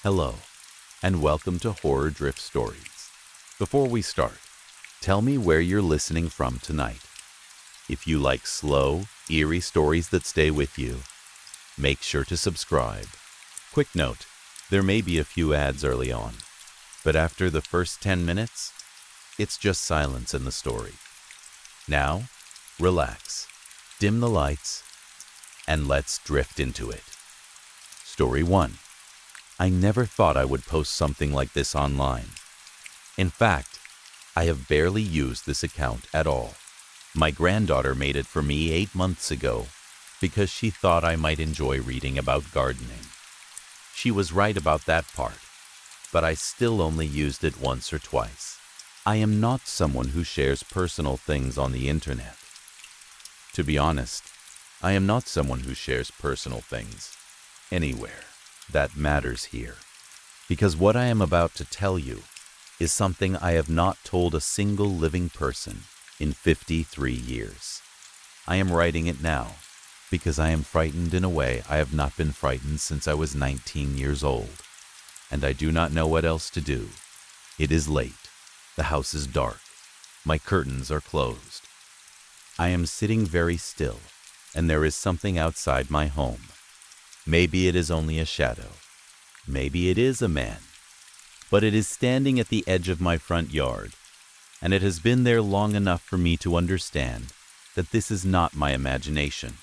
Hello, and welcome to Horror Drift Stories. Before we start, tell me where you're listening from tonight. If you like slow, eerie stories that stay with you, make sure to subscribe. Quick note, there may be a few ads early on, but after the first 10 minutes, it's just silence in the story. Now, relax, dim the lights, and let's drift into it. Story 1. I never thought I would post something like this online. In fact, I have barely used this account at all. My granddaughter made it for me 8 months ago because she thought I might enjoy reading about gardening. She was right about that part, but I still only used it once or twice. I am not someone who shares personal things on the internet. To be honest, I am not someone who shares personal things anywhere that matters here, because what I am about to tell you is something I have not told a single living person in 53 years. I am writing it now because I am frightened in a way I have not been frightened since I was 19 years old, and I do not know what else to do. It is late. The house is dark. My curtains are closed. I am sitting very still, and there is something outside my home. Maybe it is only a shadow. Maybe it is a man. But it is standing at the edge of my front yard, and it has been there long enough for me to understand that this is not my imagination.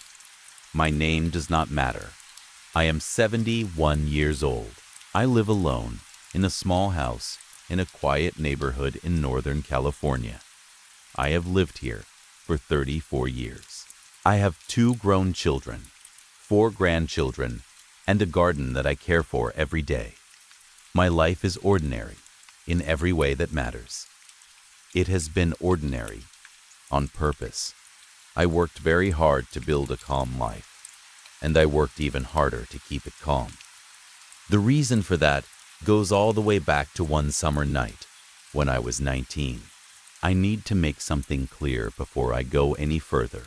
My name does not matter. I am 71 years old. I live alone in a small house in a quiet neighborhood in Northern California. I have lived here for 34 years. I have 2 grown children, 4 grandchildren, and a garden that I care for every day. My life is ordinary in every way that matters. It has been ordinary on purpose. I worked very hard to build a calm life, and I worked even harder to keep it calm. The reason for that goes all the way back to one summer night when I was 19. I need to make something clear before I go any further.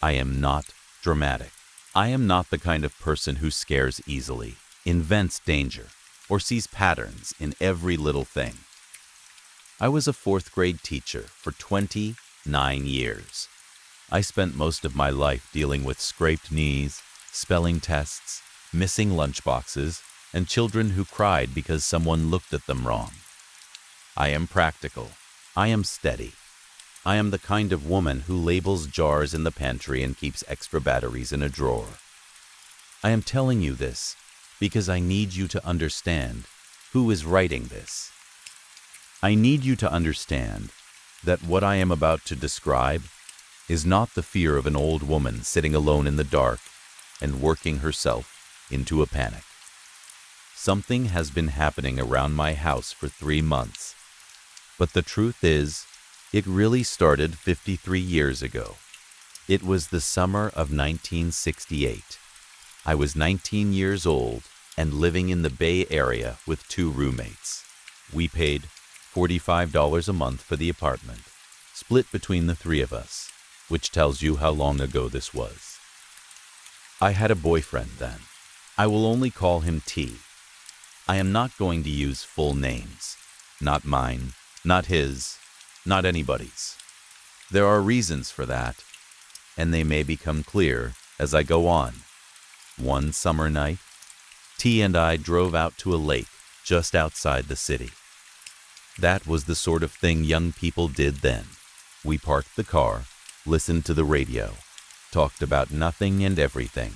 I am not dramatic. I am not the kind of person who scares easily, invents danger, or sees patterns in every little thing. I was a 4th grade teacher for 29 years. I spent most of my life dealing with scraped knees, spelling tests, missing lunchboxes, and children who cried because someone looked at them wrong. I am practical. I am steady. I am the kind of woman who labels jars in the pantry and keeps extra batteries in a drawer. I am telling you this because I need you to understand who is writing this. I need you to understand that what I am about to describe is not the fear of an old woman sitting alone in the dark and working herself into a panic. Something has been happening around my house for 3 months, but the truth is, it really started 53 years ago. It was the summer of 1968. I was 19 years old and living in the Bay Area with 2 roommates. We paid $45 a month for the apartment, split between the 3 of us, which tells you how long ago this was. I had a boyfriend then. I will only call him T. I am not going to use full names. Not mine, not his, not anybody's. There are reasons for that, and they may become clear as I go on. One summer night, T and I drove out to a lake just outside the city. That was the sort of thing young people did then. We parked the car, listened to the radio, talked about nothing and everything,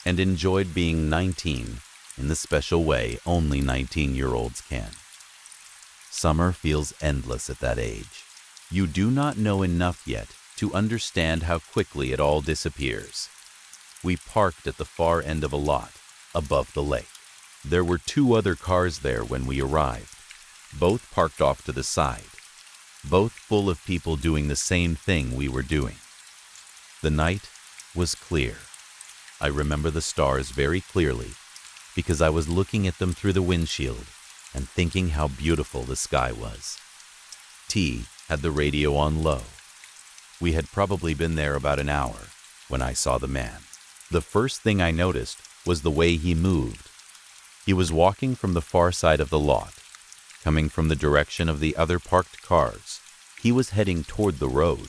and enjoyed being 19 in the special way only 19-year-olds can. Summer feels endless at that age. You do not know enough yet to understand how quickly it all disappears. We parked at the far end of a lot, above the lake. There were 2 other cars there when we arrived, both parked off to the side, both full of people doing the same thing we were doing. The night was clear. I remember the stars very clearly because I was looking at them through the windshield and thinking how beautiful the sky was. T had the radio on low. We had probably been there about an hour when I saw the man. The first thing I noticed was the way he moved. He was walking from the far side of the lot, coming from the direction of the other parked cars. He was heading toward the road,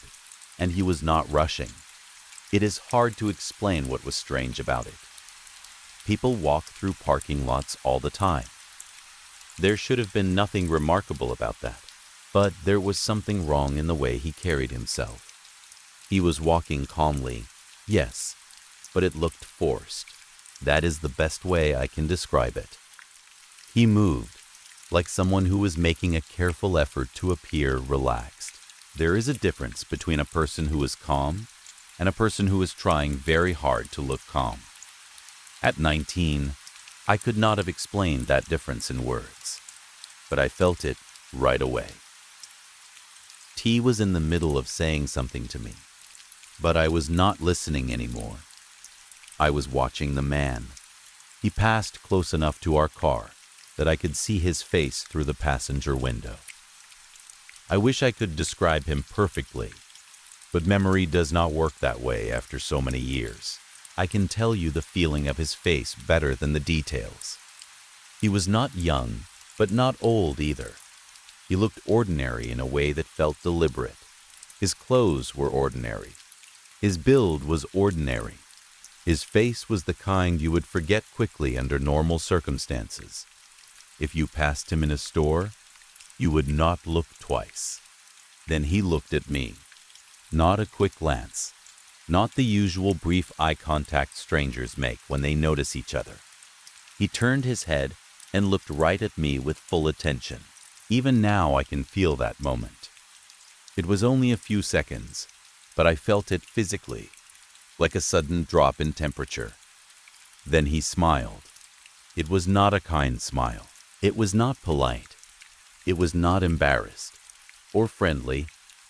and he was not rushing. It is hard to explain what was strange about it. People walk through parking lots all the time. There should have been nothing remarkable about that, but there was something wrong in the way he carried himself. He was walking calmly, yes, but it looked forced. That is the best way I can describe it. He moved like someone who was making a careful effort to appear relaxed. There is a difference between a person who is calm and a person who is trying very hard to look calm. At 19, I could not have explained that difference in words, but I felt it right away. T was in the middle of saying something to me, but I was not listening anymore. I was watching the man. He passed close enough to our car that I could see his face through the passenger window. I wish I could describe him perfectly, but memory does not work that way after so many years. I can tell you the feeling of his face better than the details. He was not young, but not old either. He looked ordinary in a way that felt deliberate. His clothes were ordinary. His build was ordinary. His face was the kind you would forget quickly under normal circumstances. If you passed him in a store, you would not look twice. Then he looked at me. Not a quick glance. Not the usual brief eye contact strangers make when they notice each other. He turned his head and looked right at me with full attention. Even now I can feel that moment. It was only a few seconds, but I felt it physically, like a sudden drop in temperature. Then he smiled. It was not a kind smile. It was not polite. It was not embarrassed, or friendly,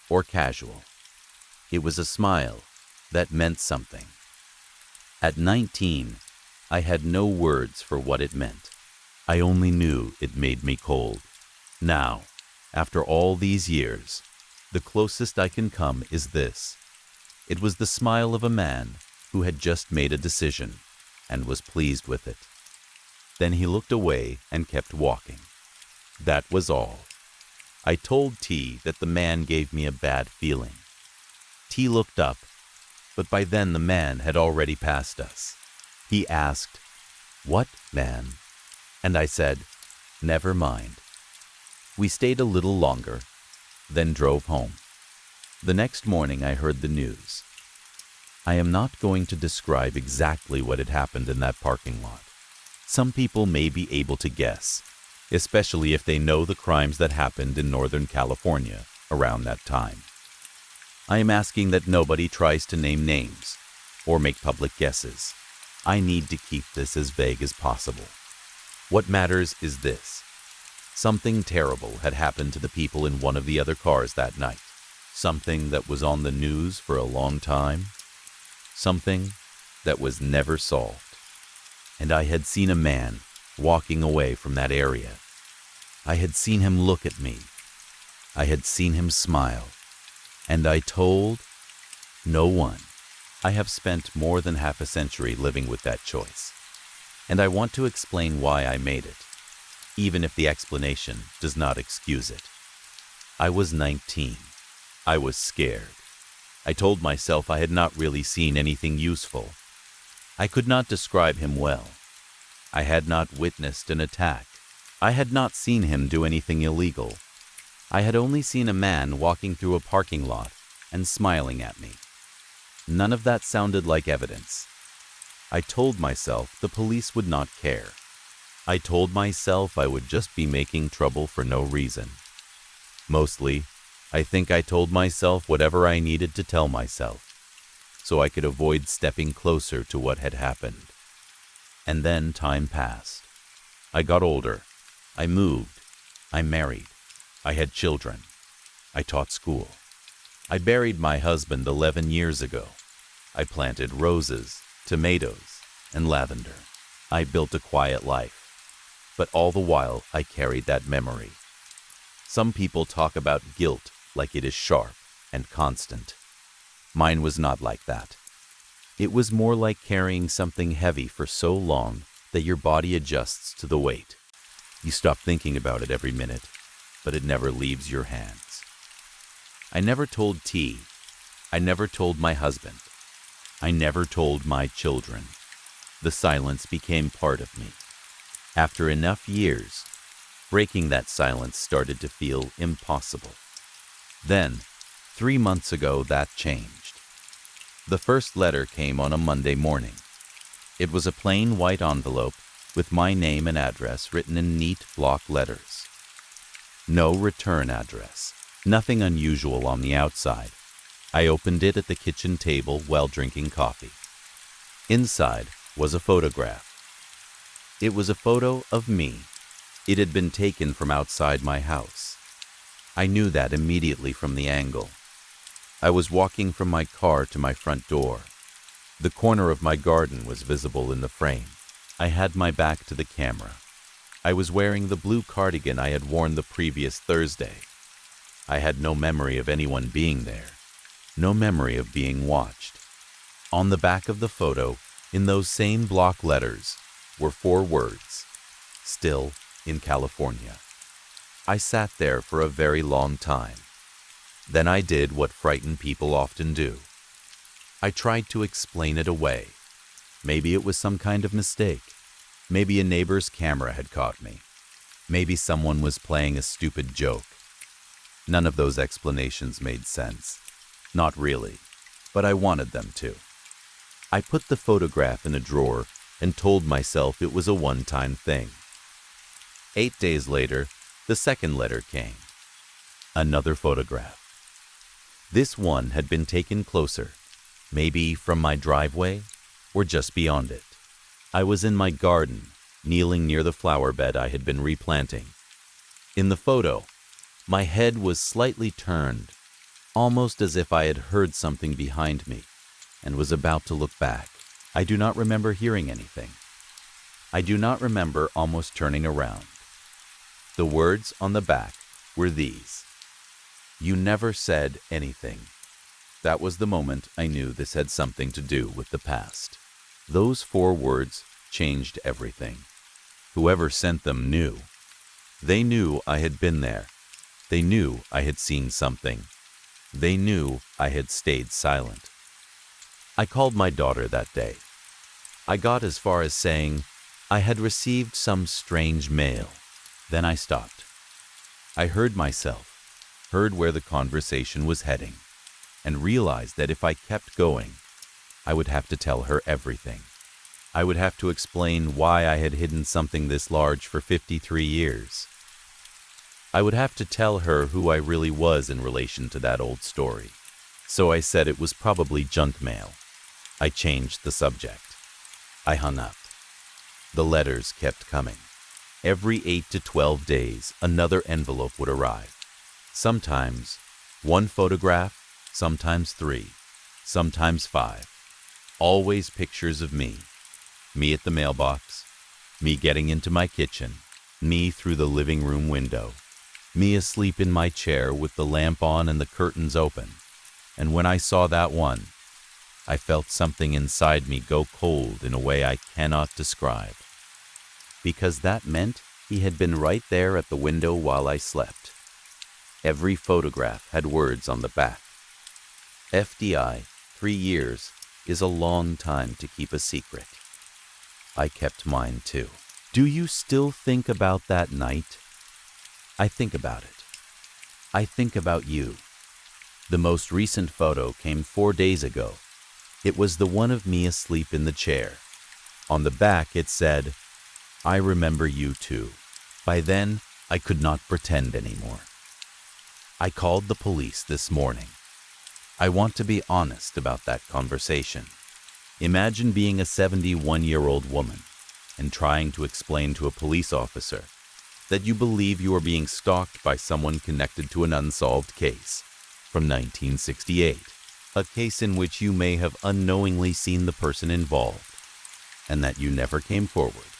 or casual. It was a smile that meant something. At 19, I had no words for what it meant. I only knew it made me cold. Now, after all these years, the closest I can come is this. It was the smile of a man who had just made a decision and was pleased with it. Then he looked away and kept walking. That was all. I told T that the man gave me a bad feeling. T looked up, but by then the man had already passed us. He asked, "What man?" And I said, "Never mind." We stayed a little longer, then drove home. The next morning I heard the news. I am not going to describe exactly what had happened in that parking lot. Some people may be able to guess, especially if they know the crimes that happened in Northern California around that time. I am asking that nobody tries to name names or make public guesses. I need to keep this as vague as possible. What matters is this. Something terrible had happened to the people in one of the other cars that night. Something that was on the news for a long time. Something that was never solved. And I had seen a man walking away from that area. I had seen him look at me. I had seen him smile. And I told no one. I have spent more than half a century living with that choice. And I want to explain why I made it, even if the explanation does not excuse it. I was 19. I was scared. I told myself I had not really seen anything useful. I could not describe him well. I had not witnessed an attack. I had not seen him do anything illegal. I had only seen a man walking through a parking lot and smiling at me. None of that sounded like evidence. I told myself the police would not care. I told myself I would just be making trouble for no reason. Mostly, I think I told myself whatever I needed to tell myself, so I could avoid stepping closer to what had happened. And then time passed. I got older. I moved. I married. I had children. I taught school. I buried my husband 11 years ago. I planted roses, tomatoes, and lavender. I built a quiet life. But all the while, I carried that memory. Some people talk about guilt like it is sharp and constant. Mine was not like that. It was more like carrying something heavy for so long that your body adjusts to the weight. You stop thinking about it every minute, but it never leaves your hands. I never told T. I never told my husband. I never told my children. The silence became part of me. After enough years, breaking that silence started to feel impossible. Then, 3 months ago, that changed. The first letter came on a Monday morning. It was a plain white envelope with my name and address written in neat block letters. No return address. Nothing unusual on the outside. I opened it at the kitchen table while drinking coffee. Inside was a photograph. It was a photo of me. It had been taken from outside my house. I knew that immediately from the angle. I was walking from my car to my front door. The corner of my garden was visible in the frame. I had my back to the camera. I was wearing the blue cardigan I had worn the previous Thursday. I had no memory of anyone being there. No memory of being watched. On the back of the photo, in those same block letters, were 4 words: "Still in California." I sat there for a very long time. Then I did what frightened people often do. I tried to explain it away. Maybe it was some kind of mistake. Maybe a neighbor's camera had caught me. Maybe someone was playing a stupid joke. None of those explanations made sense. Not really, but I wanted them to. I put the photograph in a drawer and told myself it was a one-time thing. 8 days later, the second letter came. Another photograph. This one had been taken closer, maybe from my driveway or just beyond it. I was in my garden, kneeling near the flower bed I had been replanting. In the photo, my head was slightly turned, almost as if I had heard something behind me and was about to look back. I do not remember hearing anything. I do not remember almost turning around. The words on the back were these: "You never said anything." That was the moment I knew this had something to do with the past. Those 4 words changed everything. Whoever sent them knew. They knew I had been there. They knew I had seen something. They knew I had stayed silent. I called my daughter that day. I got as far as saying I had received some strange mail. Then I stopped. I heard myself, heard where the conversation was heading, and realized that if I kept going, I would have to tell her everything. I would have to explain why I had hidden something this large for 53 years. I would have to tell her who I really was in relation to that old story. So I said it was probably junk mail. I changed the subject. I hung up. The letters kept coming. Every 8 to 12 days, another envelope would arrive. Sometimes 1 photograph, sometimes 3, sometimes 5. Always pictures of me. Me at the mailbox, me getting into my kitchen, me through the living room window, me asleep in my chair with the lamp on and the curtains open. And when I saw that one, I felt something inside me go cold in a way I cannot describe. Because that meant he had been right there at the window while I slept. Every photograph had words on the back. FDI, 3 years is a long time to keep a secret. I kept mine too. Do you still think about that night? I think about it. I think about you. The most recent photo came 4 days ago. It was the one of me asleep in the chair. On the back it said, "I remember you too." By then, I could not pretend anymore. I called the police this morning. I want to be honest about that conversation. Imagine being a 71-year-old woman and trying to explain to a police officer that you believe you are being stalked by someone connected to an unsolved case from 1968, a case in which you may have unknowingly seen the person involved, and that you never came forward.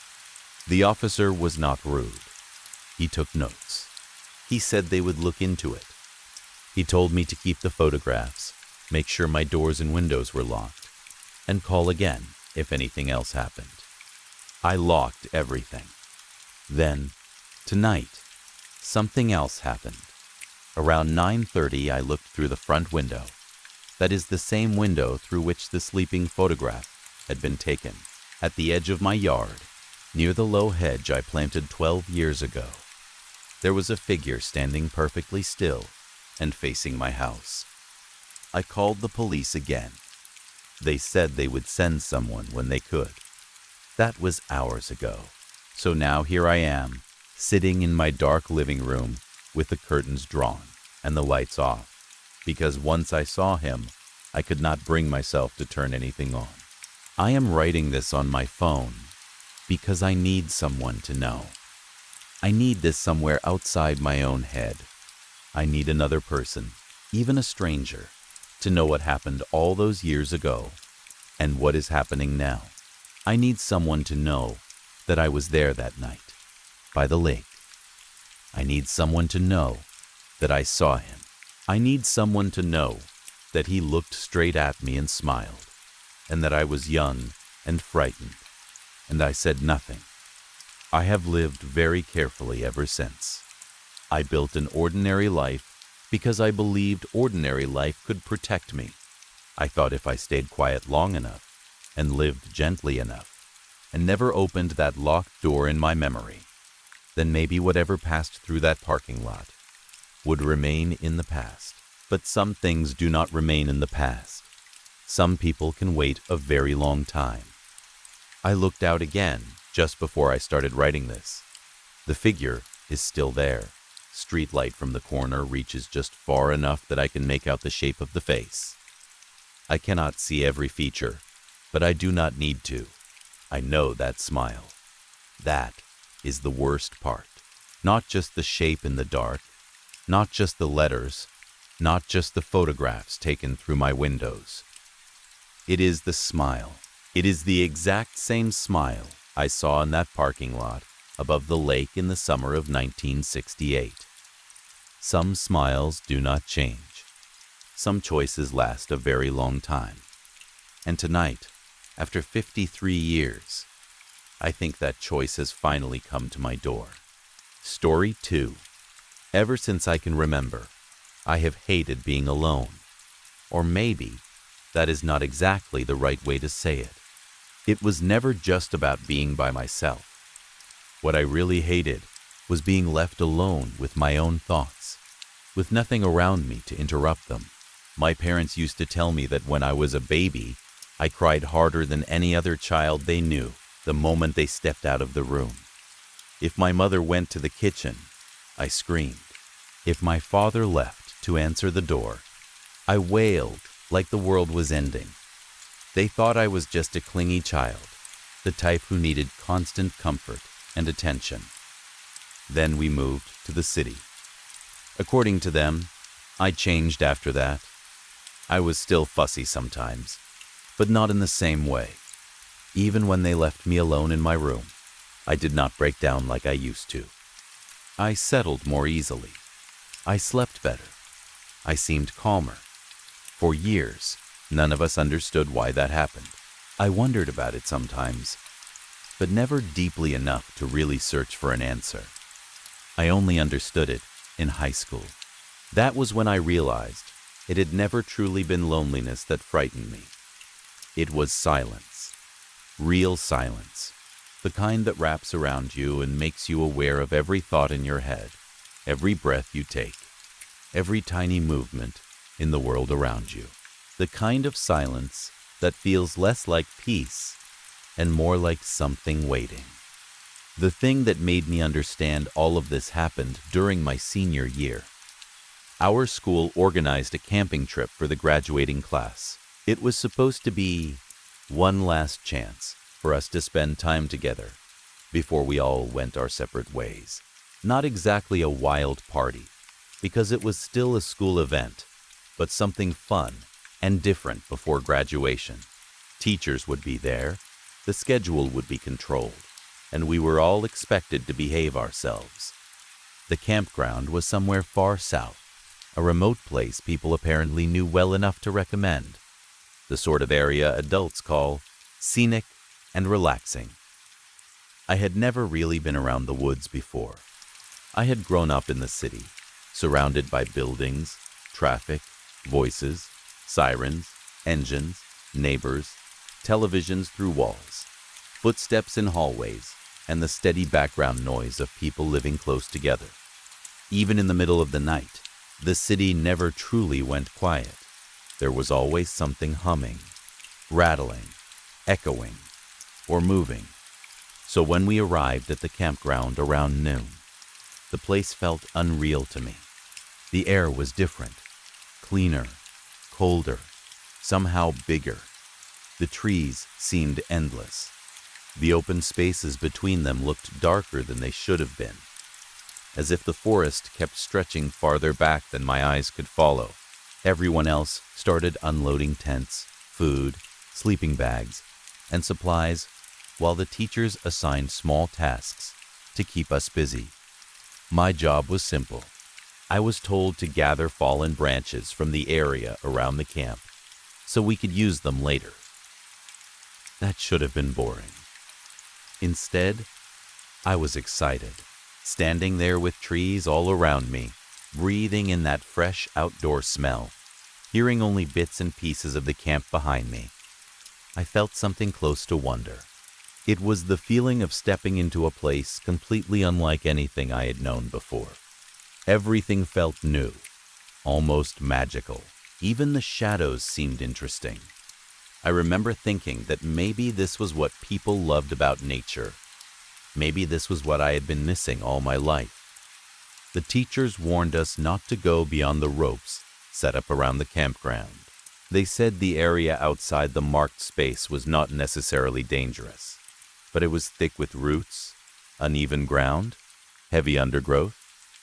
The officer was not rude. He took notes. He said they would look into it. He told me to keep the photographs, make sure my doors and windows were locked, and call again if anything else happened. I locked everything. Then, tonight, something else happened. Around 9:30, I looked through the front window. That is the same window through which the sleeping photograph had been taken, at the edge of my yard, near the low hedge I planted 12 years ago. There was a figure standing perfectly still and facing my house. I called the police again. They said they would send someone when they could. That was hours ago. So now here I am, sitting in my dark living room with the curtains drawn and the lights off, because once I saw him, I could not bring myself to turn anything on. I am writing this on my phone because I need someone to know. I need this somewhere outside my own head. I need another person, even a stranger, to know what happened all those years ago and what is happening now. I need someone to know that I was there that night, by the lake. I need someone to know that I saw him. I need someone to know that he looked straight at me and smiled, and that I was young and frightened, and I said nothing. I have lived very carefully ever since. I built an ordinary life because I believed ordinary life could protect me. I thought if I stayed quiet long enough and lived gently enough and never opened that locked door in my memory, then maybe whatever passed through that parking lot would remain in the past. But some things do not remain in the past. Some people can wait a very long time. I looked out again just before I started writing this. The figure is still there. Street light from the corner reaches just far enough that I can make out the shape of the face. I cannot see every feature, but I do not need to. I know that smile. That is the worst part. Not just the shape in the dark, not just the letters, not just the photographs taken through my windows. It is the smile. It is the exact same smile I saw in that parking lot above the lake in the summer of 1968. Some smiles do not change. Some choices last a very long time. And tonight, after 53 years, I think that choice has finally come to my door. Story 2. Ever since I can remember, I have hated being alone. Or maybe that is not exactly the right way to say it. It was never just about being by myself. What I really hated was being left alone with my own thoughts, with nothing around me to interrupt them. My parents used to tell me that when I was a baby, I cried harder than any other child they knew the moment they stepped out of the room. If my mother went to the kitchen, I screamed. If my father left to answer the door, I wailed like the world was ending. They thought I was just a clingy child, the type who needed constant comfort and attention. Then we moved to the city. According to them, I changed after that. I was still fussy sometimes, but not in the same way. Even when they left me alone in my room, I did not break down like I used to. I settled more easily. I slept better. I seemed calmer. For years, none of us understood why that happened. I wondered about it sometimes, but never deeply enough to really search for an answer. I only understood it in high school. That was when I realized it had never truly been loneliness that frightened me. It was silence. Real silence. The kind that wraps around you and makes you aware of every thought in your head, every breath you take, every tiny movement in the world around you. The kind of silence that feels less like peace and more like something waiting. The thing that made me understand all of this happened during my senior year. Our school organized a camping trip for the graduating class. It was supposed to be one last chance for us to spend time together before we all went our separate ways. Not exactly a wild party, because it was still a school event, but something fun and different before graduation. Teachers would be there, the schedule would be controlled, and we were all expected to behave ourselves. The campground was somewhere far south, a remote place people apparently knew well enough to recommend, the sort of area adults call scenic and relaxing. I had never really been around the woods before. I had grown up in the city, surrounded by buildings, traffic, voices, sirens, engines, neighbors, televisions through walls, footsteps in hallways, and the steady background noise of people living close together. Even in the middle of the night, the city never truly went quiet. There was always something humming, rattling, echoing, or moving. So when we arrived at the campground around noon, the place felt unreal to me. The air was different, cleaner, colder, somehow bigger. The trees seemed endless. The open spaces between them looked darker than they should have been, as if the forest kept stretching farther back than my eyes could follow. Everyone else started unloading tents, food, sleeping bags, and supplies, while the teachers assigned small tasks to keep us busy. My job was simple. I was told to gather fallen branches from the area around the camp so we could use them later. That should have been boring. Instead, I was excited, standing there with trees all around me, breathing in that fresh outdoor smell, hearing only bits and pieces of the camp behind me. I felt something close to wonder. It was the feeling of stepping into a place completely unlike anything I had known before. Everything felt new, almost magical. Even the shadows seemed interesting. I remember thinking that maybe this was what people loved about nature. Maybe this was what I had been missing all my life. The teachers warned us not to go beyond the ropes set up around the campground. They said the area outside the marked space was not necessarily dangerous, but it was thick with roots, uneven ground, heavy undergrowth,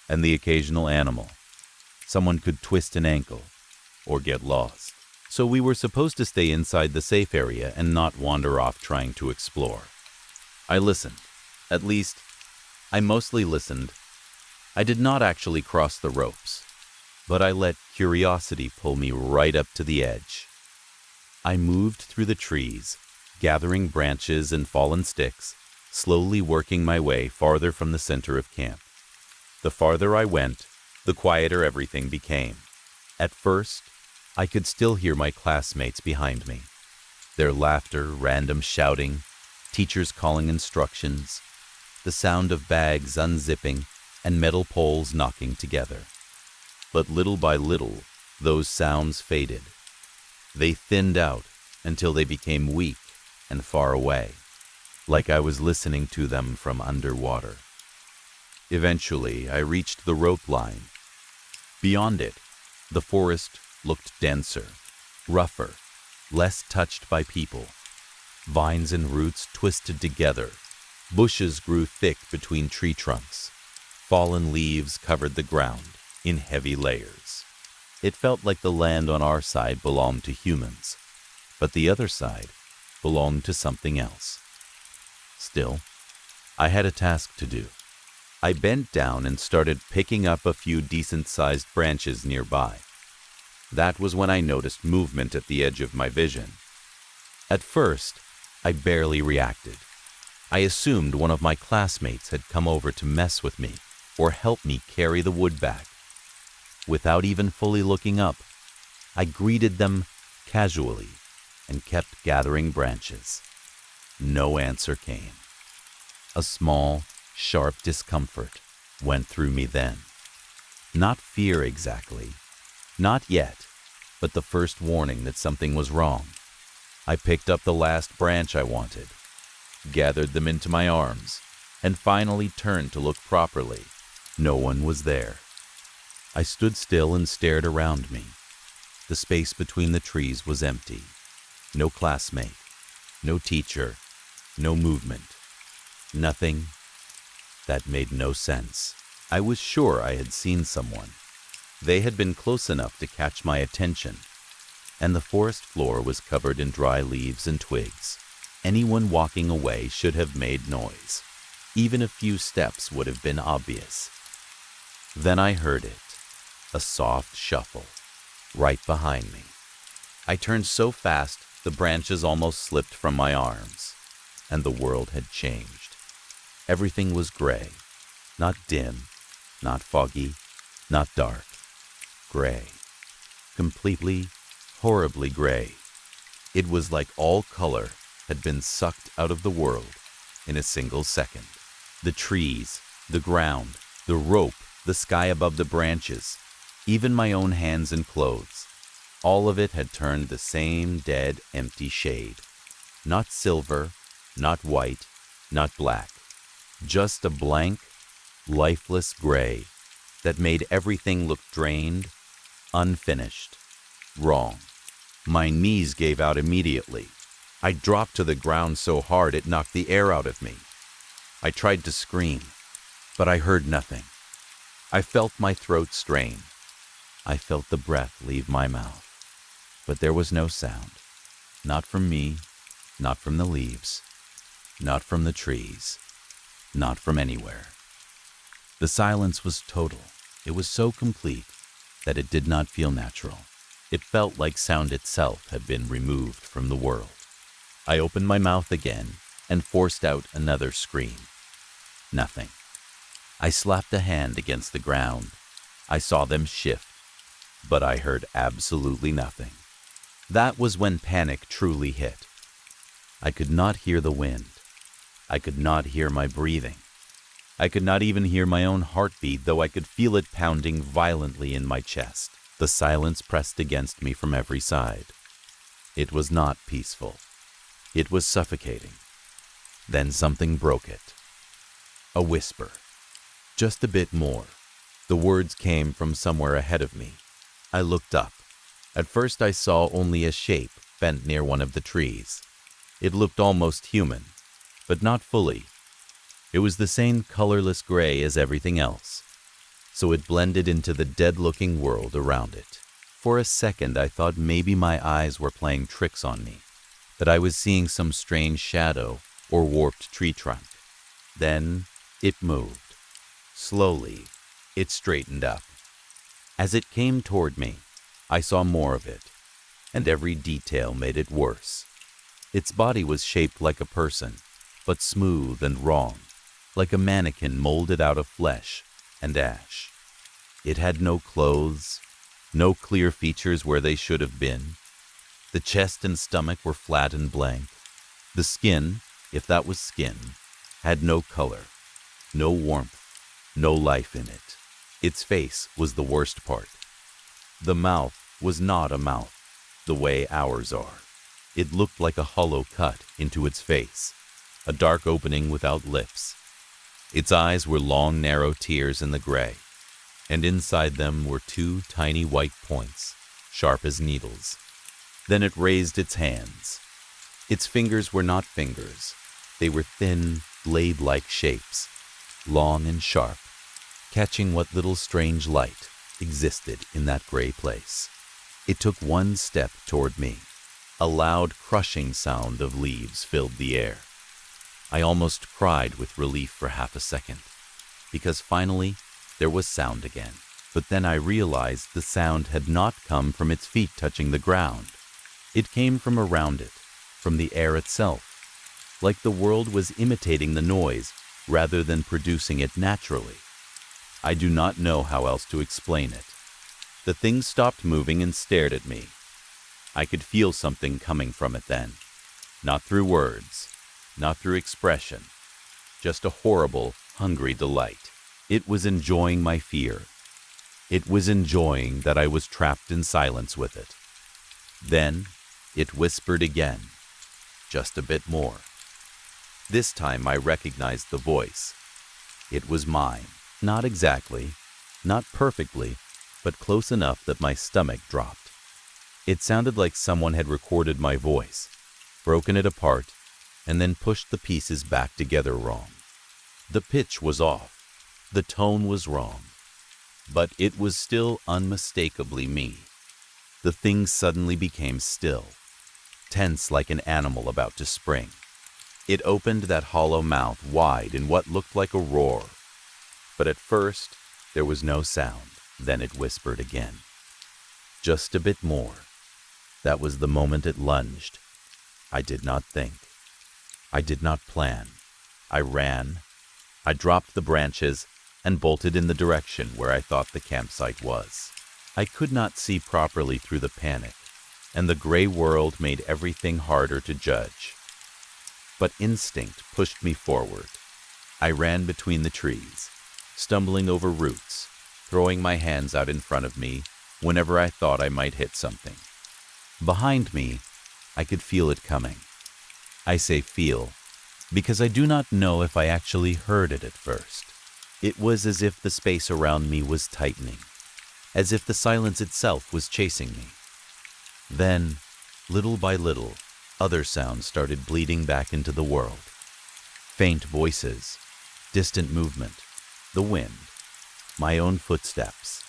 and the occasional animal. Someone could twist an ankle or get lost. So we were supposed to stay inside the safe area and not wander off trying to explore. I listened. At least, I mostly listened. I did not actually cross the ropes, but I let curiosity pull me right up to the edge. I moved through the trees, gathering branches and fallen sticks, slowly working my way farther from the center of camp. The farther I went, the quieter everything became. At first, I could still hear my classmates behind me. Their laughter, random shouting, teachers calling instructions, the sound of bags unzipping, and metal poles knocking together. But little by little, those sounds faded. They thinned out until they became weak and far away, like I was listening to them from underwater. Eventually, I reached the rope line. Beyond it, the forest looked denser, rougher, less touched by people. Vines and roots twisted together. Bushes grew thick between tree trunks. Fallen leaves covered the ground in heavy layers. It felt like the land on our side belonged to humans, but the other side belonged to something else. Still, I had a task to do. I bent down and started picking up a few decent-sized branches nearby. That was when I noticed movement at the edge of my vision. At first, I barely reacted. I assumed one of my classmates had come over to mess with me or help me carry the wood back. Without even fully looking up, I greeted them casually and kept gathering branches. No answer came. A small, sharp discomfort went through me then. Not fear exactly. Not yet, but the first warning that something was wrong. I picked up the last branch I wanted, gathered them into my arms, and finally turned to look properly. No one was there. I stood still and stared around me. The space between the trees was empty. No classmate, no teacher, no movement. Nothing. That made no sense. I was sure I had seen someone. They had been close enough to catch my attention, and the forest floor was covered in dry leaves and twigs. Anyone walking away should have made noise. Even a few steps would have been obvious. Then I heard it, a soft shuffle, right behind me. I turned so fast the branches almost slipped from my arms, and the world had changed. Everything was gray, not dim, not foggy, not dark. Gray. Completely, horribly gray. It was like all color had been sucked out of the world in a single second. The trees, the ground, the rope, the sky above the branches, even my own hands and clothes, all of it had turned the same dead, empty shade. Not silver, not white, not black. Just a blank, lifeless gray that made everything look drained, unfinished, wrong. My knees gave out immediately. I dropped to the ground so hard it knocked the air out of me. I tried to scream, but I heard nothing. I felt my throat strain. I felt the breath leave my mouth. But there was no sound. Not from me, not from the leaves, not from the trees, not from anywhere. The silence was total. It was so complete that it did not feel natural. It felt like sound itself had been removed from the world. I opened my mouth again and forced out another scream. Nothing. I slapped a hand against the ground. I saw them shift, but I heard absolutely nothing. That was when panic truly hit. I could not hear the wind. I could not hear my breathing. I could not even hear my own heartbeat, though I could feel it pounding violently in my chest. The silence pressed against me from every side. It was not peaceful. It was suffocating. Then something broke it. A whisper. Just a bit more. The words came from somewhere ahead of me. I looked up. At first I saw only a shape bent near one of the trees. It looked almost human, but not fully. It was the same colorless gray as everything else, so it blended into the dead-looking world around it. For a second I thought maybe my eyes were playing tricks on me, that I was seeing some strange shadow or warped tree trunk. Then it moved. Slowly, it straightened up. As it came toward me, I saw more of it, and every detail made it worse. Its body was shaped like a person, but smooth and wrong, like a mannequin molded out of flesh and ash. It had no clothes, no clear features where they should have been. The chest and stomach were flat and blank. The skin, if that was skin, had no color, no warmth, no life in it. Its face was the worst part. The mouth was not a mouth, the way ours are. It looked like a hollow cut into its face, a dark opening without lips. Its eyes were long, narrow tears in the gray, and inside them were two tiny white points, sharp as needles. Then it raised its hands. Its fingers were not fingers. They were thin, blade-like shapes, long and sharp, catching what little strange light existed in that gray place. It took one step toward me. A loud, crushing sound of leaves filled the air. I almost cried with relief for half a second, because finally there was sound again. But then I realized the sound had not come from its feet touching the ground. It came from around it, from the air itself, like the world was imitating the noise rather than producing it naturally. I do not know how else to explain it. The thing stopped moving and stared at me. I could feel something coming from it then. Not through words, not through expression, just a horrible, hungry delight. It was enjoying my fear. It was enjoying that I was trapped in silence with it. Then it whispered again, just a bit more. This time I recognized the voice. It was mine. Not exactly, not perfectly, but close enough that my stomach dropped. It sounded like someone had recorded my voice, broken it apart, and then pushed the pieces back together wrong. The pitch was off. The tone was wrong. But it was still unmistakably me. The thing suddenly became still, tense like an animal about to spring. It opened that hollow mouth wide in what looked like a roar. But at first, there was no sound. Then it whispered again. Just a bit more. That was the moment it lunged. I did not think. I did not plan. I ran, I dropped the branches and bolted in the direction where I thought the campsite was. I could not see properly through the panic, and the gray world made everything harder to judge. But instinct pushed me forward. I ran between the trees, stumbling over roots, throwing my hands out in front of me whenever I thought I might hit something. Behind me, I could feel it coming. I say feel, because I do not know if I actually heard it at first. It was as if the space around me was tightening, as if the silence itself was chasing me. Then, little by little, other sounds started bleeding back into the world. Faint voices, distant movement, the wind, my own footsteps.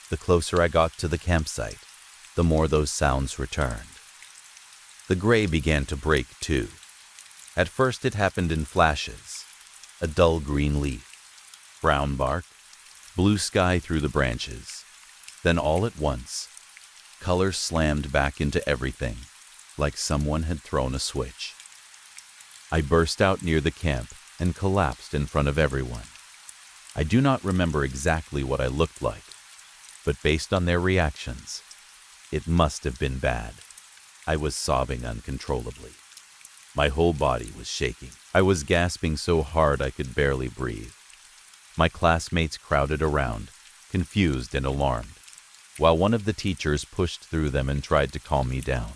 The closer I got to the campsite, the more those sounds returned. The gray began to break too. At first it happened in flashes. A dull green leaf, brown bark, blue sky through the branches. Then all at once, color slammed back into everything, like someone had thrown a switch. I burst out near the camp and collapsed in front of everyone. I do not remember exactly what I looked like, but based on their reactions, it must have been bad. I was sobbing uncontrollably. My whole body was shaking. I was gasping so hard I could barely breathe. My classmates crowded around, confused and alarmed, while one of the teachers pushed through them and tried to calm me down.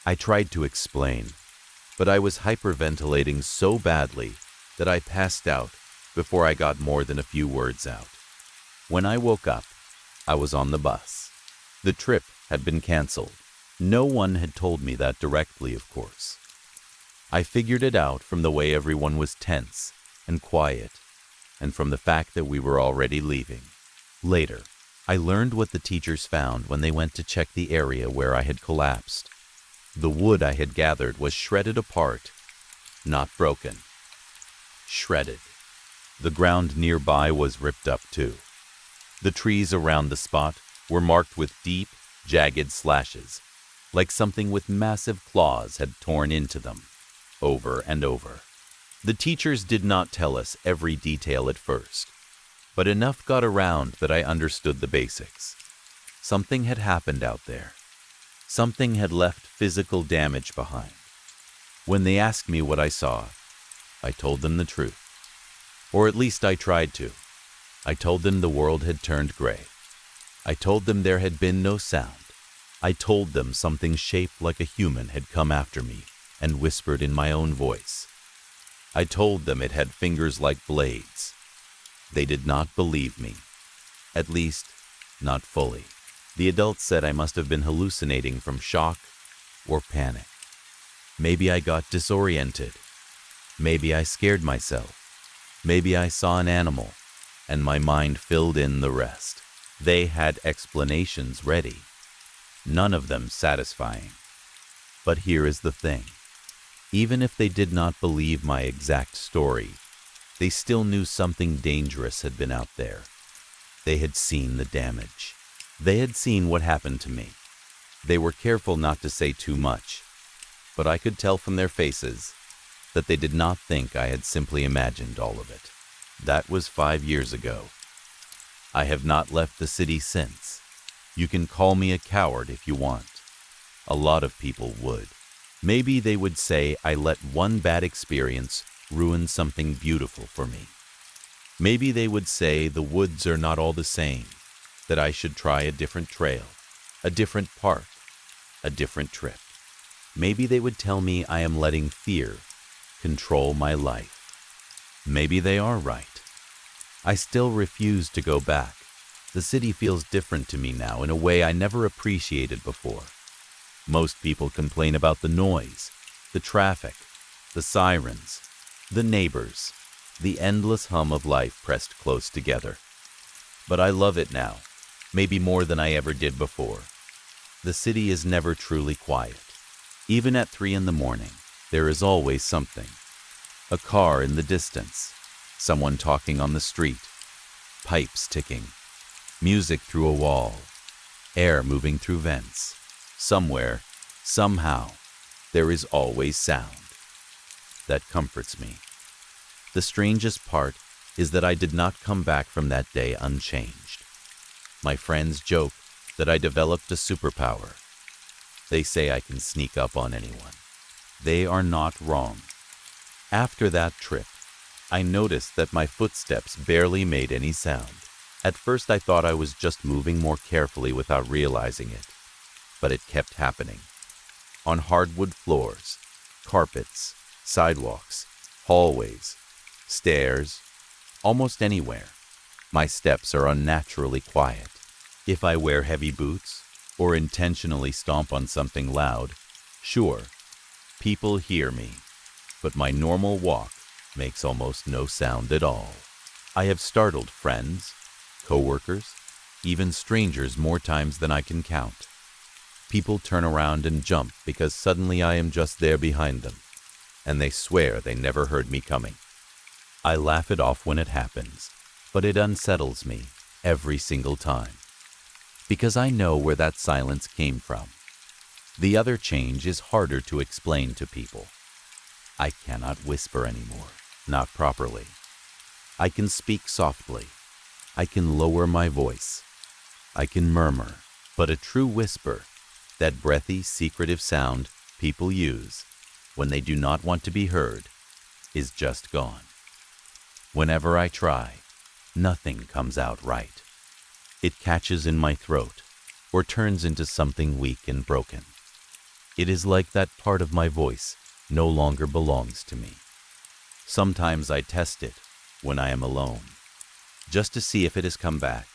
I tried to explain, but I was hyperventilating so badly that I passed out before I got more than a few words out. When I woke up, I was on the bus. The trip had been canceled. No one had told me that directly, of course. I figured it out from the way everyone was tense and quiet, and from the fact that we were already leaving. Later, I learned what the teachers found when they went to check the area where I had collapsed. The wood I had gathered was shredded apart, not broken. Shredded. The ground nearby was ripped up too. The trees around the spot were marked with deep, jagged slashes, like something with massive claws had torn into them, over and over. The teachers did not tell us every detail at first, but enough got around that I understood the basics. Something had happened out there. Something had left physical damage behind. When they asked me what I saw, I told them the truth. Or at least I tried to. I told them the world had turned gray. I told them there had been no sound. I told them something shaped like a human had come after me and whispered in my own voice. I told them it had fingers like blades. They did not believe me. At least, not fully. The adults said I must have been hallucinating from shock or panic. Maybe I got disoriented. Maybe I scared myself. Maybe I saw an animal, and my mind filled in the rest. They had explanations ready, none of them satisfying. But here is the thing. Even if they did not believe my exact story, they still knew something dangerous had been out there. They had seen the damage. They had seen what happened to me. They were careful not to say too much, but I could tell from their faces that they did not think I had simply imagined all of it. That was 5 years ago. I have not left the city since. You can call me a coward if you want. A lot of people would. Maybe they would say I let one bad experience ruin something beautiful for me. Maybe they would say the woods are not all the same, that I should try a different trail, a different park, a different trip. Maybe they would tell me I am letting fear control my life. Maybe they are right. I still refuse to go back. The city feels different to me now in a way I never appreciated before. Most people complain about the noise, the traffic, the sirens, the neighbors, the endless hum of life pressed close together. But I love it now, maybe more than I ever did before. The city is never truly quiet. Even at 3 a.m, there is always something. A car in the distance, someone talking on the street, pipes ticking, music through a wall, air moving through vents. Somewhere, somehow, there is always sound. That comforts me. The strangest part is that I did not come back from that day unchanged. My friends joke that I developed a superpower. They say I can sneak up on anyone. They are not wrong. After that trip, I noticed that my footsteps barely made any sound. At first I thought I was just moving more carefully without realizing it, but it kept happening. On hardwood floors, carpets, sidewalks, hallways, stairs, almost anywhere, my steps are unnaturally quiet. If I wear heavy boots or intentionally stomp on something loud, sure, people hear me, but my normal walk makes almost no sound at all. I have startled friends, coworkers, even strangers more times than I can count. People turn around and jump because suddenly I am just there behind them, and they swear they never heard me coming. I laugh it off when it happens, but it unsettles me every single time, because I know where that silence came from. The other change is harder to explain to people. I cannot whisper anymore, not properly. I can speak softly. I can lower my voice. I can murmur, but a true whisper, that breathy, secretive sound people use when they do not want to be heard, is just gone. Whenever I try, nothing comes out right. It catches in my throat or turns into something weak and broken. It is like that part of my voice no longer belongs to me. Sometimes I test it when I am alone, just to see if it has come back.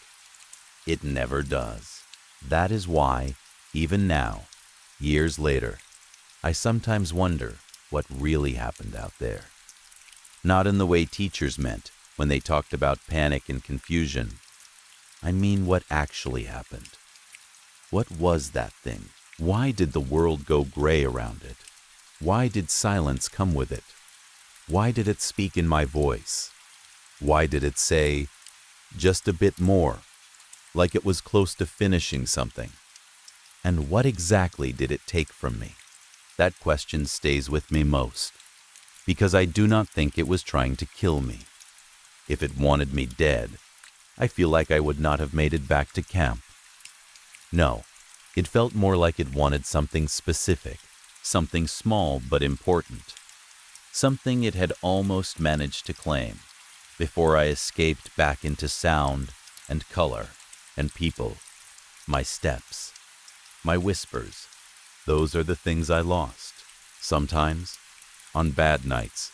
It never does. That is why, even now, years later, I sometimes wonder what really happened out there. Not in the way teachers meant when they talked about panic and confusion. I mean what actually happened. What was that thing? Why did the world go gray around it? Why did silence come with it? Why did it speak in my voice? Why did it say, just a bit more, like it was close to finishing something? And what exactly did it take from me? That question stays with me most, because I do not think it was trying to kill me. If it wanted me dead, I feel like I would not have made it back to camp. No, it felt more like it wanted something specific, something small but important, something it had almost managed to claim before I escaped back into sound and color and people, my steps, my whispers. Those are the things I lost. Sometimes, on bad nights,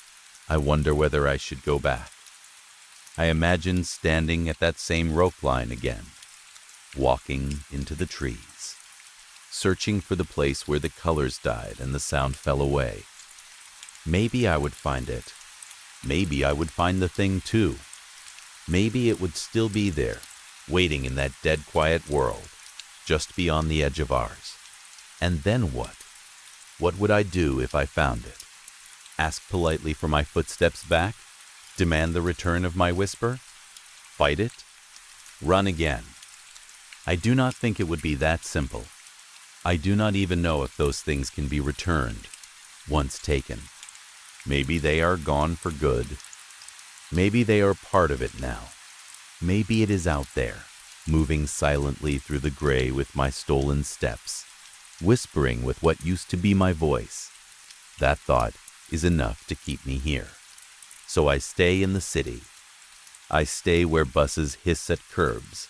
I wonder whether I should go back. I imagine standing at that same rope line again, walking into the trees, searching for the place where the colors died and the sound fell away. Maybe I would find it. Maybe I would find the thing too. Maybe it would still be there, waiting in that dead quiet world, just beyond the edge of ours. And then what? What would I do if I found it? Ask politely for my footsteps back? Demand the return of my whisper? Fight it? Run again? I do not think it would be that simple. I do not even know if those things can be returned, once taken. Maybe they are gone for good. Maybe they are part of it now. Maybe it is out there, moving silently through the gray with my stolen steps, whispering with what used to be my voice. That thought is enough to keep me here. So I stay in the city. I stay where buses hiss at curbs,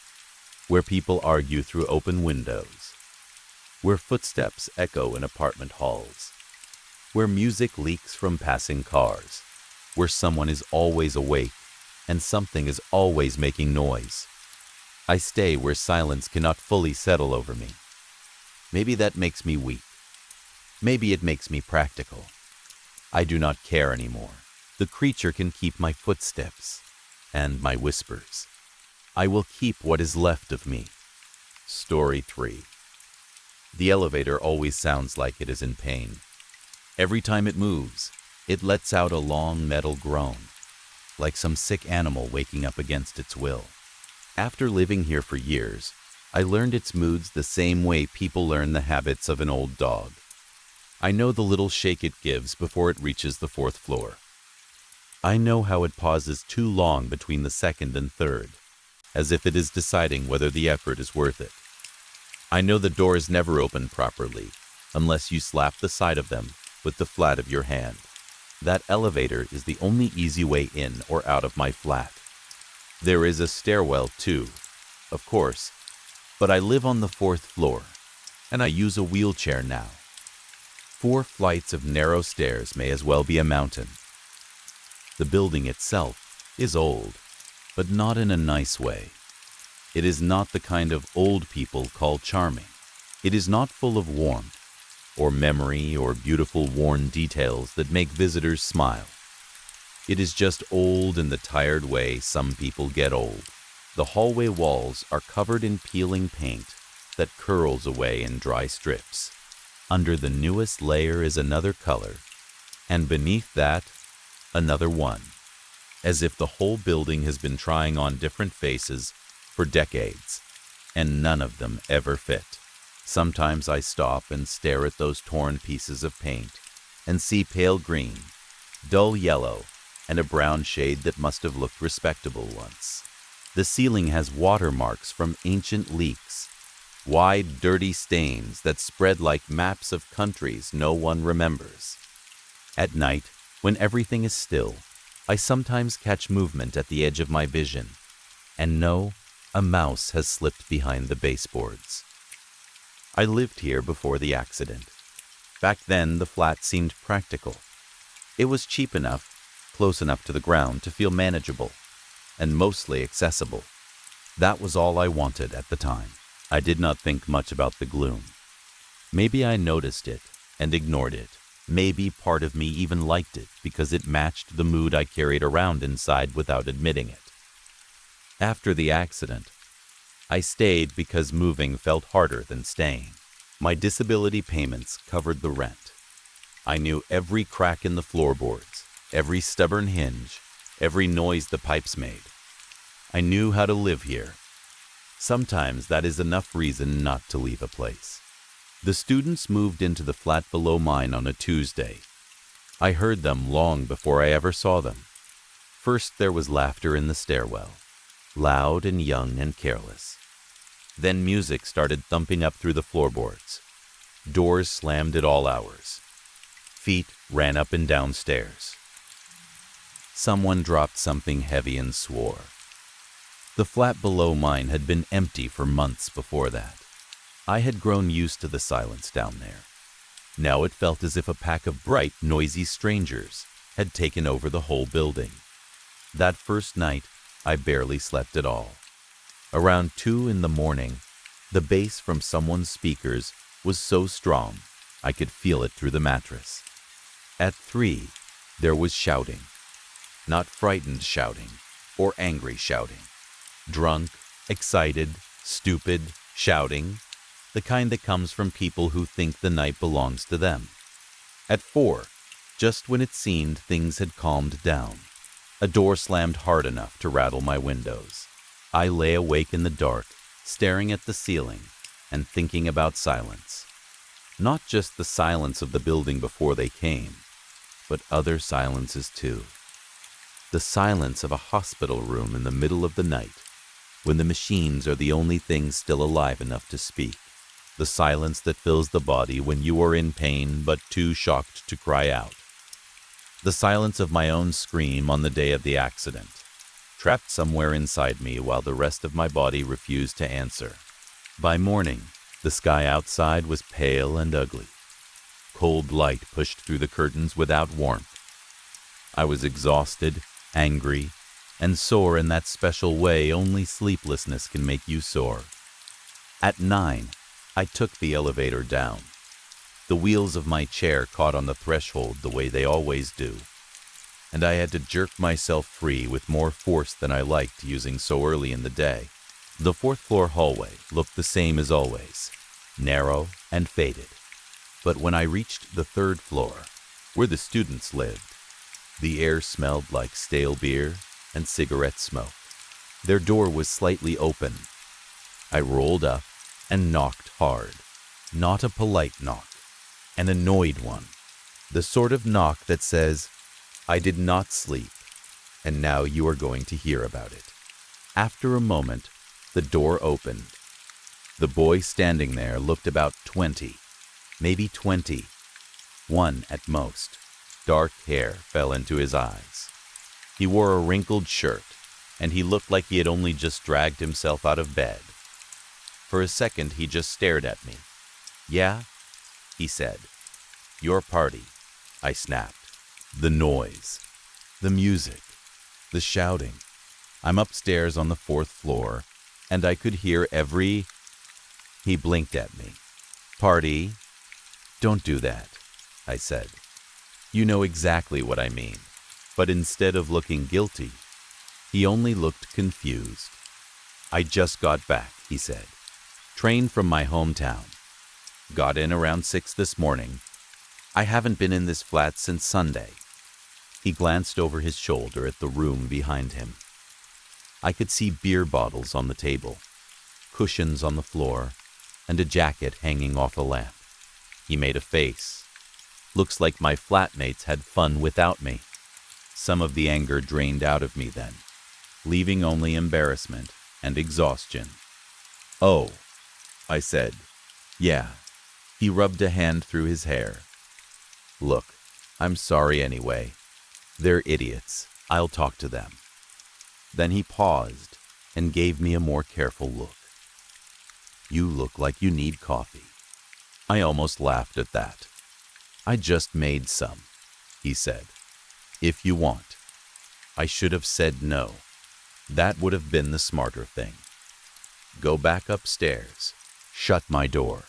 where people argue through open windows, where footsteps echo in apartment halls, where music leaks from passing cars, where someone is always awake and something is always making noise. I stay where silence cannot fully settle over me. Maybe that makes me weak. Maybe it makes me practical. I do not care anymore. The creature can keep my footsteps and my whispers. I will keep what is left of me. Story 3. The elevator always sounds like it is in pain. Every time it moves, it lets out a long metal groan, like some sick animal waking up against its will. After living here for years, I learned its moods the same way people learn the habits of an old dog. I know the little shake it gives before it reaches the 4th floor. I know how it pauses too long between the second and third, as if it is deciding whether the effort is worth it. I know the doors never open properly unless you slap the side of them with the flat of your hand. That elevator is the only easy way in or out of my flat. There is a stairwell too, of course, but I live on the 4th floor, and I use a wheelchair now. 4 flights of narrow stairs may as well be a mountain. The building itself is old, but not in a nice way. It is not the kind of old people call charming. It is not full of warmth, or memory, or beautiful worn details that make visitors smile. It is just old in the tired way some people get old. The hallway walls are covered in peeling paint that curls away in dry strips. Under the newest layer is another color, and beneath that, another one, as if the whole building has been trying on different faces for decades, and none of them ever fit. Sometimes I stop and stare at those torn pieces of paint and see pale green, dull yellow, and a brown shade that must have looked respectable once. The ceiling has watermarks from ancient leaks, wide, dirty stains that spread like maps of countries no one remembers. At night, when everything is still, I sometimes catch movement at the edge of my vision, and know a mouse has slipped behind the baseboards. I lived here before the accident. Back then, the flat seemed practical. It was cheap enough, close enough to the ground to feel manageable, and mostly accessible. That was all I wanted at the time. I did not think much about the gloom. Maybe I noticed it and ignored it. Maybe part of me even liked it because it matched the mood I carried around inside without admitting it. After the accident, I stayed because moving felt harder than staying. My disability payments covered the rent. I knew every crack in the floorboards, every stubborn hinge, every noise the pipes made. I knew how to live here. Sometimes that is enough reason not to leave a place. The students moved into the flat below mine on a Tuesday. I heard them long before I ever saw them. First there was laughter in the stairwell, loud and young and careless. Then music started thumping up through the floorboards. Doors slammed at all hours. Feet ran up and down stairs. Someone dropped something heavy and swore. The flat below mine had been empty for months before that. I had grown used to the silence down there. Now it felt as if a pack of bright, noisy strangers had taken over the whole building. That first night, I barely slept at all. Around 2 in the morning, the bass from someone's speakers was so strong I could feel it through the mattress. At 3, there was shouting. Not frightened shouting or angry shouting. Drunk, excited, stupid shouting, the kind that comes from people who think the night belongs to them. At 4, just when it seemed things had calmed down, a door slammed hard enough to rattle my windows. I lay awake in the dark, staring at the ceiling and thinking about silence. Not just the silence of the building before they came, but other silences too. The silence of a hospital room in the middle of the night, when the machines are the only things still alive enough to speak. The silence that fills the body when you are in pain but too shocked to cry out. The silence of my own scream on the day of the accident, trapped somewhere inside me while the rest of my body refused to answer. By morning, the sky outside was pale and ugly. Cold light pushed through the curtains without warmth. I was exhausted, angry, and sore in that special way only sleeplessness can make you sore. At 9, I took the elevator down. The wheels of my chair caught on the threshold the way they always do, and I had to jerk myself free with more force than I liked using so early in the day. The 4th floor hallway looked the same as always, narrow and faded. But when I reached the 3rd floor, where the students lived, the air smelled like stale beer and cigarette smoke. Their door was slightly open. I rolled up and knocked hard. Not a polite knock, an annoyed one. The sort of knock that says, "I did not sleep, and now you are going to hear about it. After a moment, the door opened. The boy standing there looked about 20, maybe 21 at most. Dark hair fell into his eyes. He wore a wrinkled shirt, and he looked like he had only just dragged himself out of bed. For a second, he just stared at me. "Yeah?" he said. "Your party," I snapped. "The noise, the music, the shouting. I'm upstairs on the 4th floor, and I could hear every—" He blinked at me. "Party? Don't do that," I said. "You know exactly what I mean." But instead of looking guilty, he only looked confused. "I just got back," he said. "Train from my hometown. Got in around 6 this morning. I haven't been in this flat since Sunday." He glanced over his shoulder at the room behind him. I could see beer bottles on the table, cushions on the floor, and a jacket hanging off a lamp. He made a face. "Looks like my flatmates had fun without me." Some of the anger drained out of me then, leaving only embarrassment and exhaustion. "Oh," I said. "Yeah." He rubbed a hand through his hair. "Look, I'm sorry anyway. They're idiots. I'll talk to them." Then he paused and gave me a more careful look. "You look like you need coffee." I almost laughed at that. "I just made some," he said. "If you want." I should have said no. That would have been the smarter thing. Go back upstairs, shut my door,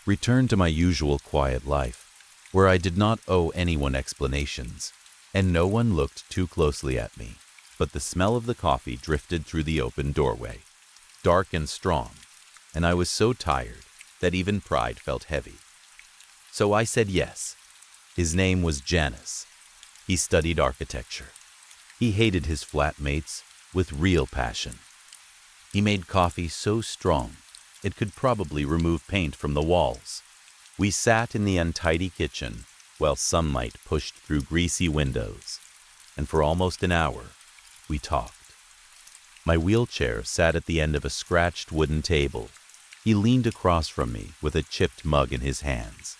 return to my usual quiet life, where I did not owe anyone explanations, and no one looked too closely at me. But the smell of the coffee drifted through the open doorway, dark and strong, and I was so tired that even pride felt heavy. So I said yes. His name was Janice. He studied architecture. He hated his flatmates with real passion. He made coffee so strong it could probably remove paint from the walls. We sat in the untidy kitchen while sunlight pushed through greasy windows, and for almost an hour, we talked. My wheelchair sat at the end of a scratched wooden table. He leaned across from me with a chipped mug in his hands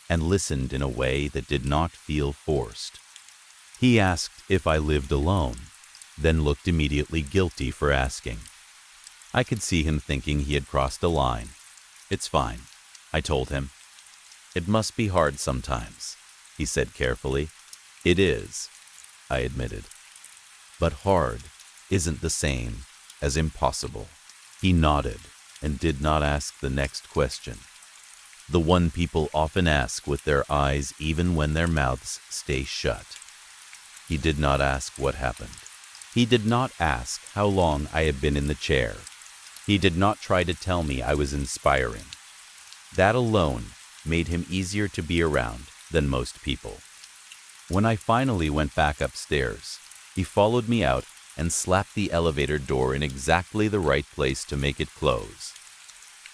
and listened in a way that did not feel forced. He asked if I lived alone, then looked immediately guilty for asking. I could see him thinking he had crossed a line. "It's fine," I told him. "It must be hard sometimes," he said carefully. "It is," I admitted. "But hard isn't the same as impossible." He nodded and did not ask the next question, the one people often ask with their eyes even when their mouths stay shut. He did not ask what happened. He did not ask how long I had been in the chair. He did not try to tell me I was inspiring. That alone made him easier to be around than most people. When I finally went back upstairs, he followed me out and slapped the elevator door in exactly the right place to make it close.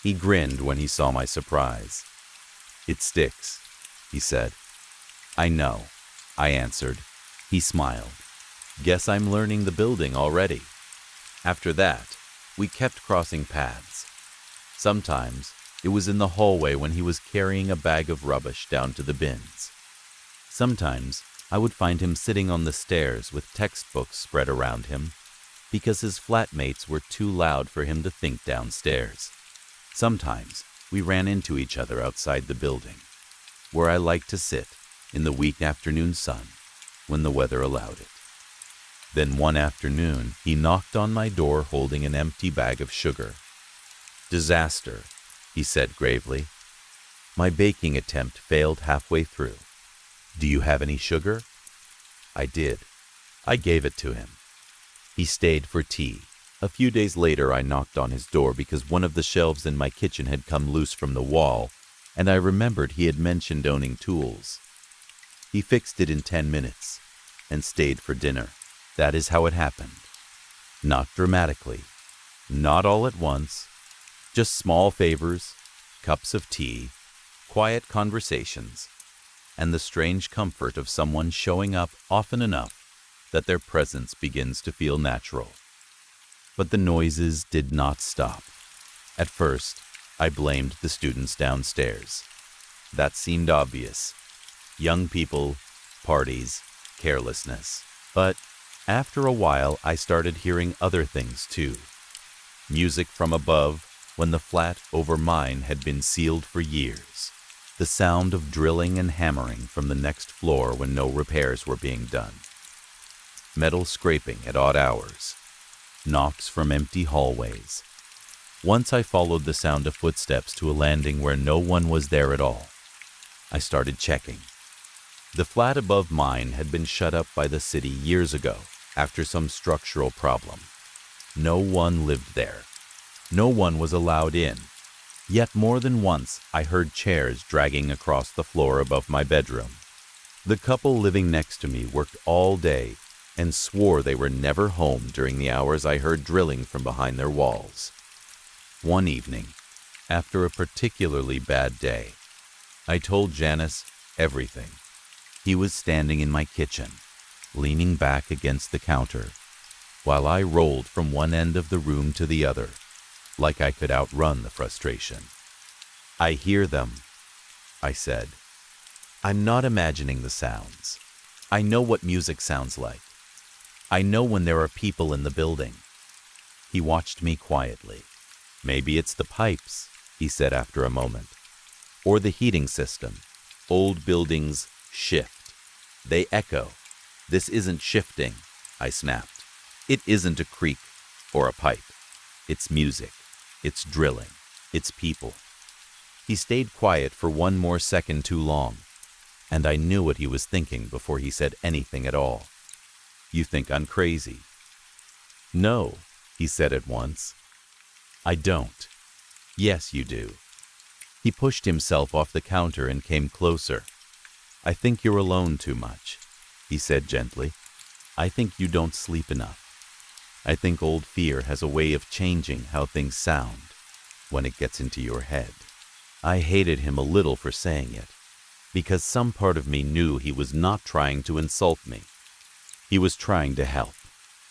He grinned when he saw my surprise. "It sticks," he said. "I know," I answered. He smiled. "Guess I'm learning the building already." After that, we kept crossing paths. Sometimes it was in the hallway when he was carrying a bag of rubbish down to the bins. Sometimes I would find him sitting on the stairs with textbooks spread around him because his flatmates were too loud for him to think downstairs. Sometimes we ran into each other outside the building, where I liked to sit in the weak afternoon sun when the weather allowed it. Then one afternoon, he knocked on my door holding an empty bag of sugar. "Disaster," he said gravely. "My baking attempt failed halfway through. Do you have any sugar?" I did. I gave it to him. He stayed for tea. A few days later, I knocked on his door because one of the shelves in my kitchen had come loose from the wall, and I remembered he had mentioned owning tools. He fixed it in 10 minutes and stayed for dinner. That is how it happened. Not dramatically, not all at once, just small favors, cups of tea, quiet conversations, and the strange comfort of someone showing up often enough that their presence begins to feel natural. But the noises did not stop. At first, I blamed the students downstairs. That seemed obvious. Young people, parties, carelessness. But after a while, I started hearing other things too. Music from above when the flat over mine had been sealed for years. The sound of drilling and hammering from the next floor when no repairs were being done. Metal scraping at odd hours. Knocks from empty hallways. Once I followed the sound of footsteps to a landing where no one was there at all. I started checking. The flat above mine had been shut up by the city years ago after some structural problem. No one lived there. No one was allowed in. Yet more than once I heard chairs dragging across the floor above my bedroom. The couple living next to me worked all day and swore they were never home during the hours I heard drilling from behind their walls. One evening, after a particularly bad day, I told Janice everything. He was standing in my kitchen, leaning back against the counter, while I rolled from one end of the room to the other, like I could outrun the frustration. "I hear them," I said. "I'm not imagining the sounds. I know what music sounds like. I know when there are people in the building." He watched me quietly. "Maybe it's the pipes," he said after a moment. "Or the heating system. Old buildings shift. They echo. This isn't shifting," I snapped. "It isn't a creak or a pipe. It's music. It's drilling. It's people." He stayed quiet for one more second too long, and I knew what he was thinking before he said anything at all. "You think I'm crazy?" "No," he said at once. "I don't." "Yes, you do." He pushed himself off the counter and came closer. "I think you're alone too much," he said gently. "I think you don't sleep enough. I think old fear has a way of changing how things sound when it gets into your head." I hated him a little for saying it, because some part of me knew he was not trying to insult me. He was trying to help.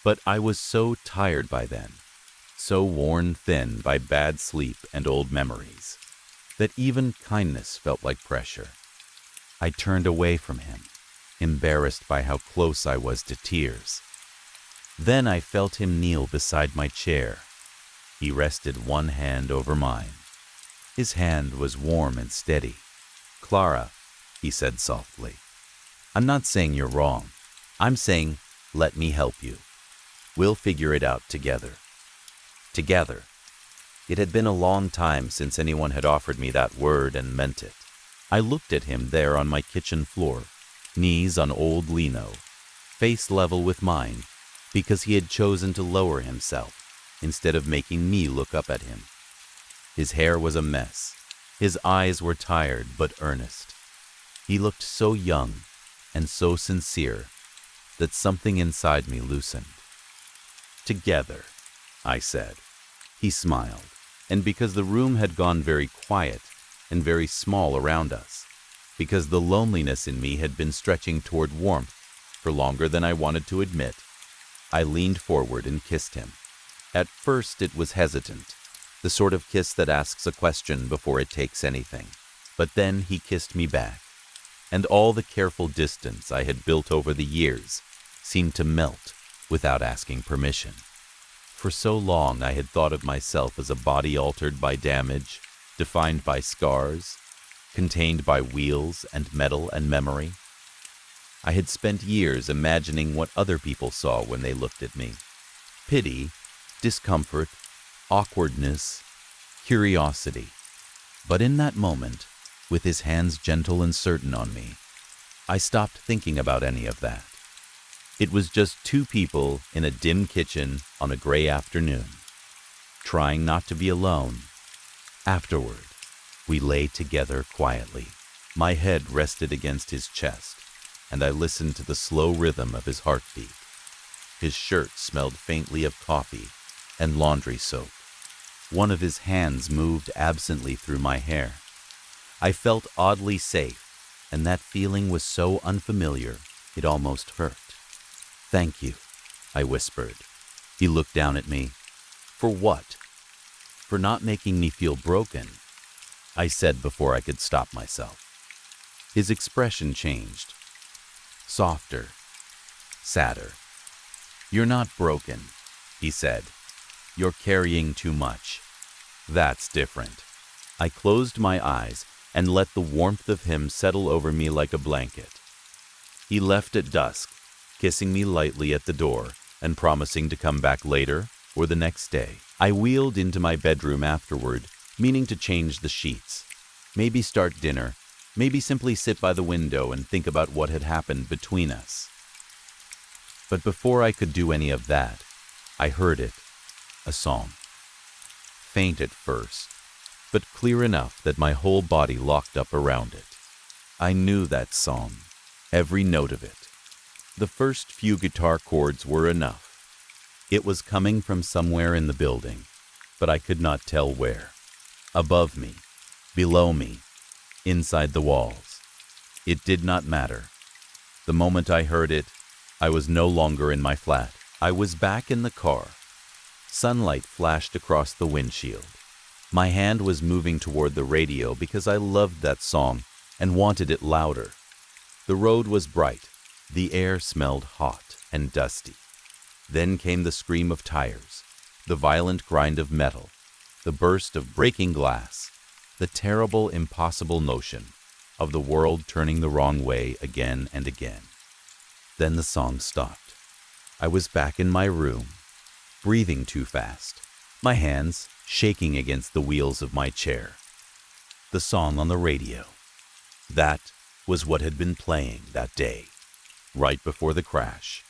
But I was so tired by then, so worn thin by bad sleep and old memories, that even kindness felt like pressure. I turned away from him, embarrassed by how close I was to tears. Then I felt him kneel beside my chair. He rested one hand over mine. His hand was warm and steady. "Clara," he said softly, "I'm not saying you're wrong. I'm saying, let me help you. We'll figure it out together." Together. It had been a long time since anyone had offered me that word and meant it. I looked at him there on my kitchen floor, knees on old lino, face level with mine, because he had chosen to lower himself instead of making me look up at him. His hair was a mess. His eyes were tired but earnest. He looked so young and so sincere that something inside me loosened. "Together," I said. He smiled, and because the room had gone very quiet and very small around us, because the loneliness in me had been stretching toward warmth for longer than I wanted to admit, I leaned forward and kissed him. At first it was hesitant, the sort of kiss that asks a question before it takes anything. But then he kissed me back, and all the careful distance I had built over the years seemed to melt without asking permission. For so long I had thought of myself as a body altered by damage, defined by scars, contained by wheels and metal and memory. I had spent years imagining what other people saw when they looked at me. Pity, discomfort, awkwardness, curiosity. But in that moment, with his hands gentle and certain on me, I stopped thinking about any of that. It was just two people in a dim kitchen on a gray afternoon, trying not to be alone. Afterward, we lay together quietly. My head rested against his chest, and I listened to the slow rhythm of his heartbeat. His shirt smelled faintly of coffee and laundry soap. One of his hands moved absently through my hair. I felt oddly safe, and that feeling was so unfamiliar it almost hurt. "Thank you," I whispered. He looked down at me. "For what?" "For not making me feel broken," I said before I could stop myself. His expression changed. Softer, sadder. "You're not broken," he said. "You're carrying too much. That's different." I closed my eyes and let the warmth of him settle over me like a blanket. He left at dusk, kissing me lightly at the door and promising to come back later or the next day. I wheeled into my bedroom afterward, meaning to change the sheets, maybe start dinner, maybe simply sit by the window and think about what had happened between us. But before I could do any of that, I heard it, a song. Faint at first, but clear enough that my whole body locked up around it. I knew that song, every note of it. The first few guitar chords were enough. It was coming from somewhere in the building, but I could not tell where. Above me, below me, inside the walls. It did not matter. The moment I heard it, I was no longer in my flat. I was back in the car. Sunlight flashed across the windshield. My hand was moving toward the radio because I loved that song and wanted it louder. The road was bright. The air smelled hot and dusty. Then came the scream of tires, the violent grind of metal, the burst of breaking glass, the terrible, impossible notion of the world turning the wrong way again and again. Then the song stopped. I was back in my room, breathing too fast, my hands shaking against the wheels of my chair. The song on the radio. That was what had been playing that day, right before the crash.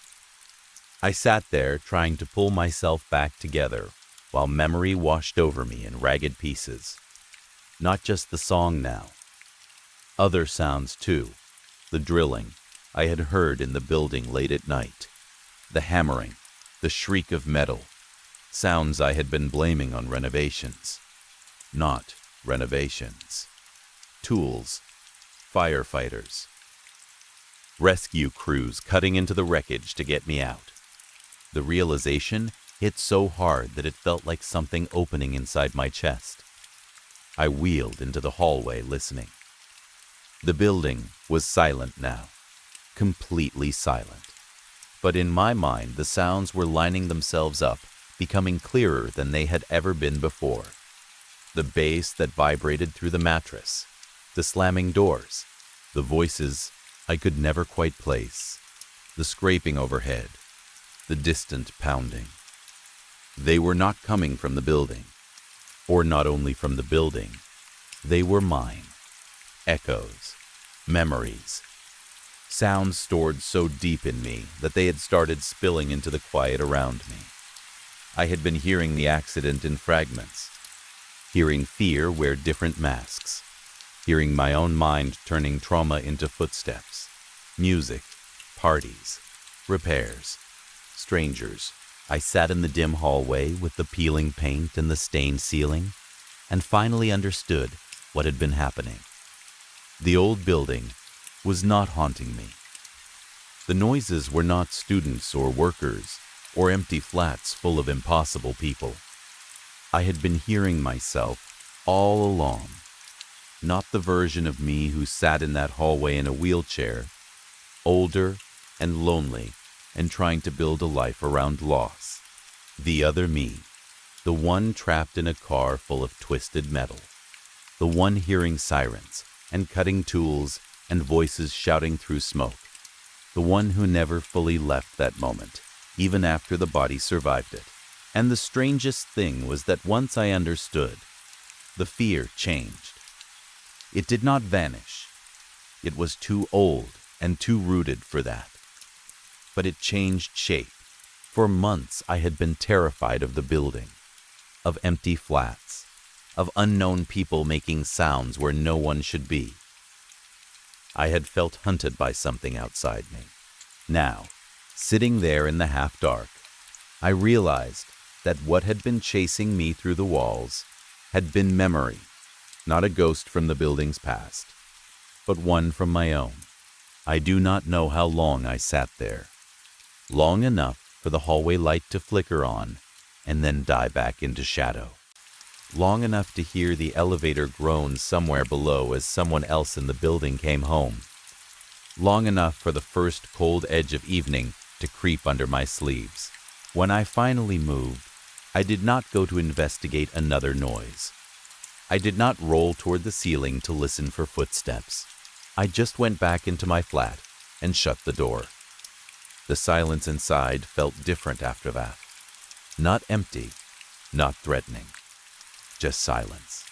I sat there trying to pull myself back together while memory washed over me in ragged pieces. Not just the song now. Other sounds too. The drilling I had heard in the building late at night. The hammering, the shriek of metal. Sounds I had been blaming on renovations. Not renovations. Tools. Firefighters. Rescue crews cutting into the wreckage to get me out. The realization hit so hard that it felt like something opening inside my chest. I wheeled into the hallway listening. The building was silent now, completely silent. But in my mind, the sounds were lining themselves up, becoming clearer than they had ever been before. The bass that vibrated through the mattress, the slamming doors, the voices I could never quite place, the scraping overhead, the distant pounding. They were not coming from the building, or not only from the building, they were mine. Echoes, memories, sounds stored so deep in me that they had started spilling into the quiet around me. I had been hearing the accident in fragments, hearing fear wear different masks, hearing my own mind turning trauma into footsteps, music, parties, repairs, strangers. I sat in the dim hallway with the peeling paint and the stained ceiling, and finally understood what had been happening. The old building was not haunting me. The noises were not students or workers or empty flats full of impossible people. I had been hearing myself all along, not the version of me who sat in that hallway in a wheelchair, older and lonely and trying to build a life around loss. The other me, the one trapped in a car full of twisted metal, the one hearing sirens and cutting tools and voices shouting through smoke, the one who never fully left that moment, even after the body survived it. And the strangest thing was that once I understood, the fear changed. It did not vanish. It was too old and too rooted for that. But it changed shape. For months I had been terrified of the building, of empty flats, of unknown people making sounds where no one should be. I had felt hunted by something outside me. Now, sitting there in the half-dark, I realized that what had been chasing me through the walls had been memory, not a ghost from the building's past, but one from my own. I do not know how long I sat there. long enough for the hallway light to flicker on and then die back into shadow, long enough to hear the elevator groan somewhere below as someone else in the building came home, long enough for the first cold edge of evening to creep under my sleeves. When I finally moved, I did not go to investigate another noise. I did not roll toward the ceiling to listen for footsteps. I just went back into my flat and shut the door. The silence inside felt different after that. Not empty, not threatening, just silence.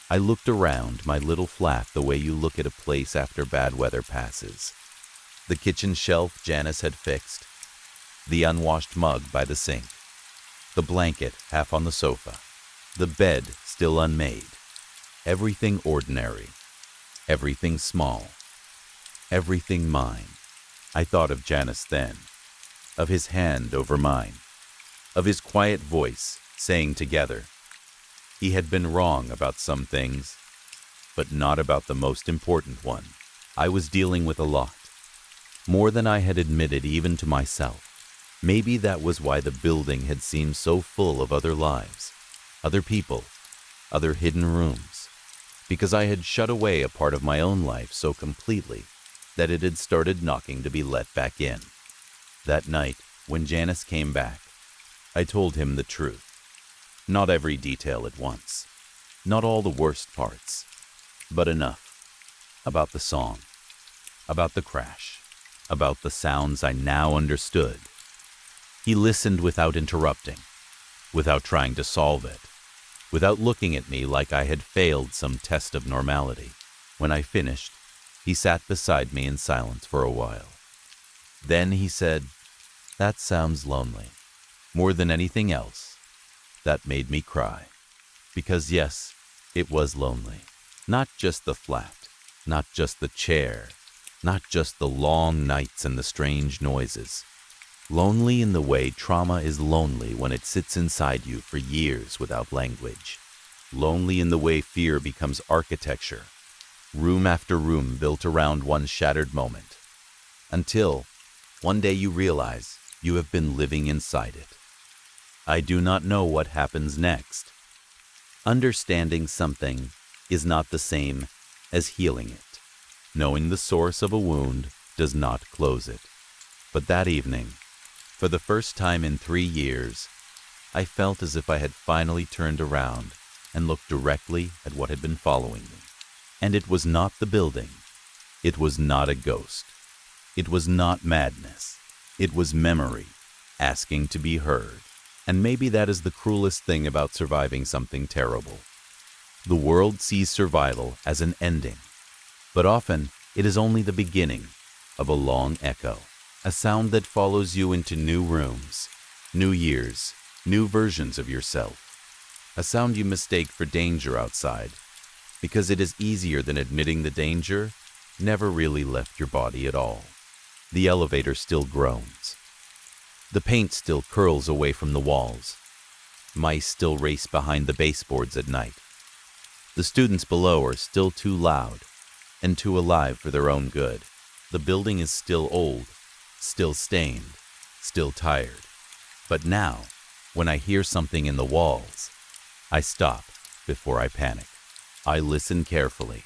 I looked around my little flat the way you look at a place after bad weather passes. The kitchen shelf Janice had fixed, the unwashed mug by the sink, the blanket half on the sofa, the bed still unmade. Everything ordinary, everything small, everything mine. I thought of Janice then, of his hand over mine, of his quiet voice saying together. He had been wrong about some things, but not about the most important one. I was dealing with a lot, more than I had admitted even to myself. Maybe that was why the building had seemed so full of other lives, other people, other hidden rooms, because I had shut away a part of my own life so completely that it had started knocking to be let back in. That night, when Janice came back, I told him the truth. Not every detail at once, not all the worst parts, but enough. About the song, about the crash, about the sounds I now understood. He listened without interrupting, without trying to solve it, without looking at me like I had failed some test of normality. When I finished, he sat beside me in silence for a while. Then he said, "That sounds lonely. More than anything else, that made me cry." Because yes, it was lonely. Not just the flat, not just the chair, not just the long nights and the strange noises. Lonely in the way trauma is lonely when it sits inside you for years without language. Lonely in the way fear becomes architecture, room after room built around one shattered moment, until one day you realize you have been living inside it. I do not know what happens next. Understanding something is not the same as healing it. Knowing the source of a wound does not close it. But that evening, for the first time in 3 years, I felt as if I had finally turned around and looked directly at what had been following me. And it was not the building. It was not a ghost. It was not madness. It was memory, asking to be heard. And maybe that is the cruelest thing about surviving something terrible. The world sees survival as an ending, but often it is only the beginning of a long echo, a sound that follows you into new rooms, new years, new versions of yourself, a sound you mistake for danger outside, because it is easier than admitting the danger never really left your body at all. The elevator still groans. The paint still curls away from the walls. Mice still race behind the baseboards at night. The students below are still too loud and too alive for their own good. The building is still old, still stained, still tired. But now, when I hear something in the walls, I stop before I panic. I listen carefully.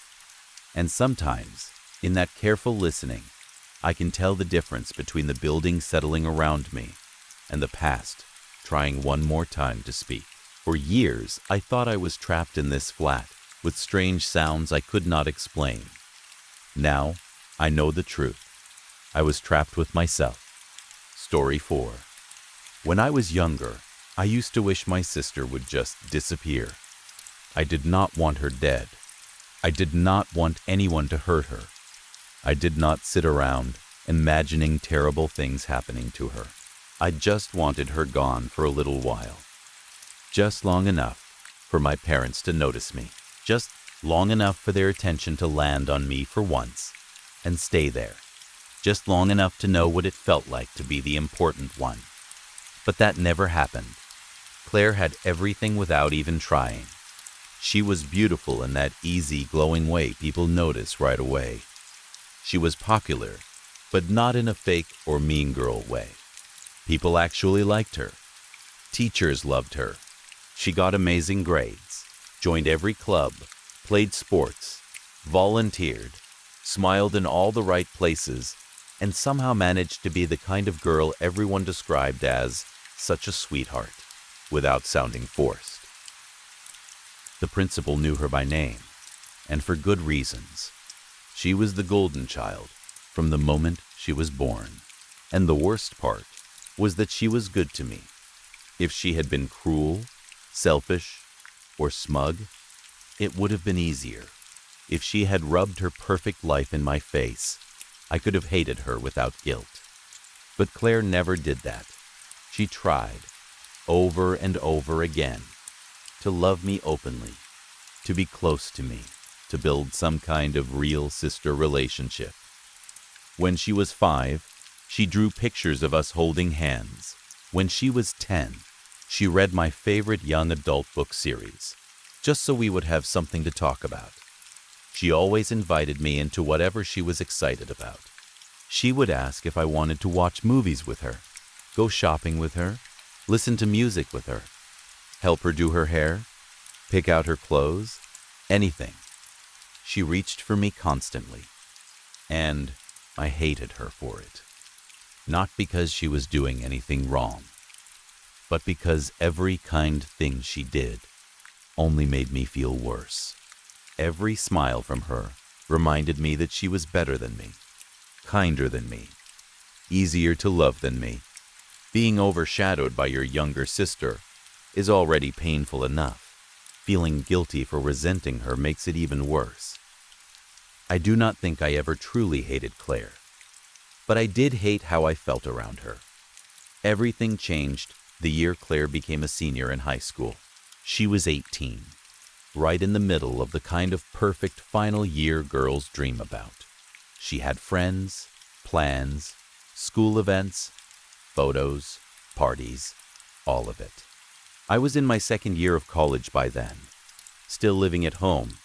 And sometimes, in that careful listening, I can tell the difference between the building settling around me and the past trying one more time to speak. For years, I thought I was trapped in this flat with strange sounds I could not explain. Now, I know the truth. I was trapped with myself. Story 4. When I was younger, I used to wish my sister would just disappear. I did not want her dead. I did not want anyone to hurt her. I did not sit around imagining terrible things happening to her. I just wanted her gone for a little while. Just long enough for my parents to notice me. Just long enough for their attention to land on me for once and stay there. Just long enough to know what it felt like to be the important one. But that never happened. Claire had everything without even trying. She was beautiful in that easy, glowing way people notice right away. She was popular, but not in a fake or mean girl way. People actually liked her. Teachers loved her. She got amazing grades, joined every club, played sports, volunteered, smiled in all the right places, and somehow managed to be the kind of girl everyone described as such a sweetheart, without sounding forced. The principal knew her by name, and for good reasons. She was the golden child from the moment she was born. And the worst part was that she was good to me. If she had been cruel, selfish, or smug, it would have been easier. If she had rubbed her perfect life in my face, I could have hated her without guilt. But Claire never did that. She tried, over and over again, to love me openly, to be close to me, to build some kind of real sister relationship. When she was 5, she drew pictures of us holding hands. When she was 10, she read my favorite young adult book series, just so we would have something to talk about. She always invited me into whatever she was excited about. She would ask if I wanted to watch movies with her, go shopping with her, listen to music with her, help her do her hair, pick out her clothes, anything. She reached for me constantly, and I hated her for it. Not because she was doing anything wrong, but because every kind thing she did only made me feel worse. Every smile from her reminded me that she was better than me, kinder than me, easier to love than me. Being overshadowed by your younger sister is already painful enough. Feeling guilty for resenting her makes it even worse. I do not think I ever truly hated Claire, but I did hate how I felt around her. Everything changed the year Claire became a senior in high school. She was 18, right in the middle of the kind of perfect final year girls dream about. She had friends, plans, school events, photos, parties, all of it. I was in my second year of college by then, still living at home,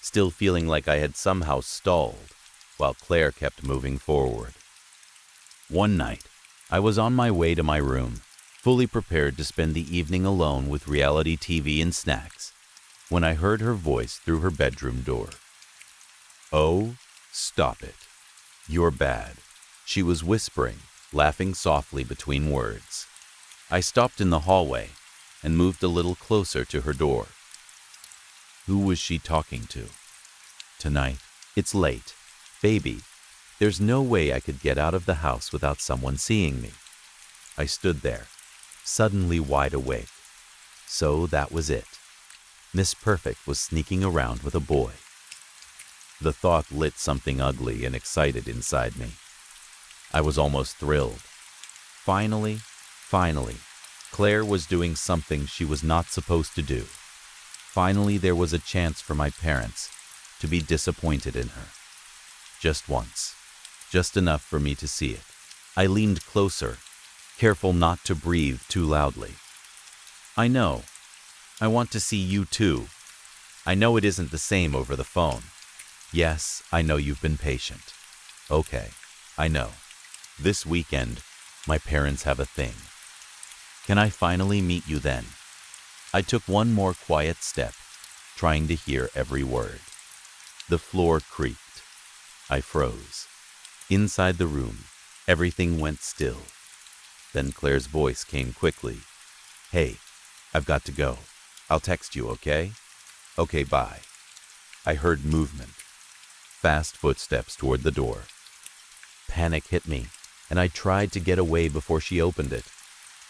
still feeling like I had somehow stalled, while Claire kept moving forward. One night, I was on my way to my room, fully prepared to spend the evening alone with reality TV and snacks, when I heard her voice through her bedroom door. "Oh, stop it. You're bad," she was whispering, laughing softly between words. I stopped in the hallway and moved a little closer to her door. Who was she talking to? "Tonight. It's late. Baby, there's no way I could get out of the house without someone seeing me." I stood there, suddenly wide awake. So that was it. Miss Perfect was sneaking around with a boy. The thought lit something ugly and excited inside me. I was almost thrilled. Finally, Claire was doing something she was not supposed to do. Finally, there was a chance for my parents to be disappointed in her. Just once. Just enough for me to see it. I leaned closer, careful not to breathe too loudly. "I know. I want to see you too. I know it isn't the same over the phone. Yes, I know you've been patient. Okay, I know. This weekend, my parents have a thing. Can I finally meet you then?" I took one more quiet step, trying to hear every word. The floor creaked. I froze. Inside the room, everything went still. Then Claire's voice came quickly. "Hey, I've got to go. I'll text you, okay? Okay, bye." I heard movement. Fast footsteps toward the door. Panic hit me, and I tried to get away before she opened it,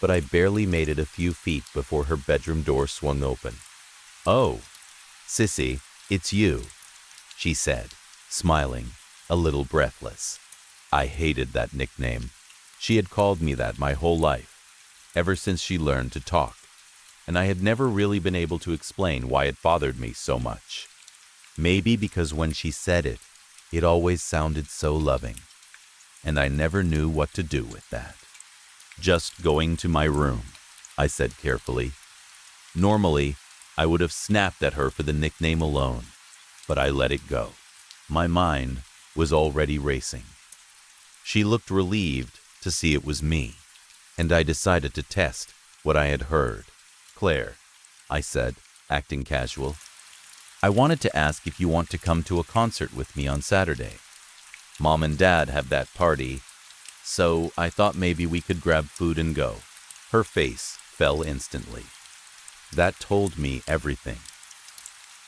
but I barely made it a few feet before her bedroom door swung open. "Oh, Sissy, it's you," she said, smiling, a little breathless. I hated that nickname. She had called me that my whole life, ever since she learned to talk, and I had never really been able to explain why it bothered me so much. Maybe because when she said it, it always sounded so loving, and I never knew what to do with that. "Just going to my room," I said carefully. Normally, I would have snapped at her for the nickname alone, but I let it go. My mind was already racing. She looked relieved to see it was me. and I decided to test what I had heard. "Claire," I said, acting casual, "I wanted to ask if you want to come to a concert with me on Saturday. Mom and Dad have that party, so I thought maybe we could grab food and go." Her face fell instantly. That told me everything.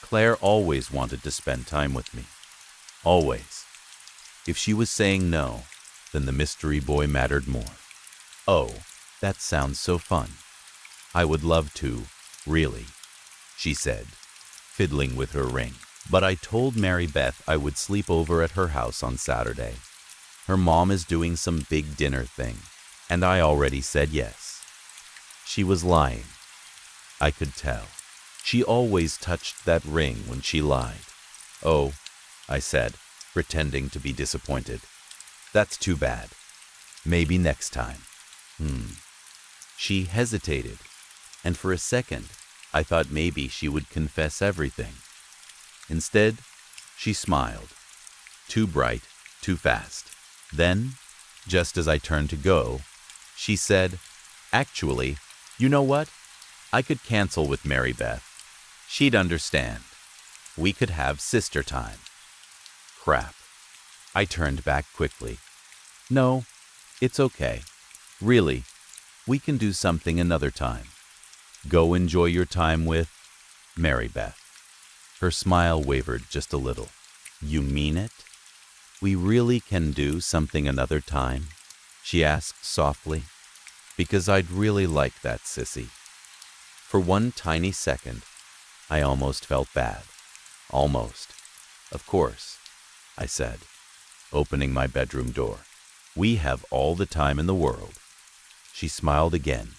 Claire always wanted to spend time with me. Always. If she was saying no, then the mystery boy mattered more. "Oh, that sounds so fun. I would love to, really," she said, fiddling with her ring. But I told Mary Beth I would sleep over at her house on Saturday. Her mom is doing some big dinner thing, and I already said yes. She was lying. I could tell. She always touched that ring when she lied. "Oh," I said, pretending to be disappointed. "That's too bad. Maybe next time." She hesitated, and for a second, I thought maybe she would confess everything. Instead, she smiled. Too bright, too fast. Then, just as I turned to go, she said, "Actually, you know what? I could cancel with Mary Beth. She'd understand. We could have sister time." Crap. I turned back quickly. "No, it's okay. Really, we can do something another time. Go enjoy your time with Mary Beth." Her smile wavered just a little. "You mean it? We really can do something another time?" she asked softly. "Because I'd really like that, sissy." For one tiny second, I almost felt bad. Almost. "Of course," I said, opening my bedroom door. "We have all the time in the world." She smiled again,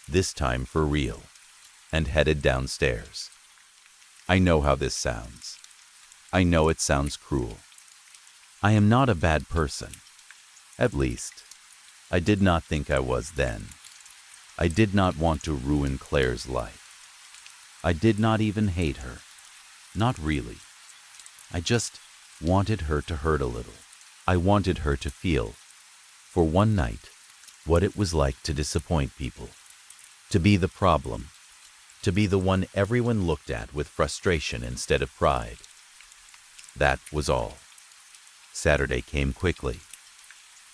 this time for real, and headed downstairs. I know how this sounds. I know it sounds cruel. I am not a bad person. At least, I did not think I was then. I did not want to ruin Claire's life. I did not even hate her. Not really. I just wanted her to hurt a little. I wanted her to feel, for one night, what it was like to disappoint people, to be the problem, to be the one everyone looked at with frustration instead of pride. That was all. Saturday came quickly.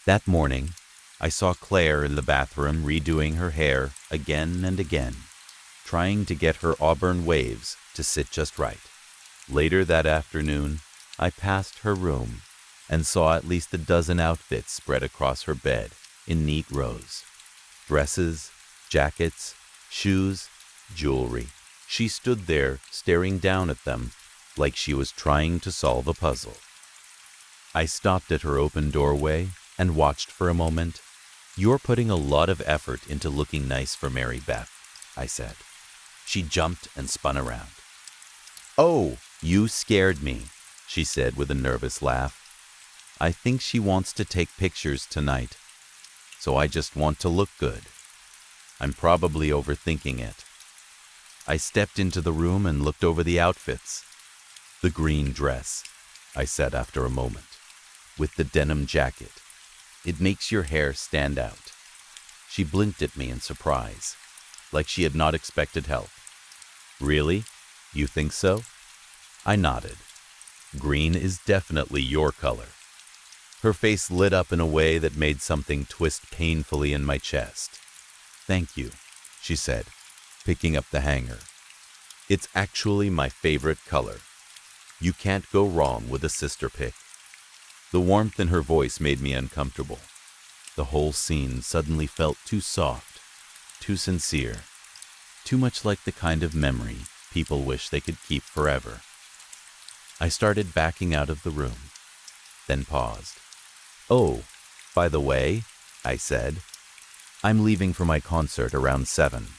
That morning, I saw Claire in the bathroom redoing her hair again and again, trying to get her auburn waves to sit just right. Later that afternoon, I passed her room and saw at least a dozen outfits spread across her bed in neat rows. Dresses, jackets, shoes, jewelry. She stood there staring down at them like she was trying to solve a puzzle. I stopped at her open doorway and watched for a moment. "You're putting a lot of effort into looking nice for Mary Beth," I said. She jumped and spun around. "Oh, you scared me," she said with a nervous laugh. "I think she wants to take pictures tonight, so I just want to look good. I'm probably overthinking it." I stepped into the room and looked over the outfits. "The green dress," I said after a moment, "with the denim jacket. It makes your hair stand out." She blinked at me in surprise, like she had not expected help. "Really? You think so?" I nodded. "Green is definitely your color." Her face lit up in a way that made something twist painfully in my chest. "Thank you," she said, picking up the hanger. "It's actually my favorite color. You can't go wrong with a sister pick." The warmth in her voice made me uncomfortable. The whole scene suddenly felt too soft, too sincere, too much like the kind of memory people wish they could keep forever. I started backing out of the room, then paused. "Oh, by the way," I said, "I'm leaving for my concert around 7.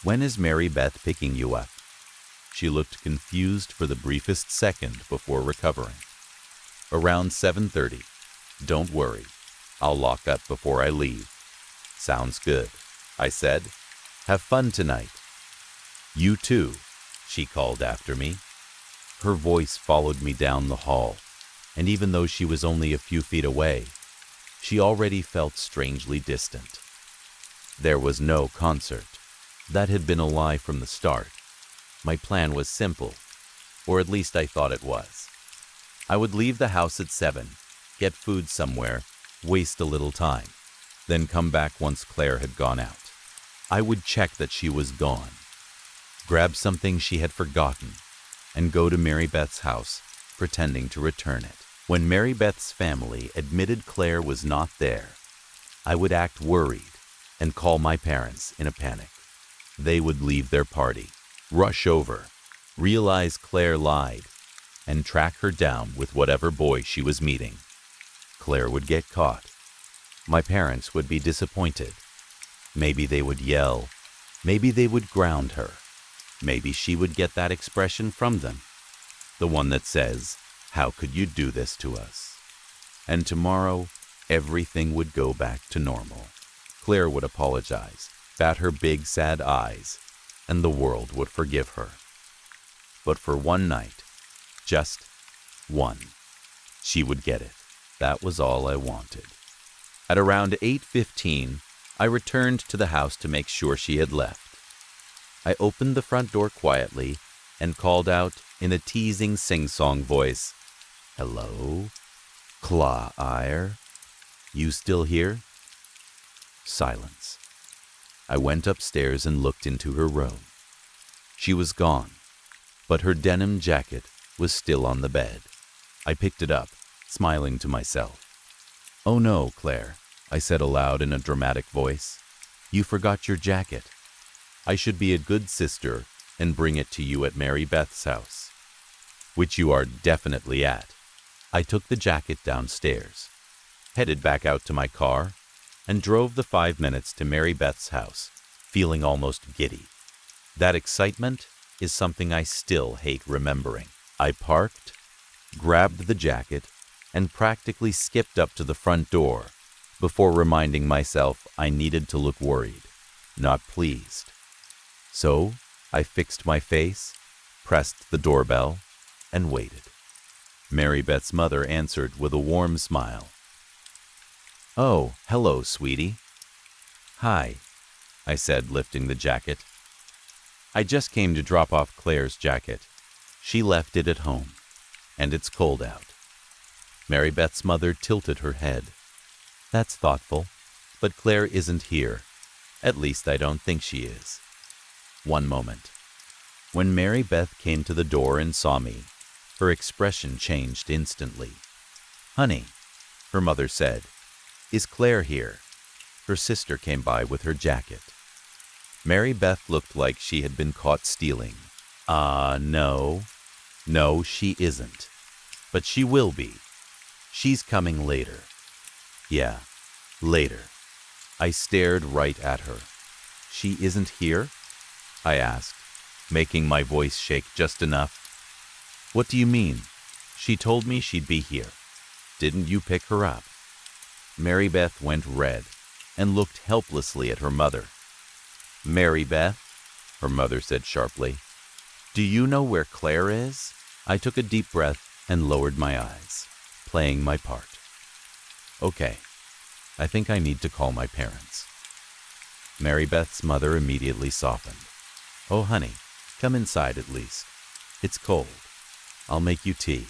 When is Mary Beth picking you up?" She looked confused for the briefest second before recovering. "Around 7:30. Don't worry. I'll lock up before I leave." "Sounds good," I said. "Have fun tonight." "You too," she called after me. Her voice followed me down the hall, and even though she was only a few feet away, she already felt strangely distant. There was no concert. That had been a lie from the start. My plan was simple, or at least I thought it was. I would leave the house at 7, get food somewhere, waste a little time, then come back once Claire had gone out. I would check that she was gone, grab something she had forgotten, and go to Mary Beth's house, pretending to return it. When Mary Beth's family admitted Claire was not there, I would act worried and call my parents in a panic. They would leave their party, rush over, realize Claire lied, and track her down with whatever boy she was meeting. Claire would get caught. My parents would be disappointed. Maybe they would yell. Maybe they would ground her. Maybe she would get that expression from them, the one that says, "How could you do this to us?" And tomorrow, everything would go back to normal. Claire would apologize, bat her big sad eyes, and the world would forgive her. But for one night, just one, she would get it. That was all I wanted. At around 8:15, I returned to the house to make sure she had left. I opened the front door quietly and called out in a teasing sing-song voice, "Hello? Claire? You still here?" Silence. I went upstairs and looked into her room. She was gone, but her denim jacket was still on the bed. I picked it up, smiling to myself. "Oh no, Claire," I said aloud in a dramatic voice. "You forgot your jacket. I should be a good sister and bring it to you at Mary Beth's house," which you are definitely at. I took the jacket downstairs, headed back out to my car, and drove the 5 minutes to Mary Beth's house, feeling almost giddy. That excitement is something I still hate remembering. I parked, grabbed the jacket, and practically skipped up to the front door before reminding myself I needed to look worried, not pleased. So I fixed my face, pressed the doorbell, and waited. Mary Beth's mother answered with a warm smile. "Oh, hello, sweetie." "Hi," I said, lifting the jacket. "I just came to drop off Claire's jacket. She left it at home, and it's cold out." Mary Beth's mother tilted her head. "That's thoughtful, but Claire isn't here. At least I don't think she is." One moment. When Mary Beth came to the door and saw me, her expression changed instantly. "Honey," her mother said, "is Claire here?" Her sister came by with her jacket. Mary Beth looked like she had been caught stealing. No. No, she isn't. But she will be. She's coming later." "Yeah, later." I stared right at her. "She isn't here?" I asked, making my voice shake just enough. "What do you mean? She told me she'd be here. Didn't you pick her up?" Mary Beth went red and looked helplessly at her mother. "Mary Beth," her mother said sharply, "do you know where Claire is?" I took a deep breath and lowered my eyes, playing my part. "Okay, I think I need to call my parents." Mary Beth's mother immediately softened. "Oh, honey, come inside at least. It's cold. I'll make you tea."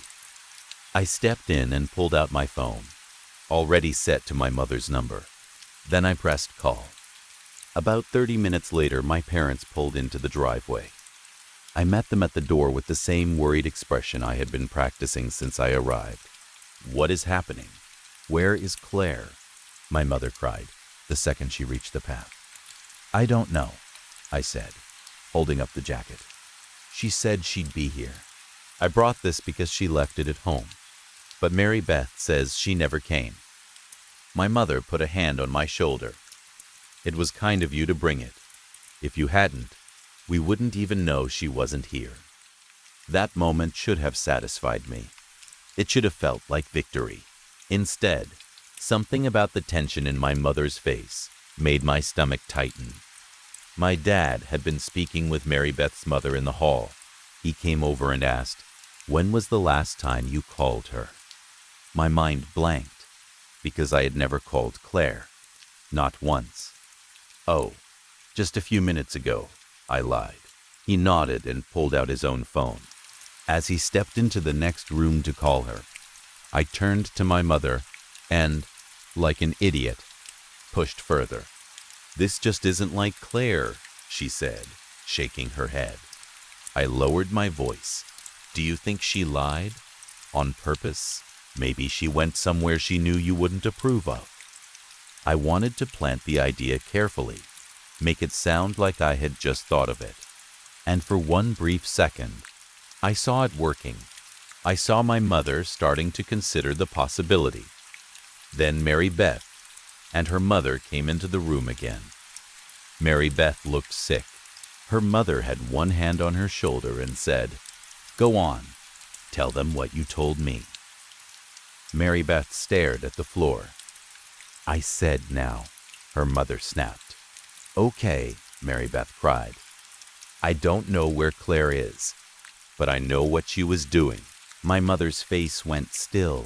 I stepped in and pulled out my phone, already set to my mother's number. Then I pressed call. About 30 minutes later, my parents pulled into the driveway. I met them at the door with the same worried expression I had been practicing since I arrived. "What is happening? Where is Claire?" my mother cried the second she reached the path. "I don't know," I said, holding up the jacket. "She said she'd be here. I brought this because she left it at home, but Mary Beth says she never came." My mother put a hand on my shoulder. "It was kind of you to bring it. If you hadn't, we wouldn't even know she wasn't here." That moment should have satisfied me. It should have felt like victory. Instead, something about the tension in my mother's face made my stomach tighten. My dad had been speaking with Mary Beth's mother in the hall. He came over and asked, "When was the last time you called her?" My mind blanked, because I had never called Claire. Not once. "Oh, just a few minutes ago," I lied. He nodded and pulled out his own phone. As he stepped into the next room to call her, I turned to my mother and, like an idiot, pushed further. "This just isn't like Claire," she said, shaking her head. I lowered my voice. "Do you think she lied? On purpose? Maybe she went somewhere she knew you wouldn't approve of." I wanted to plant the idea carefully, make it sound like I had just thought of it. And for one brief second, I saw it working. I saw my mother starting to consider the possibility. Then Mary Beth and her mother came into the room again. Mary Beth looked sick. Her mother had one hand on her shoulder and said, "Go on, tell them what you told me." Mary Beth stared at the floor. "I said now," her mother snapped. "Okay," Mary Beth cried. "I don't know where Claire is, but I know what she was doing." My mother's face went still.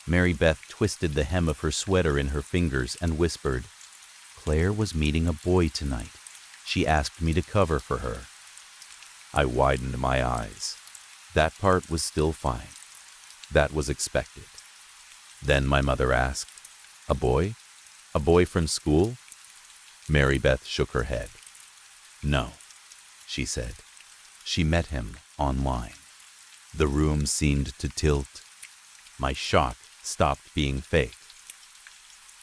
Mary Beth twisted the hem of her sweater in her fingers and whispered, "Claire was meeting a boy tonight. She asked me to cover for her." I widened my eyes. That part was still fine. That was expected. Then my mother asked, "A boy? A boy from school?" Mary Beth shook her head. "No," she said. "She met him online." The room seemed to tilt. My shock stopped being fake.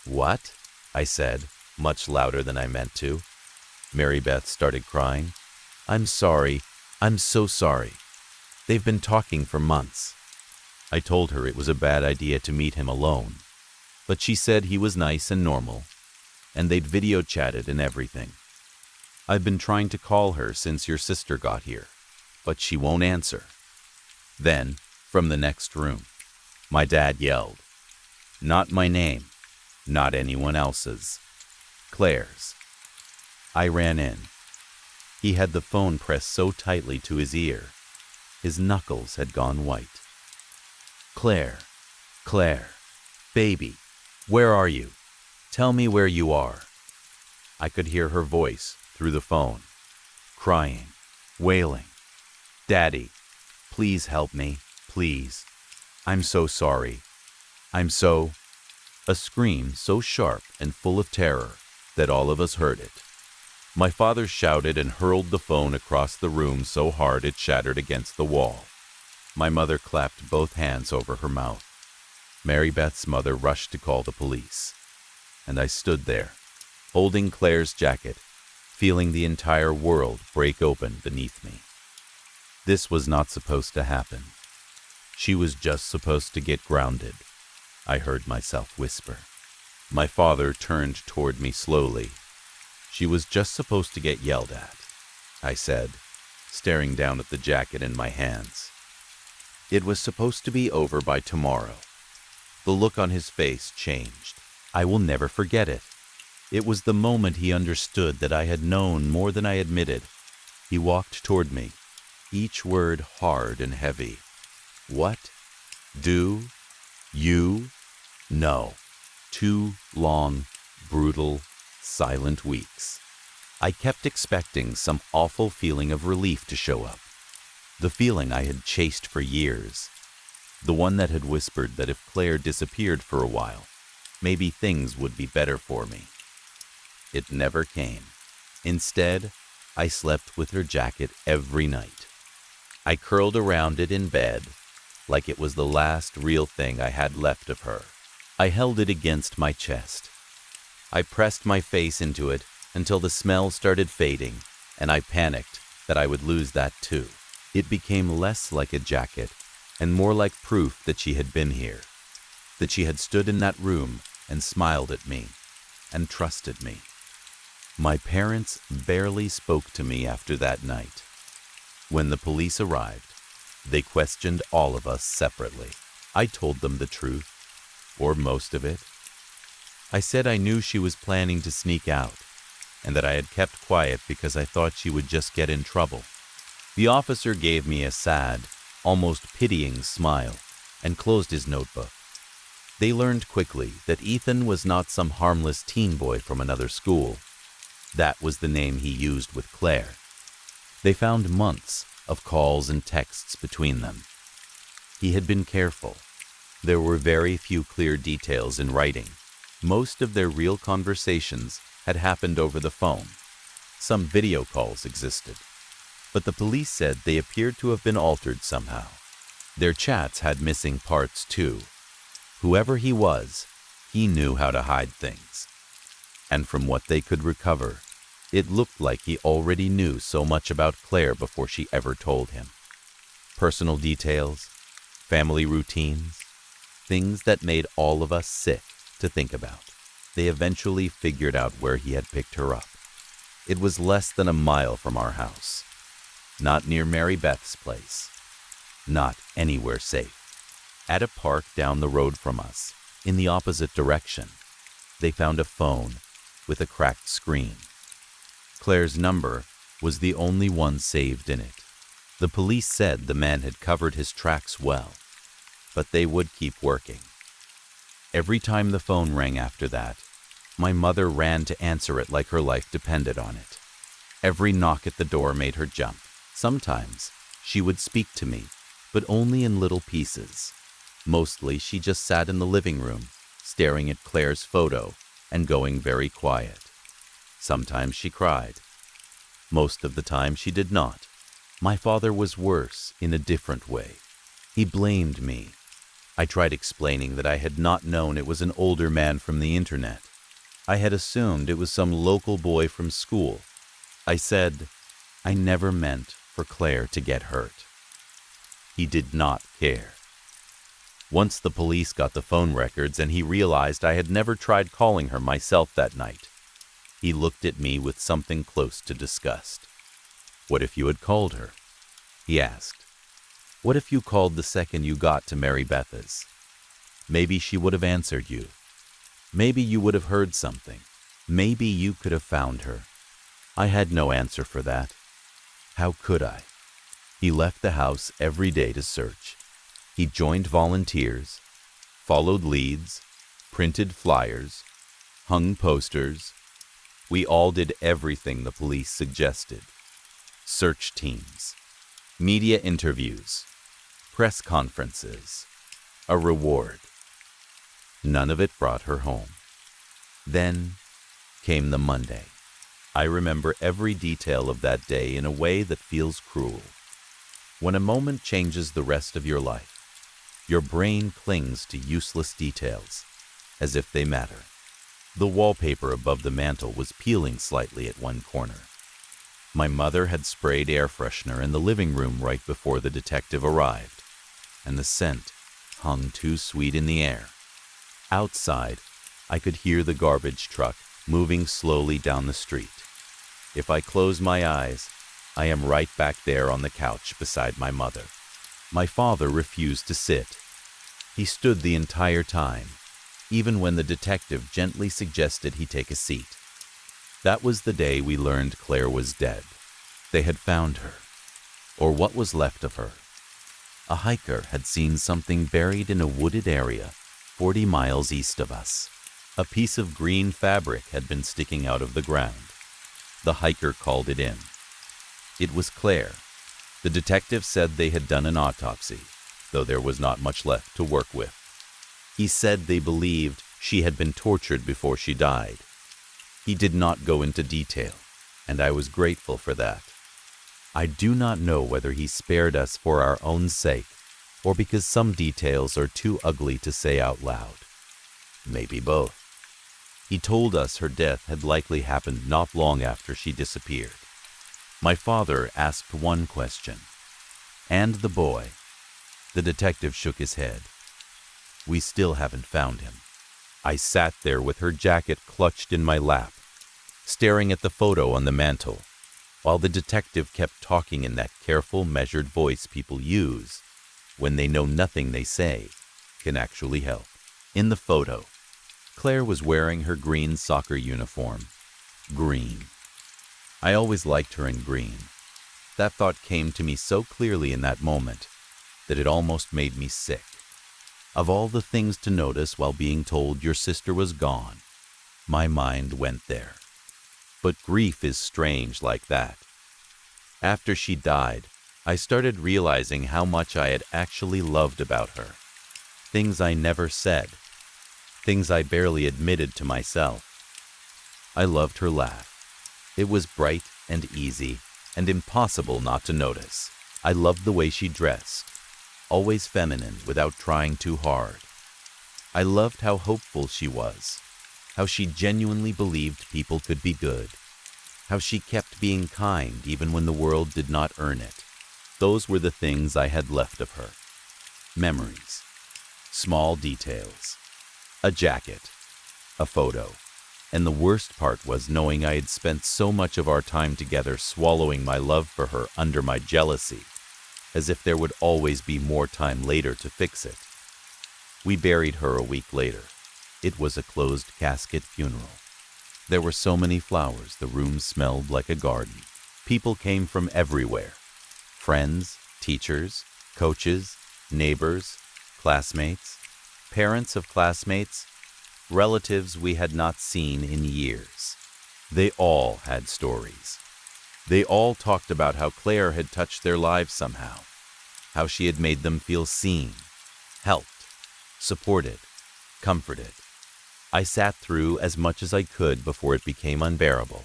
"What?" I said, much louder than I meant to. Mary Beth started crying. "I'm sorry. I'm so sorry. They've been talking for months." I told her it was a bad idea to meet him alone, but she said he was nice and normal, and they'd video chatted and everything. "I've been trying to call her since your sister got here, but she won't answer." Then, from the next room, my dad yelled, "Not my name, not anyone else's. Claire's." I ran in. He had the phone pressed so tightly to his ear, his knuckles had gone white. "Claire, Claire, baby, where are you? Tell me where you are." I could hear her voice through the phone, crying, wailing, "Daddy, please help me, please. I'm so sorry. I'm so—" A scream so sharp and full of terror that all of us heard it. My father shouted and hurled the phone across the room so hard it shattered against the wall. My mother clapped both hands over her mouth. Mary Beth's mother rushed to call the police. And I stood there, holding Claire's jacket, feeling the entire world break open beneath me. This was not supposed to happen. She was just supposed to get grounded, I heard myself whisper. My father turned toward me slowly. "She was just supposed to get yelled at," I said, staring down at the jacket in my hands. "It was supposed to be over by tomorrow." The look on his face changed. I will never forget it. It was the moment he understood that I had known more than I admitted. He walked toward me, each word hard and heavy. "What? Do? You? No." 2 long, brutal, silent weeks. I kept expecting some awful feeling of relief to show up. The feeling I had chased for years. The one that had whispered that if Claire disappeared for a while, maybe things would be better for me. It never came. Instead, I slept with her jacket every night. I curled around it in bed, like it was the last real thing I had left of her. I held it against my chest. I pressed my face into it until the smell started fading, and I panicked that I would lose that too. It became less like a jacket and more like proof that she had been here, that she had stood in that room and smiled at me and trusted me. My parents barely spoke to me after that night. When the police arrived, they questioned all of us separately. I told them the truth, or most of it. I said I knew she was planning to sneak out, and that I had kept quiet because I thought she would just get in trouble. The officer gave me a sad, almost pitying smile and closed his notebook. They learned quickly that Ethan was not some harmless teen boy from another school. That was the name he used with Claire. They found months of calls and texts between them. He had been careful. There were very few clear details in writing. Most of their real conversations had happened over the phone. Some video calls existed, but the police said they appeared to have been altered somehow. Their chats had missing parts too. Whoever he was, he knew how to hide things. And from what they could recover, it looked like he already knew so much about Claire before she ever told him. Personal details, family routines, things that made all of us sick to think about. They eventually figured out where he had picked her up. It was less than a mile from our house. Not near Mary Beth's place. Not anywhere safe. At a park down the road from us, in the opposite direction, they found a phone with a cracked screen. Claire's number was the only one saved in it. The police said the man had covered his tracks well, but they would keep working. Every time the phone rang after that, my mother ran to answer it like her life depended on it. Every knock at the door made her jump. Sometimes she would speak to me, but only in little pieces. Mostly she just sat in the living room, staring at Claire's photo and going very quiet. Sometimes she cried. Most of the time she did not. My father was worse in a different way. He blamed me. I tried explaining that I had not known it was an older man from the internet. I had assumed it was some local boy from school. I said, I never meant for Claire to get hurt. He did not care. Once the police got the phone records and he realized I had never tried calling her myself that night, he looked at me with something close to disgust. What if you had called her? He asked. What if you called the second you got to Mary Beth's? Maybe she would have answered you. Maybe you would have heard something. Maybe you could have found her. I had no answer for that. How could I? He left the house every day to search. He joined volunteers, followed leads, printed flyers, hung posters. We all did everything the police suggested. Search teams, media interviews, press conferences, a reward. None of it brought her home. Then came the Monday. I remember every detail of that day in a way that feels cruel. When a moment changes the rest of your life, your brain clings to useless details, as if they matter. The wallpaper above the mantel was peeling slightly at one corner. My mother had sprayed air freshener in the living room right before the detective arrived, and the scent hung too sweet in the air. Outside, I could hear the garbage truck moving slowly down the street. If I close my eyes, I am right back there on the couch beside my mother. My father refused to sit. He stood the entire time, even when the detective gently suggested he take a seat. That was the day we learned Claire was dead. They had found her, or what was left of her. A hiker had seen something buried in a wooded area 40 miles east of us. A piece of green fabric had been sticking out of the ground. The hiker called it in. It was Claire. The detective said they had done an autopsy, though there was not much left to work with. He said they believed she had been tortured before she died. He did not go into detail, and I was grateful for that. I do not know whether he spared us for our own sake, or because some details are too ugly to say out loud. Maybe both. He told us her death had likely happened not long after she disappeared. My father asked one question. And the boy? The detective shook his head. We still haven't found him. I sat there with her jacket clutched in my lap, staring at the photo on the mantel, while the detective kept talking in that careful, measured voice people use when they know nothing they say can actually help. In the photo, Claire was wearing her green soccer uniform. Green. I always liked her in green. That thought came to me so clearly in that moment that it almost made me sick. Of all the things to notice while being told your sister was gone, my mind went there. But grief is strange like that. After she died, I started realizing how much I had actually loved about her. Things I never said, things I barely admitted to myself. I loved her laugh. It was bright and easy and impossible not to notice. I loved the way she dressed, always feminine without trying too hard. I loved how hopeful she was, how she genuinely believed people could be good, how she kept being kind even when the world did not earn it. Those were the things I had left of her. Memories, small details, a jacket, a photo. And the worst part was knowing I had spent so much of our time together swallowing my love for her under my jealousy, as if there would always be more time later to fix it. We buried her a week later. It was a closed casket funeral. There were so many flowers, the room smelled like a garden. People came from everywhere. Friends, teachers, coaches, neighbors, classmates, parents of classmates, relatives we had not seen in years. They all had stories. They all talked about how Claire had touched their lives somehow, how she had made them feel seen, helped, supported, comforted. I sat through as much as I could before it became unbearable.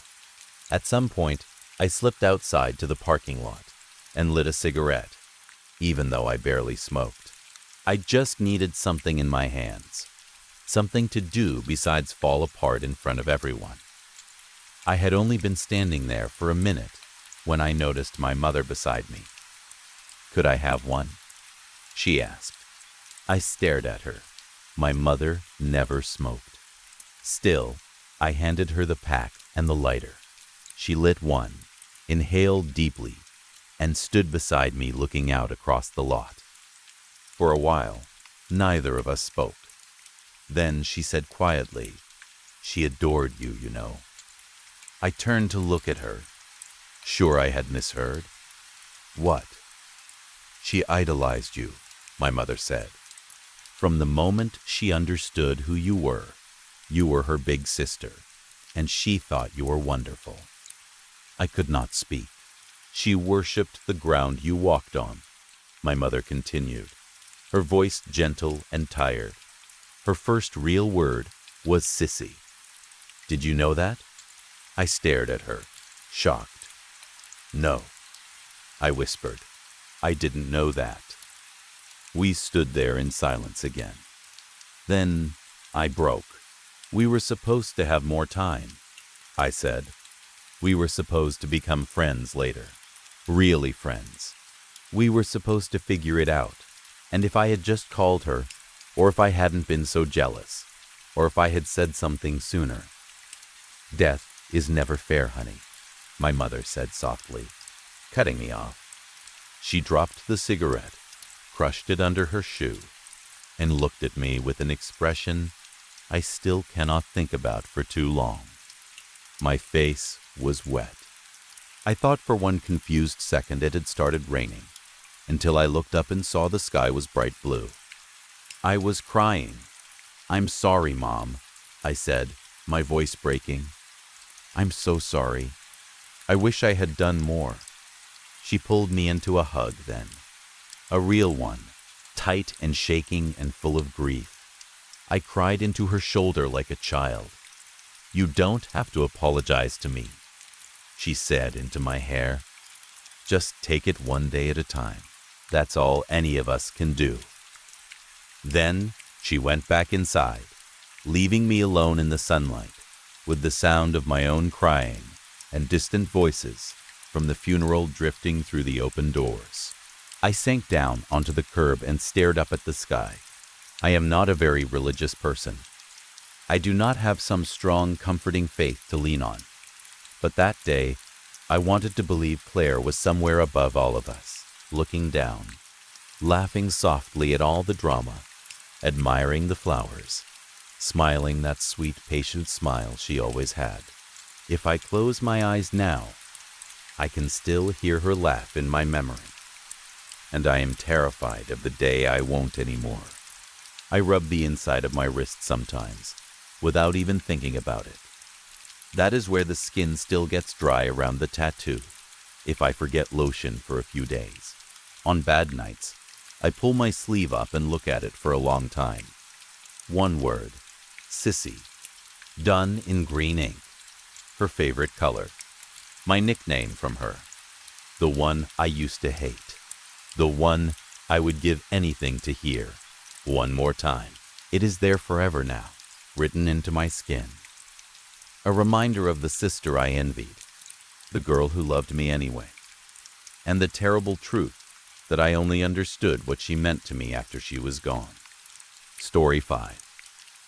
At some point, I slipped outside to the parking lot and lit a cigarette, even though I barely smoked. I just needed something in my hands, something to do besides fall apart in front of everyone. I had only been standing there for a minute when I noticed my mother beside me. "Could I have one?" she asked. I stared at her. My mother never smoked. Still, I handed her the pack and the lighter. She lit one, inhaled deeply, and stood beside me looking out across the lot. For a while, neither of us spoke. Then she said quietly, "She adored you, you know." I turned to look at her. Sure I had misheard. "What?" "She idolized you," my mother said. "From the moment she understood who you were her big sister, and she thought you were wonderful." I could not speak. "She worshipped the ground you walked on," my mother continued, her voice gentle and tired. Her first real word was sissy. "Did you know that?" I stared at her, shocked. "No," I whispered. "I didn't know that." We stood there in silence again. Then I broke. "We were supposed to have more time," I said. "We were supposed to become friends later. Really friends. We were supposed to figure it out. And if I had just called her, or if I hadn't been so jealous, or if I had said something sooner." "Death is never fair, honey," my mother said softly, cutting me off. She dropped the cigarette, crushed it under her shoe, and looked at me with an expression I still cannot think about for too long. My face was wet. I thought for one confused second it had started raining, until I looked up and saw the sky was bright blue. I was crying. "I'm sorry, Mom," I said, my voice breaking. "I'm so sorry. I wish I had done more." She pulled me into a hug then. A real one, tight and shaking and full of grief. I cried into her shoulder like a child. "You don't have to apologize to me," she said into my hair. "Just take it one day at a time. That's all any of us can do." Then she went back inside, leaving me alone in the sunlight, with the sound of my own crying and distant voices from the funeral drifting through the open doors. I sank down onto the curb and stared up at the sky. I am not a very religious person. I do not have some strong, comforting faith to lean on. But that day, I wanted to believe Claire was somewhere above all of us, looking down, laughing softly at all the drama, admiring the flowers, smiling that sweet, patient smile she always had. If I close my eyes now, I can still hear her laugh in my memory, and I am terrified of the day I won't anymore. I rub the inside of my wrist sometimes, without even thinking about it. That is where the skin still gets dry around the tattoo, if I forget lotion for a few days. On bad nights, I pull my sleeve up and look at it for a long time. One word, Sissy, done in green ink. Her favorite color. My nickname from her. The one I used to hate. The one I would give anything to hear. One more time. It is there forever now, written into my skin. A reminder of the sister I envied, the girl who loved me anyway, and the terrible truth that I only understood what she meant to me after she was gone. Story 5.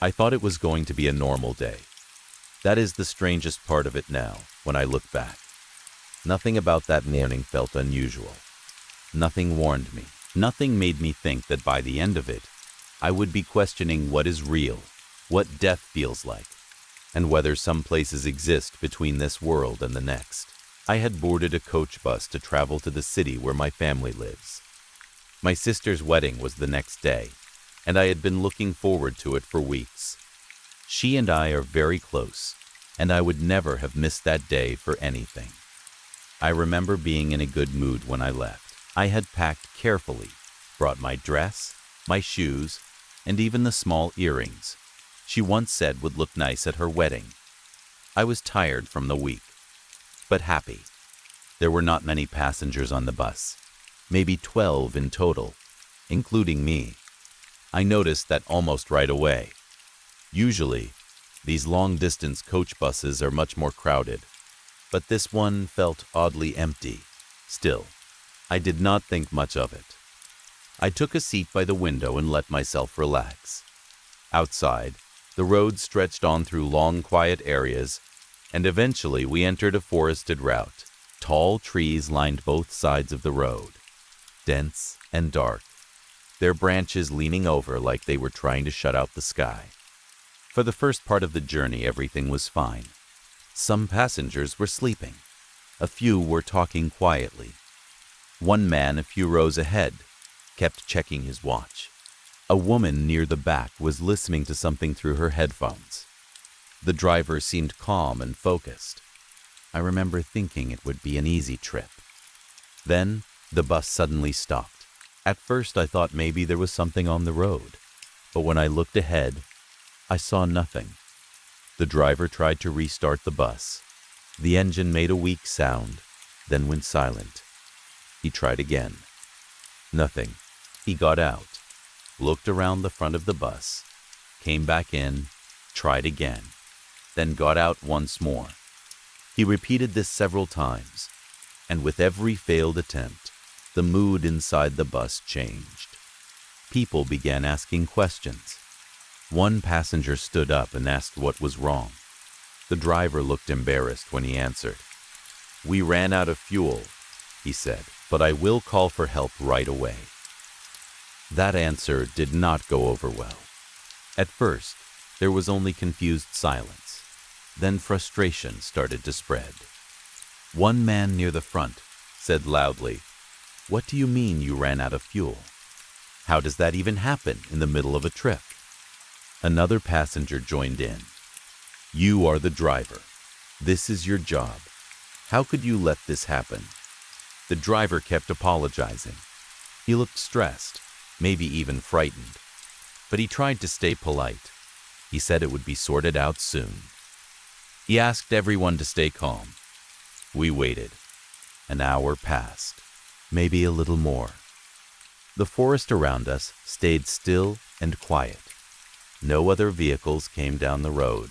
I thought it was going to be a normal day. That is the strangest part of it now, when I look back. Nothing about that morning felt unusual. Nothing warned me. Nothing made me think that by the end of it, I would be questioning what is real, what death feels like, and whether some places exist between this world and the next. I had boarded a coach bus to travel to the city where my family lives. My sister's wedding was the next day, and I had been looking forward to it for weeks. She and I are very close, and I would never have missed that day for anything. I remember being in a good mood when I left. I had packed carefully, brought my dress, my shoes, and even the small earrings she once said would look nice at her wedding. I was tired from the week, but happy. There were not many passengers on the bus, maybe 12 in total, including me. I noticed that almost right away. Usually, these long-distance coach buses are much more crowded, but this one felt oddly empty. Still, I did not think much of it. I took a seat by the window and let myself relax. Outside, the road stretched on through long, quiet areas, and eventually we entered a forested route. Tall trees lined both sides of the road, dense and dark, their branches leaning over like they were trying to shut out the sky. For the first part of the journey, everything was fine. Some passengers were sleeping. A few were talking quietly. One man a few rows ahead kept checking his watch. A woman near the back was listening to something through her headphones. The driver seemed calm and focused. I remember thinking it would be an easy trip. Then the bus suddenly stopped. At first I thought maybe there was something on the road, but when I looked ahead, I saw nothing. The driver tried to restart the bus. The engine made a weak sound, then went silent. He tried again. Nothing. He got out, looked around the front of the bus, came back in, tried again, then got out once more. He repeated this several times, and with every failed attempt, the mood inside the bus changed. People began asking questions. One passenger stood up and asked what was wrong. The driver looked embarrassed when he answered. "We ran out of fuel," he said, "but I will call for help right away." That answer did not go over well. At first, there was only confused silence. Then frustration started to spread. One man near the front said loudly, "What do you mean you ran out of fuel? How does that even happen in the middle of a trip?" Another passenger joined in. "You are the driver. This is your job. How could you let this happen?" The driver kept apologizing. He looked stressed, maybe even frightened, but he tried to stay polite. He said it would be sorted out soon. He asked everyone to stay calm. We waited. An hour passed, maybe a little more. The forest around us stayed still and quiet. No other vehicles came down the road.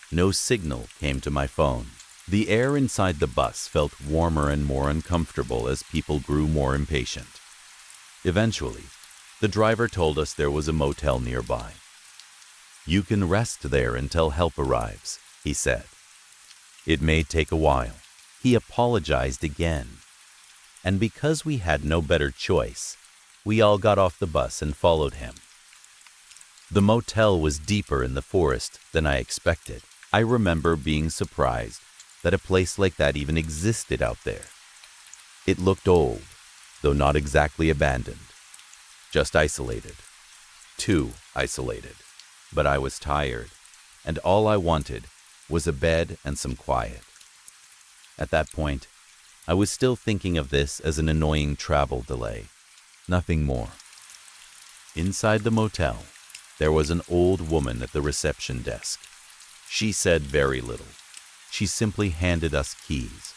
No signal came to my phone. The air inside the bus felt warmer and more uncomfortable as people grew more impatient. Eventually, the driver told us there was a motel nearby. "You can rest there until help arrives," he said. It may take a while. He apologized again. And because we had no better choice, we all got off the bus and followed him. The motel was deeper in the forest than I expected. I remember being surprised that a place like that even existed out there. It looked old, though not exactly abandoned, just isolated. Too isolated. But I was tired, and all I wanted was a bed and some quiet. At that point, I was still thinking of this as an annoying travel delay, nothing more. Inside the motel, there was an old woman at the reception desk. She said very little. She simply handed us keys,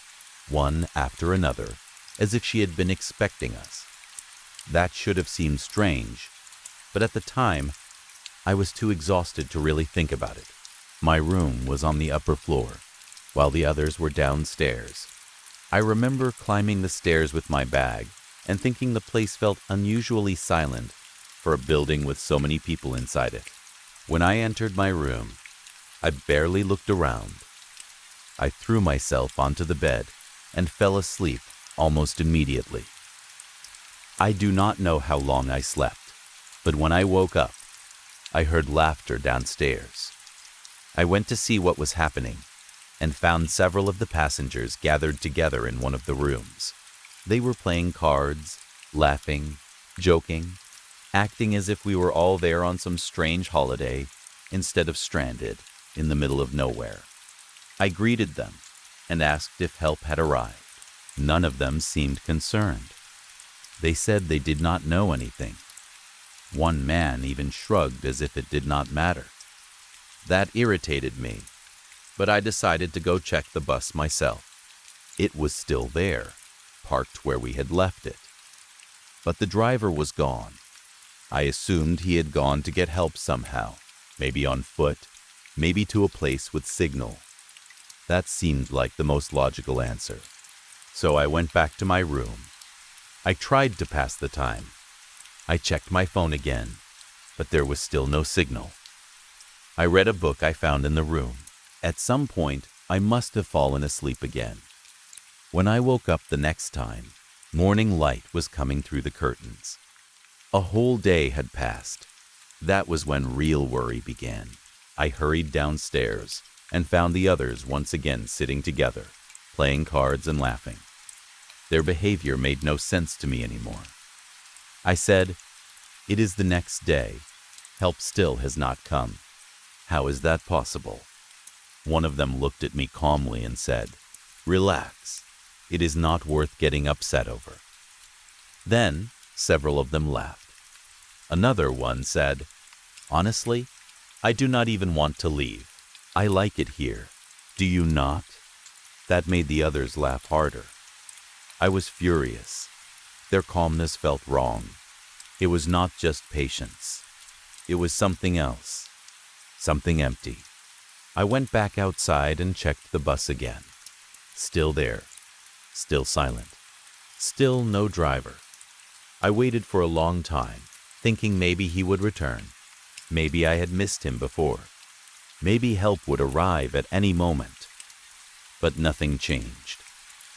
one after another, as if she had been expecting us. That should have seemed strange, but at the time, I was too exhausted to really think about it. My room was on the upper floor, while the others were downstairs. I remember climbing the stairs with my bag and thinking the place felt unusually silent for a building with so many people inside it. When I entered my room, I barely looked around. I threw myself onto the bed and fell asleep almost immediately. I do not know how long I slept, but when I woke up, I heard laughter downstairs. I went to see what was happening and found several of the passengers gathered together in one of the rooms. They were playing cards, laughing, joking, acting as if we were all there on some strange holiday instead of stranded in the middle of nowhere. I greeted them and asked if help had arrived. None of them seemed concerned. They said they did not know anything. One man even shrugged as if it did not matter. That irritated me, but I decided to go check the bus myself. It was still there, parked where we had left it. But the driver was gone. I assumed he had gone to get help somehow, maybe on foot, maybe to a place with signal. That seemed like the most logical answer. So I went back to my room. I tried to pass the time. I checked my phone again, but there was still no signal. I read a book I found in the room. At some point, I must have fallen asleep again. When I woke up the next time, morning light was coming through the curtains. A whole day had passed. That was when real worry began. I hurried downstairs and found the others once again sitting together, playing cards and laughing. Their behavior made no sense to me anymore. I said, "It is the next day. Help still has not come. How is that possible?" One of them looked at me calmly and said, "Relax. It is not worth getting upset over." Then several of them laughed. Another one said, "Honestly, I do not even want to leave. I like it here. Do you not?" That made the others laugh harder. I was furious. Their calmness felt wrong. It was not just patience. It was something else. Something empty. I went back outside and checked the bus again. Still there. Still silent. Still no driver. I waited for a long time, thinking maybe he would return. Maybe I had missed him before. Maybe help would arrive at any moment. But nothing changed.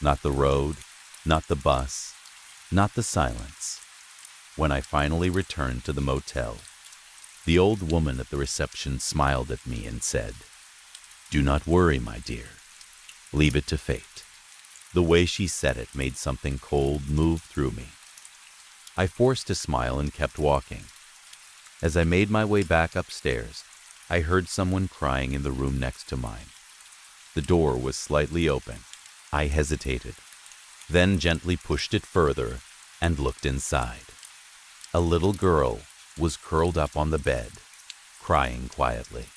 Not the road, not the bus, not the silence. When I finally returned to the motel, the old woman at the reception smiled at me and said, "Do not worry, my dear. Leave it to fate." The way she said it made something cold move through me. I forced a smile and kept walking. As I made my way back upstairs, I heard someone crying in the room next to mine. The door was slightly open. I hesitated, then gently pushed it further and looked inside. A little girl was curled up on the bed, crying quietly.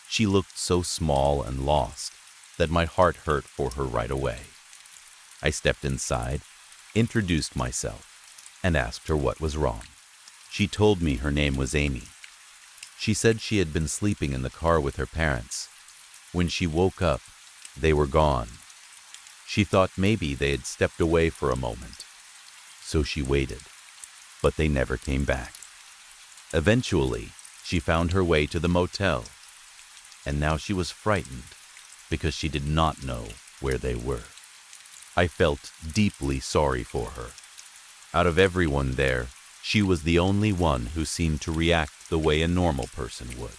She looked so small and lost that my heart hurt for her right away. I stepped inside, introduced myself, and asked her what was wrong. She told me her name was Amy. She said she had been sleeping in the car with her parents. When she woke up, they were gone. She thought maybe they had stepped away for a moment. So she waited, but they never came back. Eventually, she found her way to the motel, and now she was frightened because she did not know where they were. I felt deeply sorry for her. Out of everyone there, she was the only one who seemed to react the way a normal person would.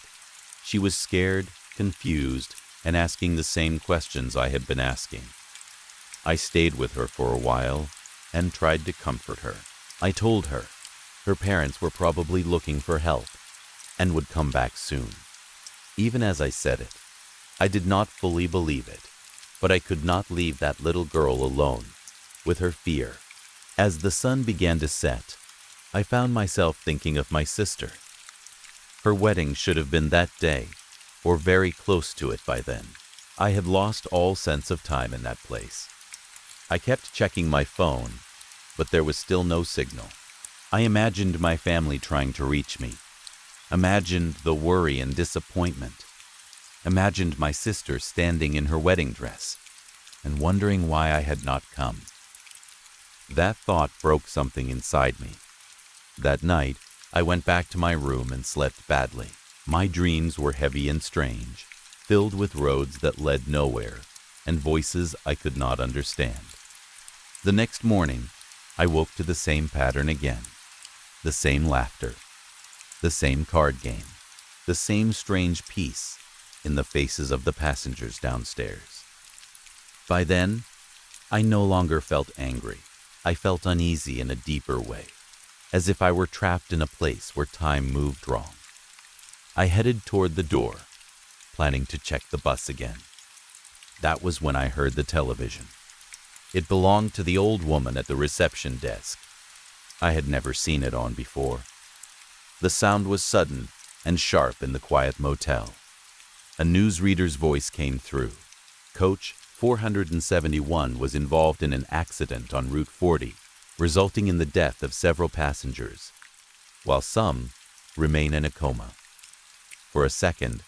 She was scared, confused, and asking the same questions I had been asking. I stayed with her for a while and tried to comfort her. I told her her parents were probably looking for help and would come back soon. Even as I said it, I did not fully believe it, but I could not leave that little girl alone with her fear. As the sun began to set, I found myself thinking of my sister. Her wedding should have been that day, or very close to it by then. I had lost all sense of time in that place. I kept checking my phone, but there was still no signal. I imagined my family trying to reach me, imagined the worry and disappointment, imagined my sister standing in her wedding dress and wondering why I had not come. That thought broke something inside me. That night, I went back to my room and slept badly. My dreams were heavy and strange, filled with roads that led nowhere and voices I could not understand. The next morning, I woke to the same pattern again. The same laughter, the same card game, the same strange peace in the faces of the passengers downstairs. By then, I no longer felt angry. I felt uneasy in a deeper way, as if I were trapped in a place where time moved wrong. I headed toward the door, planning to check the bus again. That was when I heard the television. It belonged to the old woman at the reception desk. I had never seen it on before. The sound was sudden and sharp in the quiet motel. A newsreader's voice came through. Coach 471 was involved in an accident on Route 40, resulting in the death of several passengers, while some remain in a coma. For a second,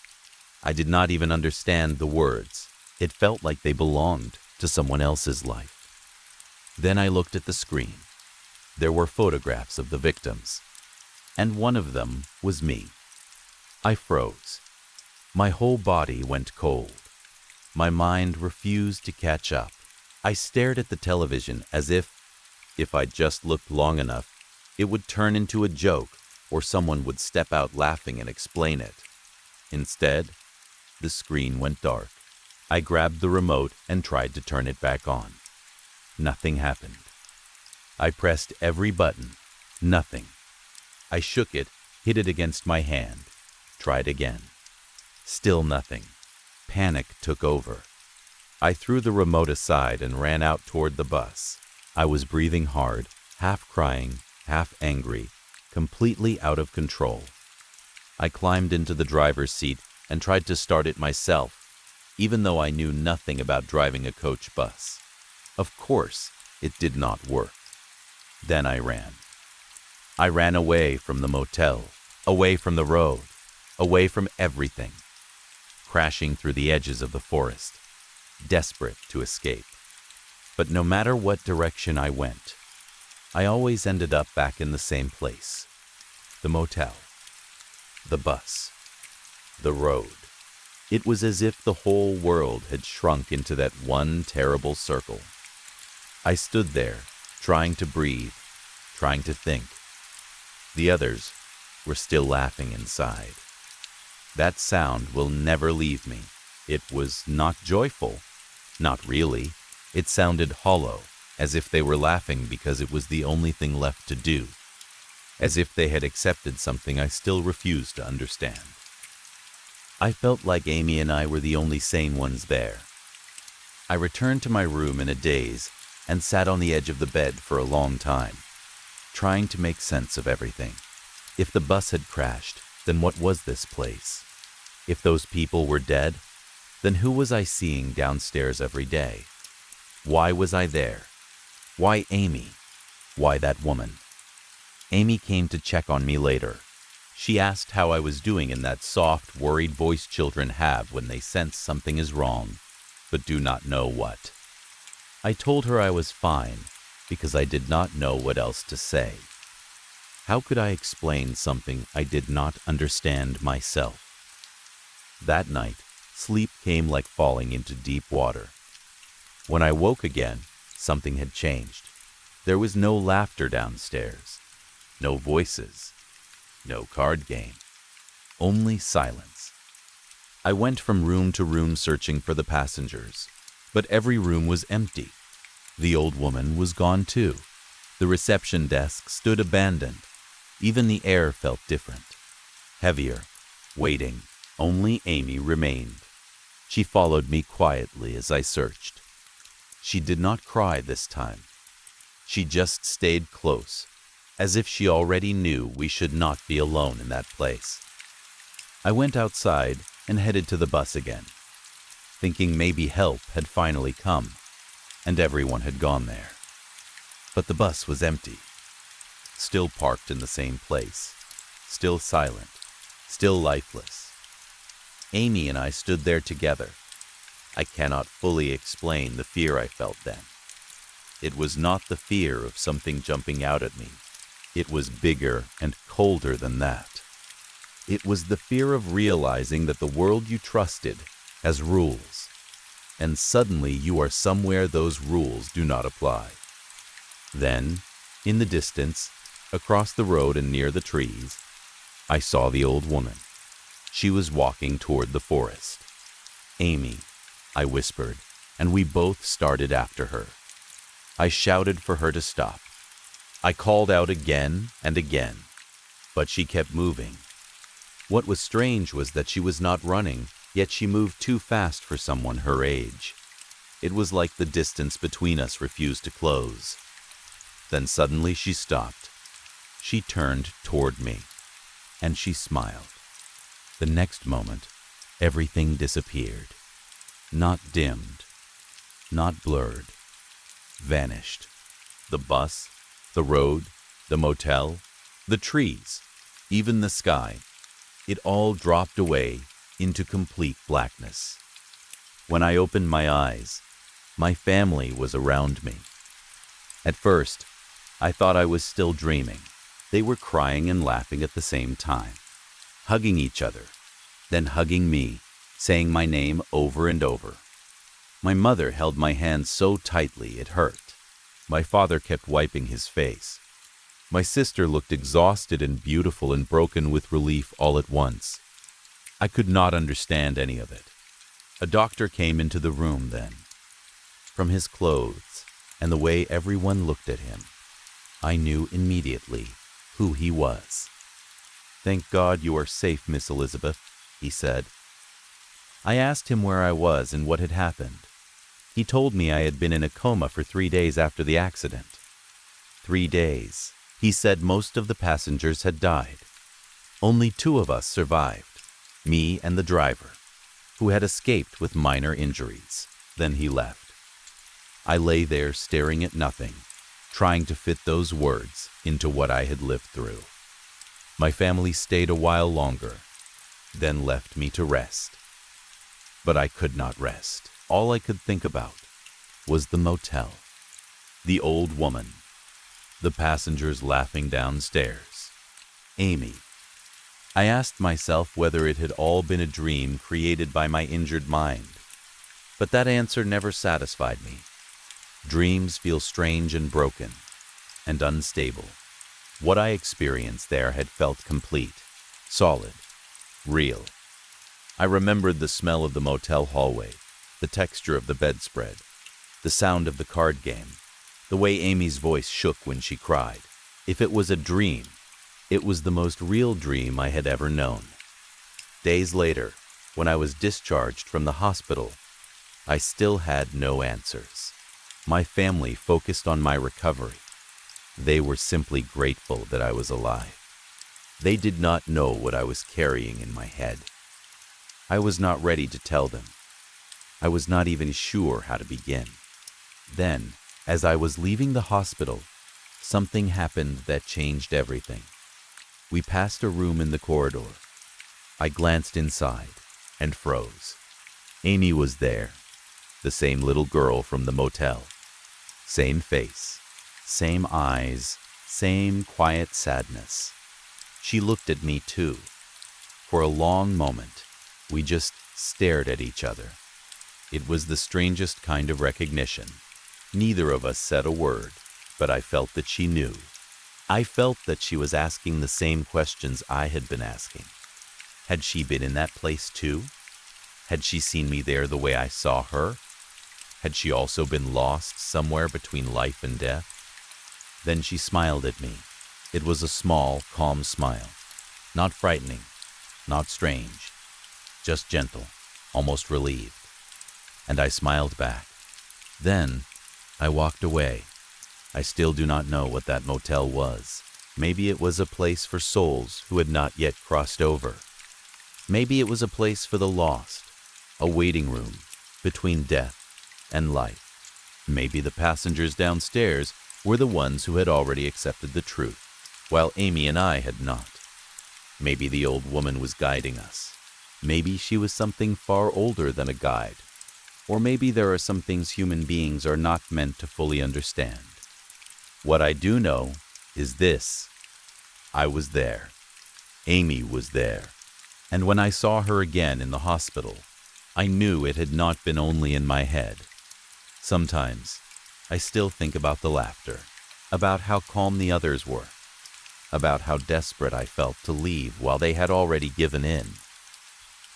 I did not even understand the words. It felt like they belonged to someone else's life. Then I looked at the screen. There were photographs of the victims, and one of them was me. I froze. My whole body went cold. My mind refused to catch up. I stared at the television as if I just looked long enough, it would turn into a joke or someone would step out laughing and explain it. Instead, the screen went dark. I grabbed the remote and tried to turn it back on. Nothing happened. I pressed every button. Nothing. I shook it, hit it against my hand, tried again. Still nothing. Panic took over. I threw the remote aside and ran out toward the bus. I was breathing hard, half crying, half angry, completely out of control. I climbed into the driver's seat and tried to start it myself, even though I knew nothing about driving a coach bus. Of course, it did not work. Then I ran. I ran away from the motel, away from the road, away from everything, crashing through the edges of the forest, desperate to escape. But no matter what direction I went, I always ended up back in the same place. The motel, the bus, the road. It was as if the whole world had shrunk into that one terrible circle. I stood there, trying to breathe, trying to think. The others were still laughing inside. That sound will never leave me. It was not joyful, not really. It sounded hollow, as if they were laughing because it was the only thing left to do, as if they had accepted something I still refused to understand. I felt like Amy and I were the only sane ones there. I returned to my room in a daze and sat on the edge of the bed for a long time, trying to make sense of everything. If the bus had crashed, then what was this place? If those people were dead, then who was I seeing downstairs every day? Why was I there? Why Amy? Why that woman? Amy came to check on me later. She asked how I was doing in that soft, worried voice children have when they sense something is wrong, but do not know what. I told her I was fine because I did not know what else to say. How could I explain something I did not understand myself? That night, sleep came like falling into deep water. When I woke again, something had changed. There was no laughter downstairs, no voices, no card game, only silence. I went from room to room searching for the passengers, but every room was empty. The old woman was gone too. The reception desk stood abandoned. Even the air felt different, heavier, waiting. Only Amy remained. She followed me quietly as I searched. She did not cry this time. She just stayed close, as if she already knew we should not be alone in that place. I went outside and headed to the bus again, thinking maybe help had finally come and everyone had gone there. But the bus was empty, still parked in the same place, still silent, still lifeless. Amy and I stood there together. I cannot fully explain the fear I felt then. It was not the fear of something jumping out at me. It was bigger and colder than that. It was the fear of realizing that the world you trusted has rules, and suddenly you are somewhere those rules do not apply. Then, in the distance, across the road and near the trees, I saw the old woman. She was walking toward the forest. "Amy," I whispered, and we both started after her. I shouted for her to stop. I called out again and again, but she kept moving. What was strange was that she was not running, yet she moved too fast for someone her age. It was like the distance between us refused to close. Then suddenly she stopped. She turned toward me, and she smiled. The next moment, everything disappeared. Not dimmed, not blurred, vanished. The bus, the road, the motel, the trees, even the sky. It all dropped away into complete blackness. When I opened my eyes, my family was around me. At first, I thought I was still dreaming. They were crying and laughing at the same time, hugging each other, then hugging me, saying my name over and over. My mother held my hand so tightly it hurt. My father kept wiping his face. My sister looked exhausted and beautiful and broken with relief all at once. I could not understand any of it. A doctor came into the room then. From his clothes and the way everyone looked at him, I knew immediately who he was. "Thank God you are safe, Miss Elizabeth," he said. I asked him where I was and what had happened. He told me I had been in a coma for 3 days after the accident. 3 days. He said most of the passengers had died. Only 2 of us survived, me and the driver, who had escaped with minor injuries. Then he left. I lay there staring at nothing, trying to fit those words into what I had lived through. My family stayed a while longer, then left me to rest. But I could not rest. All I could think about was the motel, the old woman, the passengers laughing downstairs, Amy. I asked myself whether it had all been a dream created by my injured mind, but that answer never satisfied me. Dreams feel strange and broken and unstable. What I experienced there had felt complete, solid, real. I remembered the smell of the motel hallway, the texture of the bedspread, the sound of the card game, the way Amy's voice shook when she cried. If it was a dream, it was the most real dream I had ever known. Days later, when I was discharged from the hospital, I still had no answers. My family focused on my recovery. They were simply grateful that I was alive. They did not know what I was carrying in my head. I was not ready to tell them. I was not even sure how to begin. Then, as I was leaving the hospital, something happened that changed everything. We passed a room in the corridor. I glanced inside and froze. Amy was there, the same little girl from the motel. Same face, same eyes, same quiet sadness. She looked at me too. For a long moment, we just stared at each other. It was the strangest kind of recognition. Neither of us said a word, but I felt that she knew. I felt that she was asking the same questions I had been asking. Had she been in that place too? Had she seen me there the way I saw her? Had she also been lost somewhere between life and death? Then she smiled at me. It was a small, calm smile. Not frightening, not strange, just gentle, almost relieved. and I smiled back. Then, I walked away. I still do not know what that motel was. Maybe it was a place for souls who had not yet crossed over. Maybe it was a place for the lost, a waiting room between death and life. Maybe the passengers downstairs were the ones who had already accepted the truth, while Amy and I had not. Maybe the old woman was guiding us. Maybe she was something far older than a guide. Or maybe there are some things human beings are not meant to fully understand. What I do know is this: I was there. Amy was there. And when I saw her again in the hospital, I knew it had not been only in my head. Sometimes, I still think about the laughter, about how calm the others were, about how desperate I felt to leave while they had already given in.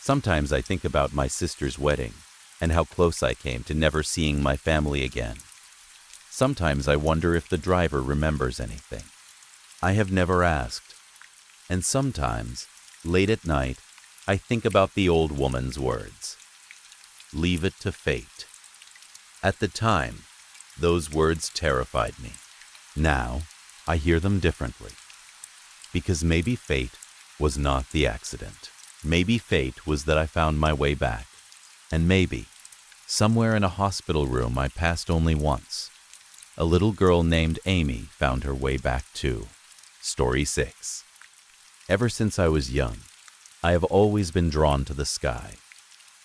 Sometimes I think about my sister's wedding and how close I came to never seeing my family again. Sometimes I wonder if the driver remembers anything. I have never asked. And sometimes, late at night, I think about the old woman's words. Leave it to fate. At the time, those words terrified me. Now, I hear them differently. Because maybe fate was not the accident. Maybe fate was that I found my way back. And maybe, somewhere in a hospital room I passed only once, a little girl named Amy found her way back too. Story 6. Ever since I was young, I have always been drawn to the sky.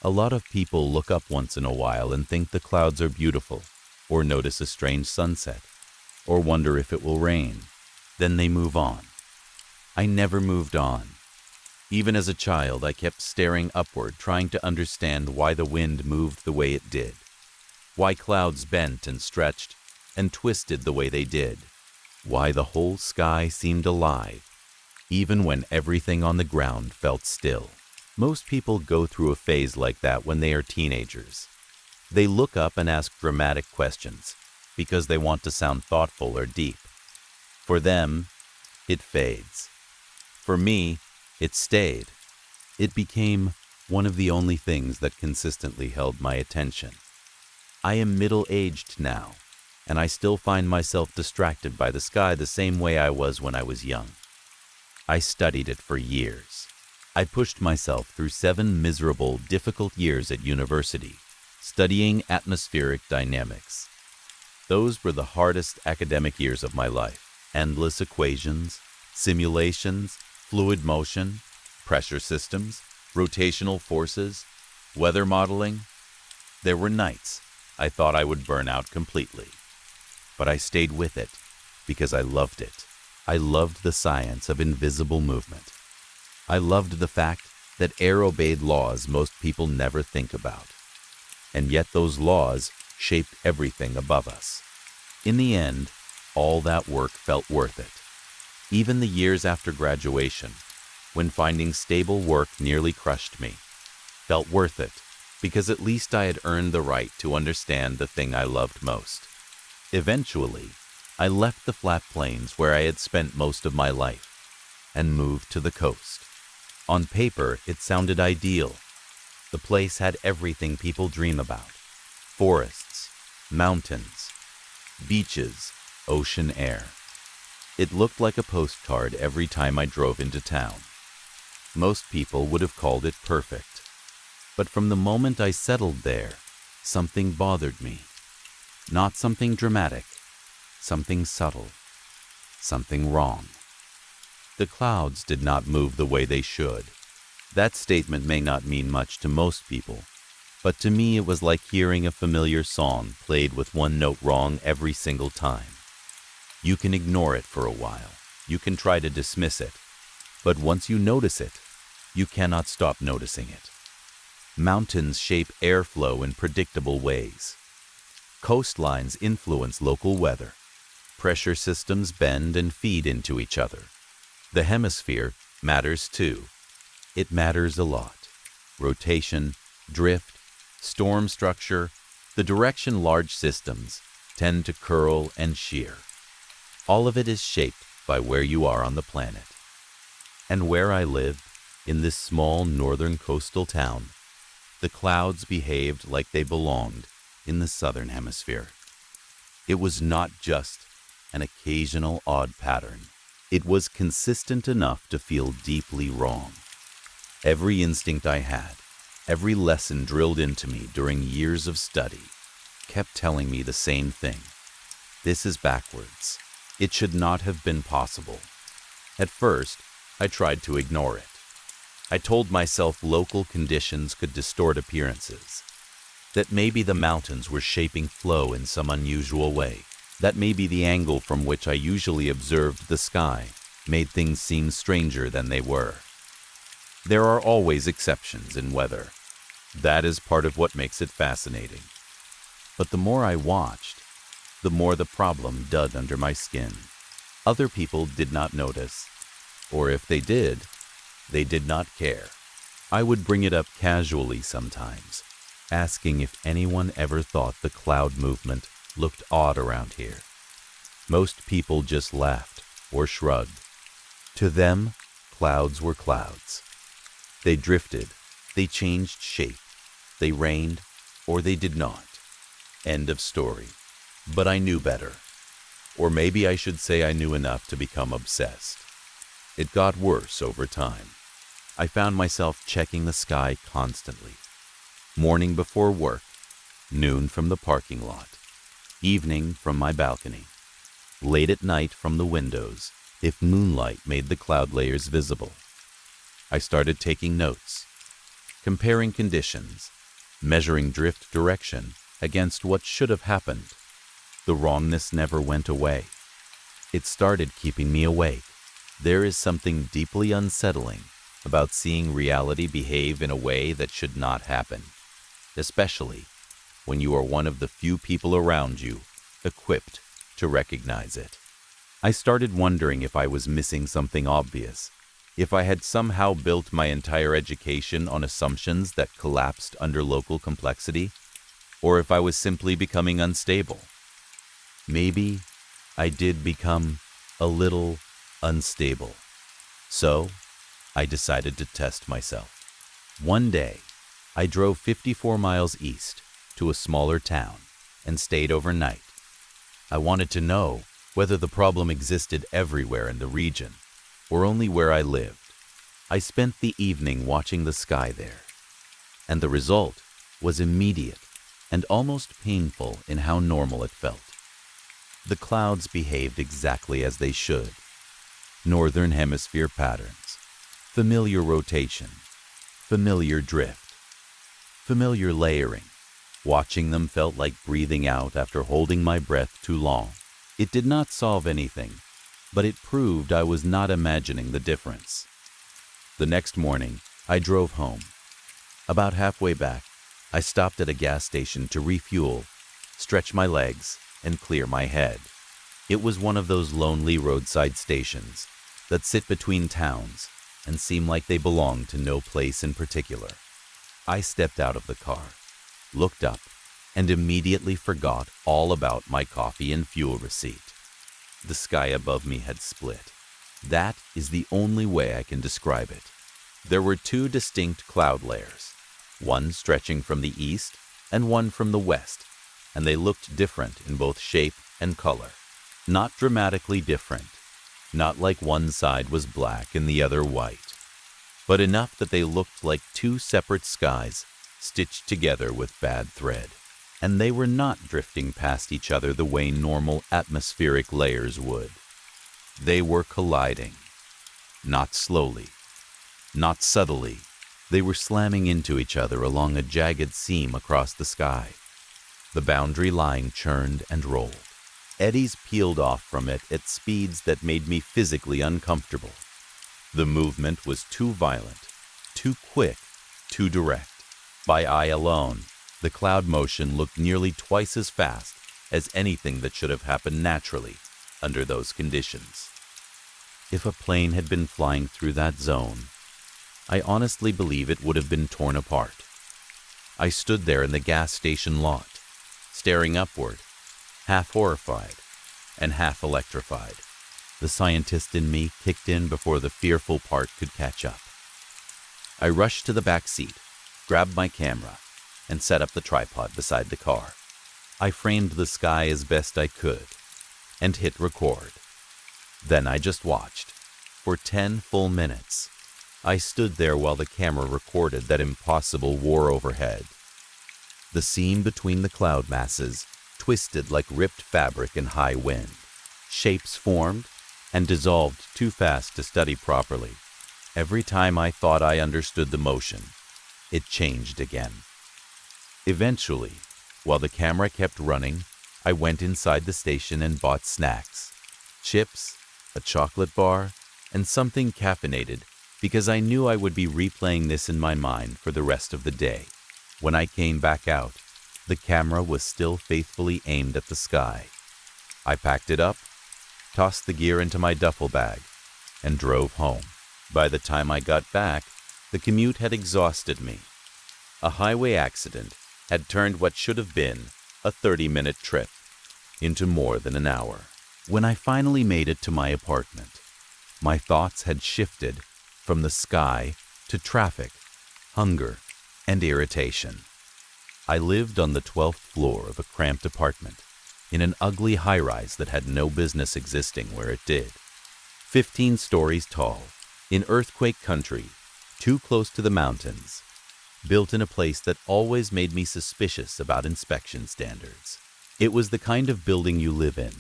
A lot of people look up once in a while and think the clouds are beautiful, or notice a strange sunset, or wonder if it will rain. Then they move on. I never moved on. Even as a child, I kept staring upward, trying to understand why the wind moved the way it did, why clouds bent and stretched and twisted the way they did, why the whole sky seemed alive, even when everything on the ground felt still. Most people go through a phase like that when they are teenagers. They look up and ask dramatic questions because they want to sound thoughtful or deep. For them, it fades. For me, it stayed. It became one of the only things that consistently held my attention. I am middle-aged now, and I still find myself distracted by the sky the same way I was when I was young. I studied it for years. I pushed myself through 7 miserable, difficult years at university, studying atmospheric dynamics. Those were the hardest academic years of my life. Endless equations, simulations, fluid motion, pressure systems, rotational forces, weather modeling. There were nights I thought I would burn out completely. But I stayed with it because I loved it. I loved the science of invisible movement. I loved the fact that air obeyed laws most people never think about. And yet those laws shaped everything above us. In the end, all that work felt worth it. Even the years after graduation, when finding stable work nearly crushed me, felt worth it because at least I had earned the right to understand the thing I loved most. Eventually, I left the flat plains where I had spent most of my life and moved to the coast. On paper, it sounded ideal. The place had everything people dream about: forests, mountains, beaches, ocean air. It looked like a postcard every time I drove into town. Most people would have called it perfect. But from the moment I settled there, something bothered me. Not something dramatic, something subtle, something wrong. The clouds did not move the way they should. That statement may not mean much to most people, but to me it was like hearing a familiar song played with one note wrong every single time. You can ignore it for a while. You can try to dismiss it. But once you notice it, you cannot stop noticing it. Mountains shape airflow in predictable ways. Coastlines influence local weather. Pressure systems bend and feed into each other. The hemisphere matters too. It matters a lot. Rotation, drift, storm structure, the direction large systems tend to curl and shear. All of it is shaped by where you are on the planet. And where I live, in this small northern coastal town, The clouds behaved like they belonged in the southern hemisphere. It was not just an occasional odd pattern. It was consistent enough to feel deeply wrong. Every instinct I had, every lesson drilled into me during years of study, kept telling me the same thing. This is backwards. It should not have been possible. At first, I tried to ignore it. I told myself local conditions could distort appearances, that maybe the mountains were shaping flow in some unusual way, that maybe the angle from which I usually observed the sky made things seem stranger than they were. There are always exceptions in weather. That is part of what makes it fascinating. But the more I watched, the more the problem dug under my skin. Other people did not notice, or if they did not care. I would bring it up casually sometimes, asking if anyone ever thought the cloud movement looked odd around here. Most people just laughed or shrugged. To them, clouds were clouds. They drifted, they changed shape, they rained, or they did not. End of story. But I knew better. Or maybe I should say I knew enough to become obsessed. It got worse over time. I found myself checking the sky constantly. Morning before work, noon from the parking lot, evening from my balcony, late at night from the windows, if moonlight made the cloud layers visible. I started taking notes, comparing conditions, measuring drift direction against what should have happened. The wrongness never went away. It started keeping me awake. There is something deeply unsettling about seeing reality behave in a way that should not happen, especially when you are one of the few people around you equipped to recognize it. I started wondering if I was missing something obvious, if I had somehow built my entire education on assumptions that collapsed under local complexity, or if I was simply becoming unstable. Maybe I did become a little unstable. So I decided to test myself. One day, I drove 54 miles east to a smaller town and stayed overnight. I wanted to know whether the problem existed everywhere in the region or only where I lived. I spent the evening watching the sky there, and the result was immediate and almost painful in how normal it felt. The clouds behaved exactly as they should. Northern hemisphere patterns, familiar rotation, familiar drift, familiar layering. Watching them felt like breathing out after holding my breath too long. It did not solve anything, but it proved I was not imagining the difference. The next morning, I drove home. About halfway back, I stopped at a gas station to refuel, stretch my legs, and clear my head. It was one of those lonely roadside stations that sit between towns and seem like they belong to no place in particular. I stepped out of the car, looked up, and immediately forgot all about my coffee and fuel receipt. The sky above me had split. That is the only way I can describe it. There were two distinct cloud layers, one stretching from the east and one from the west, and they looked different in both shape and color. Not dramatically different, not like one side was black and the other white, but enough that they looked like two separate skies stitched together with bad thread. And they were not drifting past each other the way normal atmospheric layers would. They were colliding. Not slowly, not subtly. They were slamming into each other along a jagged seam across the sky. The boundary line churned and rolled. Eddies peeled off from it at speeds that made me physically uncomfortable. The movement was too violent, too quick, too direct. By eye alone, the cloud motion looked nearly twice as fast as anything that should have happened naturally under those conditions. If a plane had been flying through that zone, I honestly believe it would have been torn apart. I stood there in the gas station lot, staring upward, half horrified and half electrified. The scientist in me kicked in before the fearful part could catch up. I rushed to the back seat, grabbed my camera, and set up the tripod beside the car. I framed the sky as best I could and hit record. Then I just watched. For 10 full minutes, I stood there while the camera recorded that impossible war overhead. The scene between the cloud masses twisted like ripped fabric in high wind. Shapes formed and dissolved too fast to study properly. Every time I thought I understood the motion, it changed again. Eventually, while the camera kept running, I went inside the station and bought snacks, chips, a chocolate bar, and something caffeinated because I knew I would be replaying this in my mind for the rest of the day. When I came back out, the camera was still faithfully aimed at the sky. I packed it up, tossed the gear into my duffel bag, and drove home. By the time I got back, the commute had exhausted me. A highway accident had turned what should have been a 30-minute trip into more than an hour. When I finally made it to my apartment, my thoughts had shifted from the sky to traffic, hunger, and irritation. I lived on the 12th floor of a cramped apartment in an ugly high-rise that had no business existing where it did. 15 stories tall, in earthquake country, too close to the mountains, built in a place that always made me suspicious about inspection standards. It was the kind of building you live in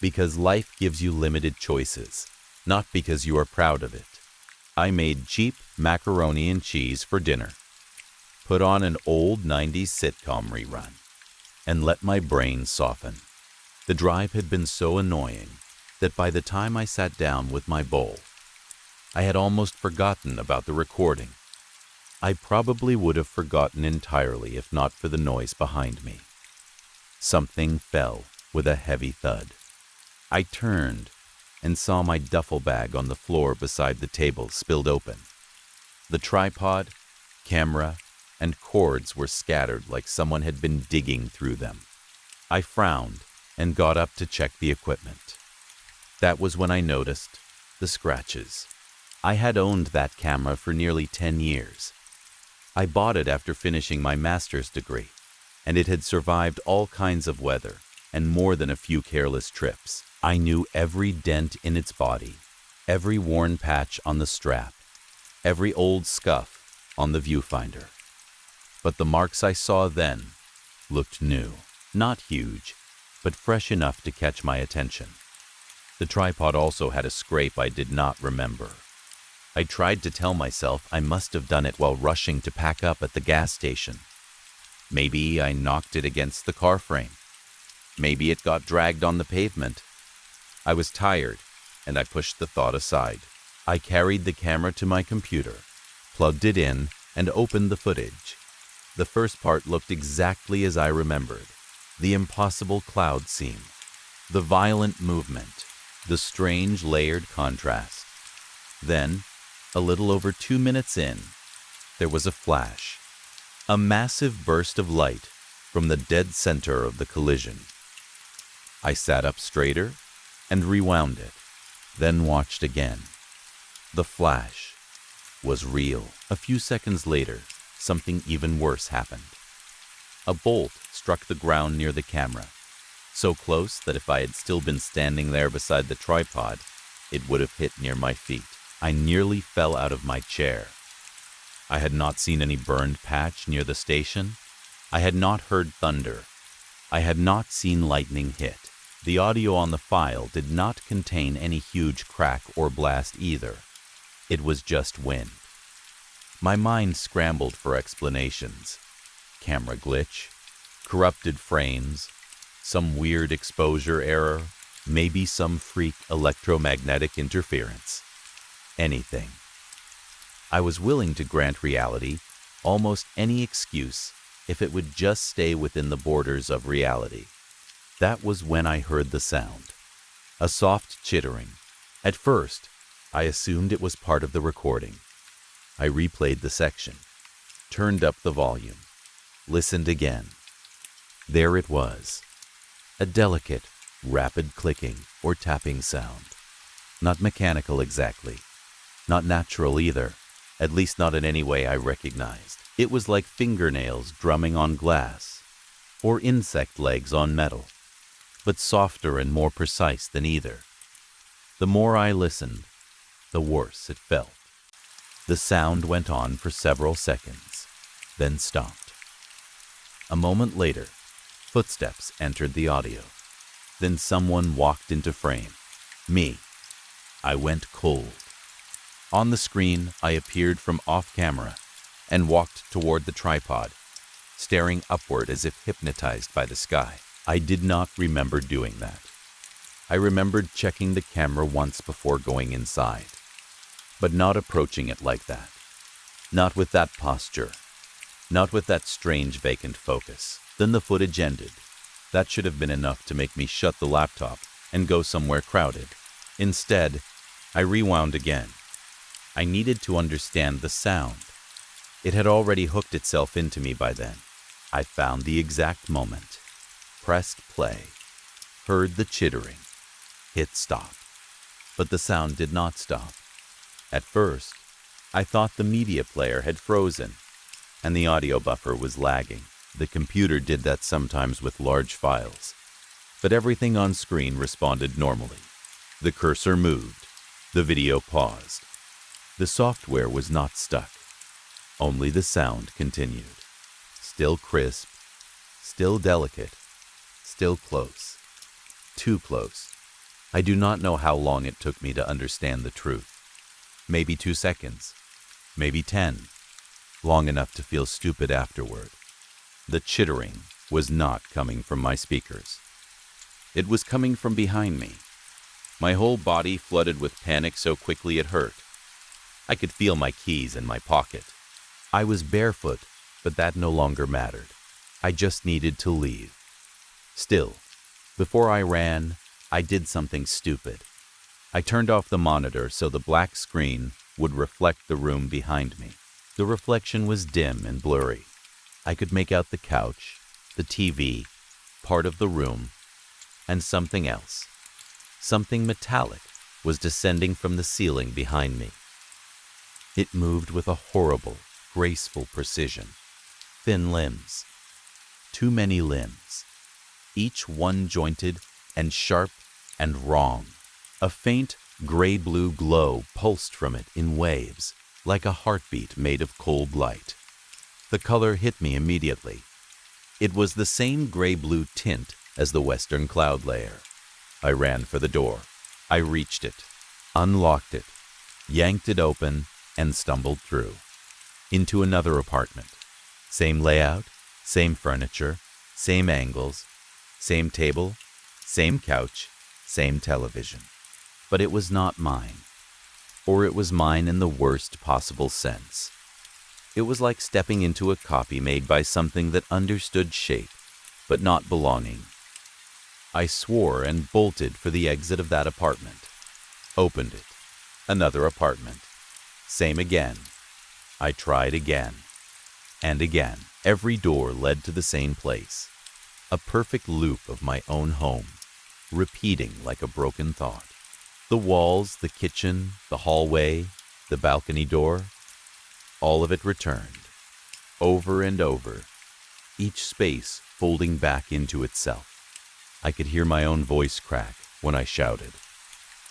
because life gives you limited choices, not because you are proud of it. I made cheap macaroni and cheese for dinner, put on an old 90s sitcom rerun, and let my brain soften. The drive had been so annoying that by the time I sat down with my bowl, I had almost forgotten about the recording. I probably would have forgotten entirely if not for the noise behind me. Something fell with a heavy thud. I turned and saw my duffel bag on the floor beside the table spilled open. The tripod, camera, and cords were scattered like someone had been digging through them. I frowned and got up to check the equipment. That was when I noticed the scratches. I had owned that camera for nearly 10 years. I bought it after finishing my master's degree, and it had survived all kinds of weather and more than a few careless trips. I knew every dent in its body, every worn patch on the strap, every old scuff on the viewfinder. But the marks I saw then looked new, not huge, but fresh enough to catch my attention. The tripod also had a scrape I did not remember. I tried to tell myself I must have done it while rushing to pack up at the gas station. Maybe I knocked it against the car frame. Maybe it got dragged on the pavement. I was tired, and I pushed the thought aside. I carried the camera to my computer, plugged it in, and opened the footage. The first part looked exactly as I remembered. The impossible cloud scene, the violent movement, the strange layered contrast. Then, a little over 2 minutes in, there was a flash, a massive burst of light from the dead center of the collision. I sat up straighter and rewound it, then watched again. The flash was real. A few seconds later, something even worse happened. A bolt struck the ground near the camera, so close that if I had still been standing there beside the tripod, it would have hit near my feet. I nearly fell out of my chair. I had not seen any burned patch near the station. I had not heard thunder. I had not seen lightning hit. The audio on the file did not contain any huge crack or blast either. It was just wind. My mind scrambled for explanations. Camera glitch, corrupted frames, some weird exposure error, maybe some freak electromagnetic interference. Anything. I was willing to grant reality almost any excuse if it would just stay within the borders of reality. That was when I heard the sound. A soft chittering. At first, I assumed it was part of the recording. I replayed the section, turned up the volume, listened again. There it was. A delicate, rapid clicking or tapping sound. Not mechanical exactly. Not natural either, at least not in any way I recognized. It was like fingernails drumming on glass, or insect legs on metal, but softer and more precise than either. The more I listened, the worse it felt. The sound went on for several seconds, then stopped. A moment later, footsteps entered the audio. Then someone walked into frame. Me. I went cold. On the screen, I appeared from off camera and walked toward the tripod, staring upward as if hypnotized by the sky. I did not remember doing that. I remembered checking the camera once before going inside, but not approaching it like that. Not with that posture. Not with that strange vacant focus. Then the footage ended. That should have been enough to make me shut the laptop and go somewhere crowded. Instead, I rewound again. I needed to understand the sound. It had already hooked itself into me by then. I found the exact moment, pressed play, heard the chittering, hit stop. But the sound did not stop. At first, I thought the media player had frozen and the audio buffer was lagging. The computer did that sometimes with large files, but everything on screen responded normally. The cursor moved. The video paused. The software was not stuck. Only the sound continued. Still crisp, still delicate, still close. Too close. I do not know how long it took me to understand the truth. Maybe 2 seconds. Maybe 10. Long enough to feel stupid afterward. The chittering was not coming from my speakers. It was coming from behind me. My whole body flooded with panic so quickly it hurt. I could feel my keys in my pocket. I was barefoot, but that no longer mattered. I just needed to leave. Still, before I ran, I did something stupid. I turned off the monitor so the black screen would reflect the room behind me. The reflection was dim and blurry. I could make out the couch, the TV, part of the room, and something else. Something metallic was descending from the ceiling behind me. It moved with a horrible, graceful precision. Thin limbs. Too many limbs. Each one jointed and sharp and wrong. A faint gray-blue glow pulsed from it in waves, like a heartbeat made of cold light. The color hit me immediately. It was the same gray-blue tint as the western cloud layer. I ran for the door. I reached it, unlocked it, yanked it open, and stumbled through. Into another apartment. Same layout, same furniture, same angles, same table, same couch, same television. But it was not mine. Or it was mine in the worst possible sense. It was like stepping into a copy made by something that understood shape, but not belonging. I swore and bolted for the exit of that apartment. Opened it. Another apartment. Same again. I tried again. And again. Every door led to the same place. A perfect loop of my own home, repeating like a broken thought. The walls, the kitchen, the hallway, the balcony door, all of it returned, over and over, each space folding back into itself. I could hear my own voice crack when I shouted,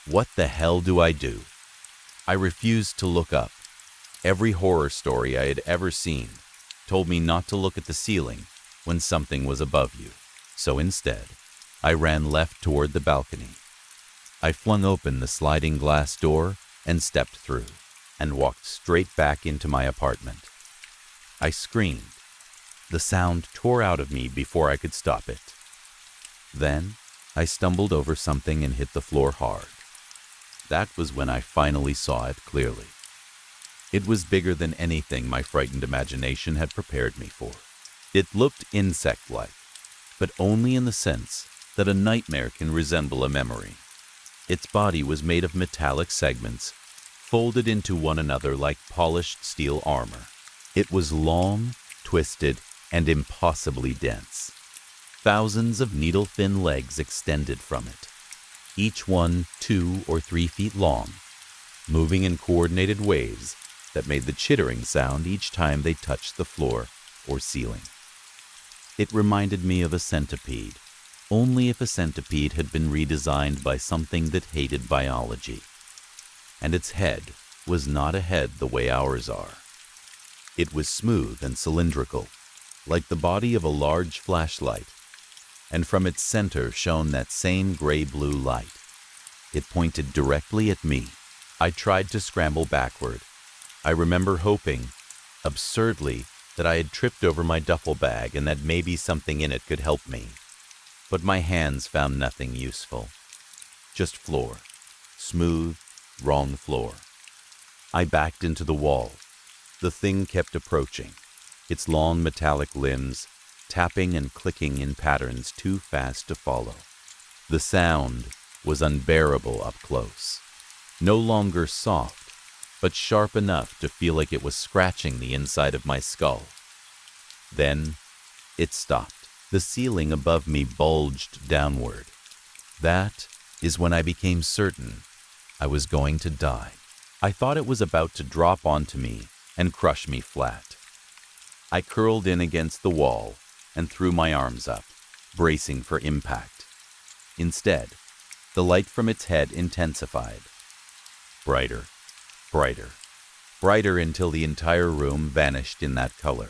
"What the hell do I do?" I refused to look up. Every horror story I had ever seen told me not to look at the ceiling when something was above you. So instead, I ran left toward the balcony. I flung open the sliding glass door and stepped through, and walked straight back into my apartment. I screamed. The sound tore out of me before I could stop it. Then, I stumbled over something and hit the floor hard. That was when I finally saw it clearly. It was bigger than anything my frightened imagination had prepared me for. It looked insect-like, but only in the sense that a nightmare can resemble a memory. Its body was made of metallic segments, folded into one another like polished steel armor. It was long, twisted, and impossibly dense. Thousands of needle-thin legs extended from it, each one 2 or 3 feet long, moving in coordinated waves, that made the chittering sound each time they touched the floor or ceiling. It reminded me of a centipede, only if a centipede had been redesigned by something that hated biology. And its head was not a head the way ours are. It was smooth and cylindrical, like the body of a large flashlight, and from its center shone that same gray-blue light. It pointed directly at me. I tried to scramble backward. I remember hoping, absurdly, that I had tripped over my duffel bag and that maybe something in it could help me. But my hands found nothing useful. Just floor. Smooth, wrong floor. I backed into the wall. The thing kept approaching, its long metallic limbs tapping and clicking in patterns too fast to follow. The sound was unbearable up close. No longer soft, but sharp enough to feel like it was scratching the inside of my skull. Then it stopped. The ceiling above me bulged downward. That is when I became certain I was going to die. I thought it was about to drop onto me and crush me flat. I curled in against the wall and threw my arms up, bracing for impact. Instead, the light from its head intensified. Brighter, brighter, brighter until the entire room vanished in that color.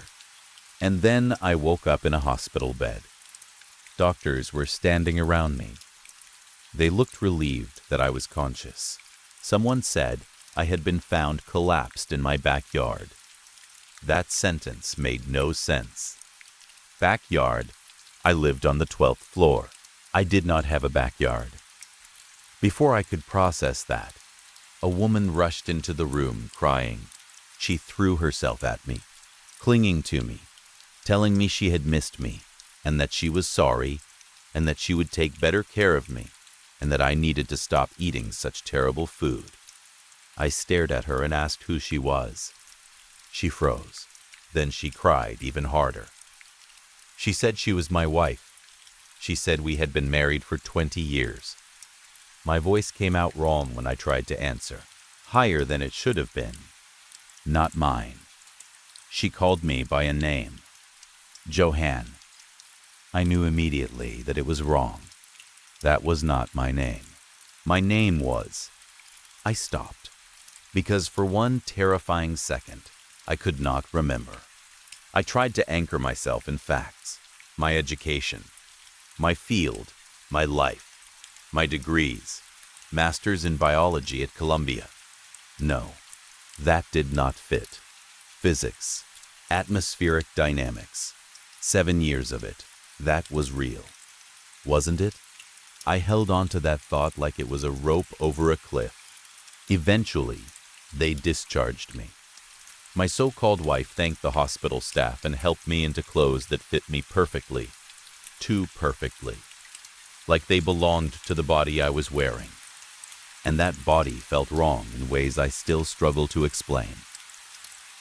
And then I woke up in a hospital bed. Doctors were standing around me. They looked relieved that I was conscious. Someone said I had been found collapsed in my backyard. That sentence made no sense. Backyard? I lived on the 12th floor. I did not have a backyard. Before I could process that, a woman rushed into the room crying. She threw herself at me, clinging to me, telling me she had missed me, and that she was sorry, and that she would take better care of me, and that I needed to stop eating such terrible food. I stared at her and asked who she was. She froze. Then she cried even harder. She said she was my wife. She said we had been married for 20 years. My voice came out wrong when I tried to answer, higher than it should have been. Not mine. She called me by a name. Johann. I knew immediately that it was wrong. That was not my name. My name was... I stopped, because for one terrifying second, I could not remember. I tried to anchor myself in facts, my education, my field, my life, my degrees, masters in biology at Columbia. No, that did not fit. Physics, atmospheric dynamics, 7 years of it, that was real. Wasn't it? I held on to that thought like it was a rope over a cliff. Eventually, they discharged me. My so-called wife thanked the hospital staff and helped me into clothes that fit me perfectly, too perfectly, like they belonged to the body I was wearing. And that body felt wrong in ways I still struggle to explain.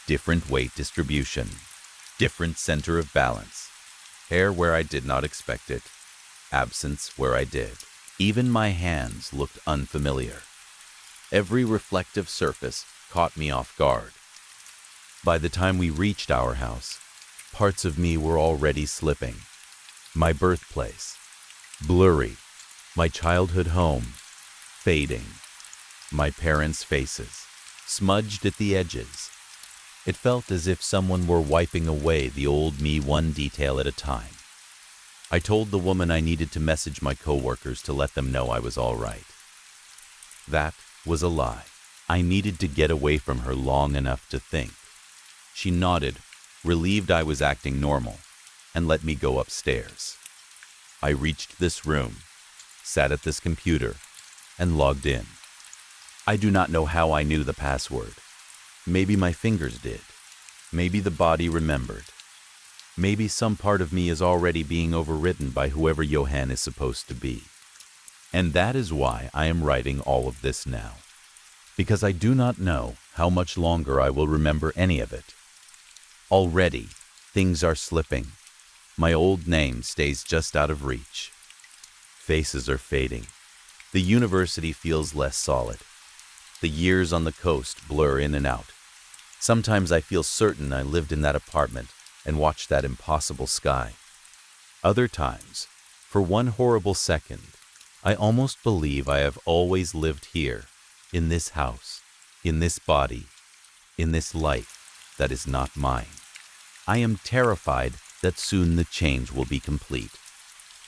Different weight distribution, different center of balance, hair where I did not expect it, absence where I did. Even my hands looked unfamiliar. Every reflective surface caught me off guard. By the time we reached our house, parts of me were already slipping. My birthplace, blurry. My childhood home, fading. My parents' faces, smudged at the edges. It felt as if someone were wiping away the old me one detail at a time. I told the woman I needed to message my coworkers to let them know I was all right. That was a lie. I needed to get away from her long enough to think. She nodded, relieved I was acting normal, and let me go upstairs. I reached this room, sat at this computer, and logged in. I do not know how I knew the password. Maybe my fingers did. Maybe the body remembered. Maybe some part of me is already being overridden by whoever Johann is supposed to be. And that is why I am writing all of this now. Because I do not know how much longer I will remember any of it. Already, things are slipping. My old name stays just out of reach. Faces are fading. The university feels less solid. The years on the coast blur in and out. Sometimes I feel certain I lived in that apartment and watched that impossible sky. Other times, for one horrible second, I almost believe I have always lived here, in this house, in this body, in this life that is not mine. I am terrified that soon the change will be complete.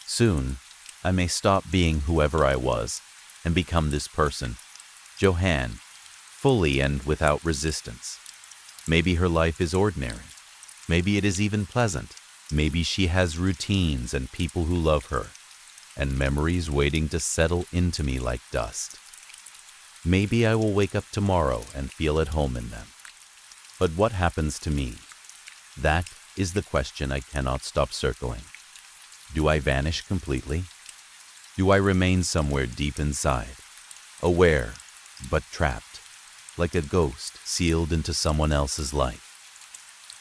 Soon, I may stop being whoever I was and become this person, Johanne, fully and without resistance. Maybe her life is ordinary. Maybe it is even pleasant. Maybe she has routines and people who love her, and memories waiting to settle into me like dust. Maybe I will wake up tomorrow and feel at home in them. But what happens to me? That is the question I cannot stop circling. Do I vanish completely? Do I remain somewhere deep inside, aware but trapped, like a ghost sealed into someone else's life?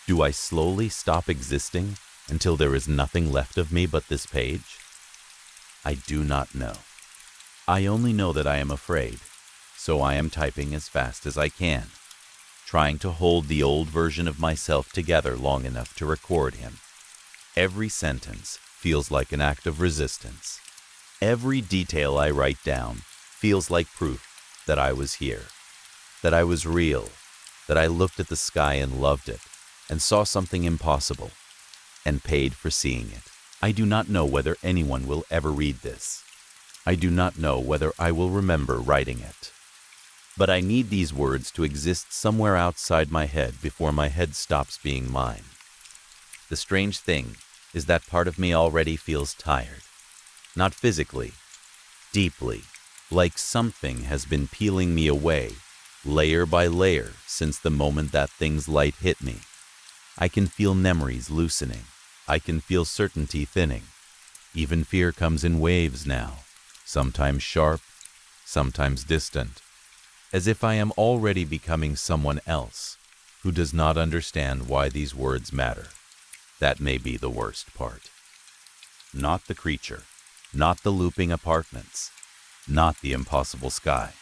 Do I slowly stop existing until there is nothing left of me but this page? I do not know. I only know that I am afraid, so I am typing as fast as I can, trying to hold the old version of myself together long enough to record him. Every sentence feels like an act of resistance. Every detail I write down feels like proof that I was here, that I was real, that I looked at the sky and loved it, and saw something impossible, and paid for seeing it. I do not know whether anyone will ever read this. I do not know whether I will remember writing it. But I need these words to exist somewhere outside my head before my head stops being mine. The strange thing is that part of me already feels tired. Not physically, deeply, like something has been peeling me away, layer by layer, since the moment that thing's light hit me. I can feel memories loosening. I can feel certainty thinning. Even fear comes in waves now, sometimes sharp, sometimes distant, as if I am already becoming someone else who does not understand why these words matter. That may be the worst part. Not the creature, not the looping apartments, not the impossible sky.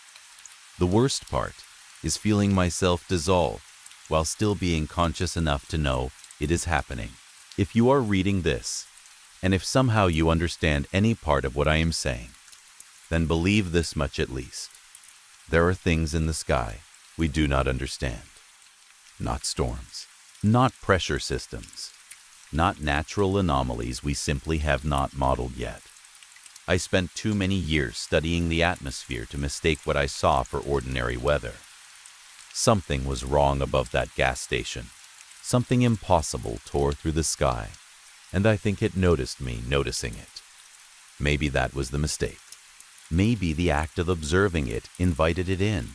The worst part is feeling myself dissolve while still being conscious enough to know it is happening. If you are reading this, and if somehow you understand any part of what I am saying, then believe this much at least. There are things in the sky we do not understand. Not storms, not pressure systems, not natural anomalies we simply have not modeled yet. I spent too many years studying the atmosphere to mistake what I saw for ordinary weather. Something was wrong above that gas station. Something impossible tore through the sky, and I think it noticed me noticing it. Maybe that was the mistake. Maybe the act of observing it invited it in.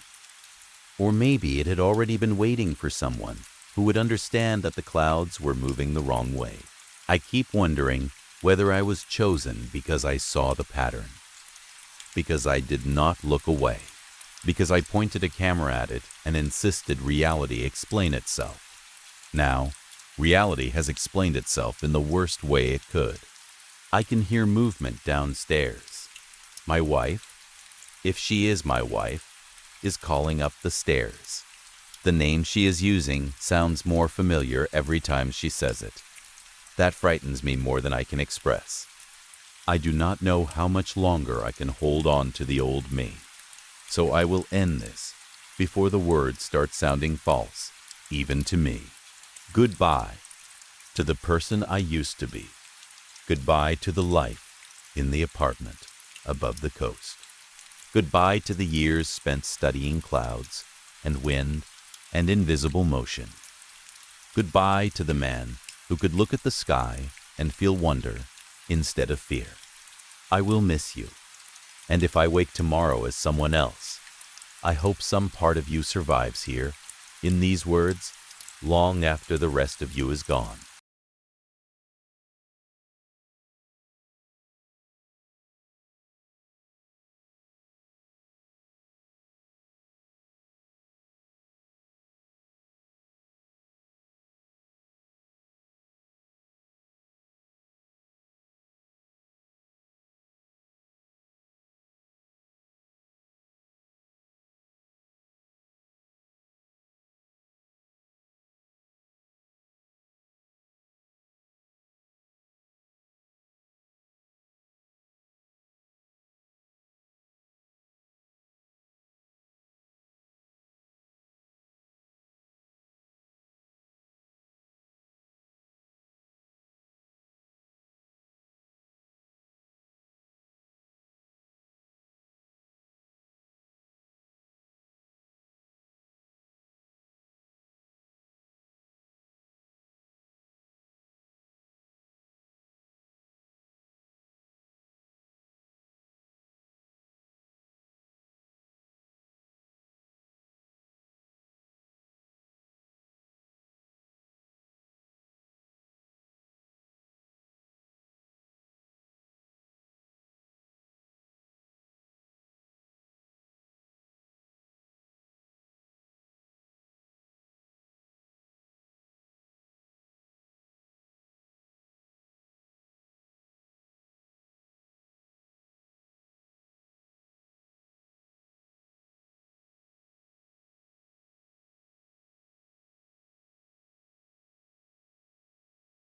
Or maybe it had already been waiting for someone who would understand that the clouds were moving the wrong way. I keep wondering whether I was chosen because I saw the pattern, because I did not look away, because I pointed a camera at it and insisted reality explain itself. Now, reality has explained itself in the worst way it could. I can hear movement downstairs. My wife, if she is my wife, is calling up the stairs. The name she is using sounds more familiar every time she says it. That frightens me more than I can express. I do not know how much longer I can hold on to the old me, so I will end this before the words start sounding false, even to me. Goodbye to the person I used to be. Goodbye to the life in the apartment above the coast. Goodbye to the years spent studying clouds and wind and invisible motion. Goodbye to the man who could look at the sky and feel wonder instead of fear. I will miss you, and if I wake tomorrow as someone else, I hope some part of you survives here, in these words, long after the rest of you is gone.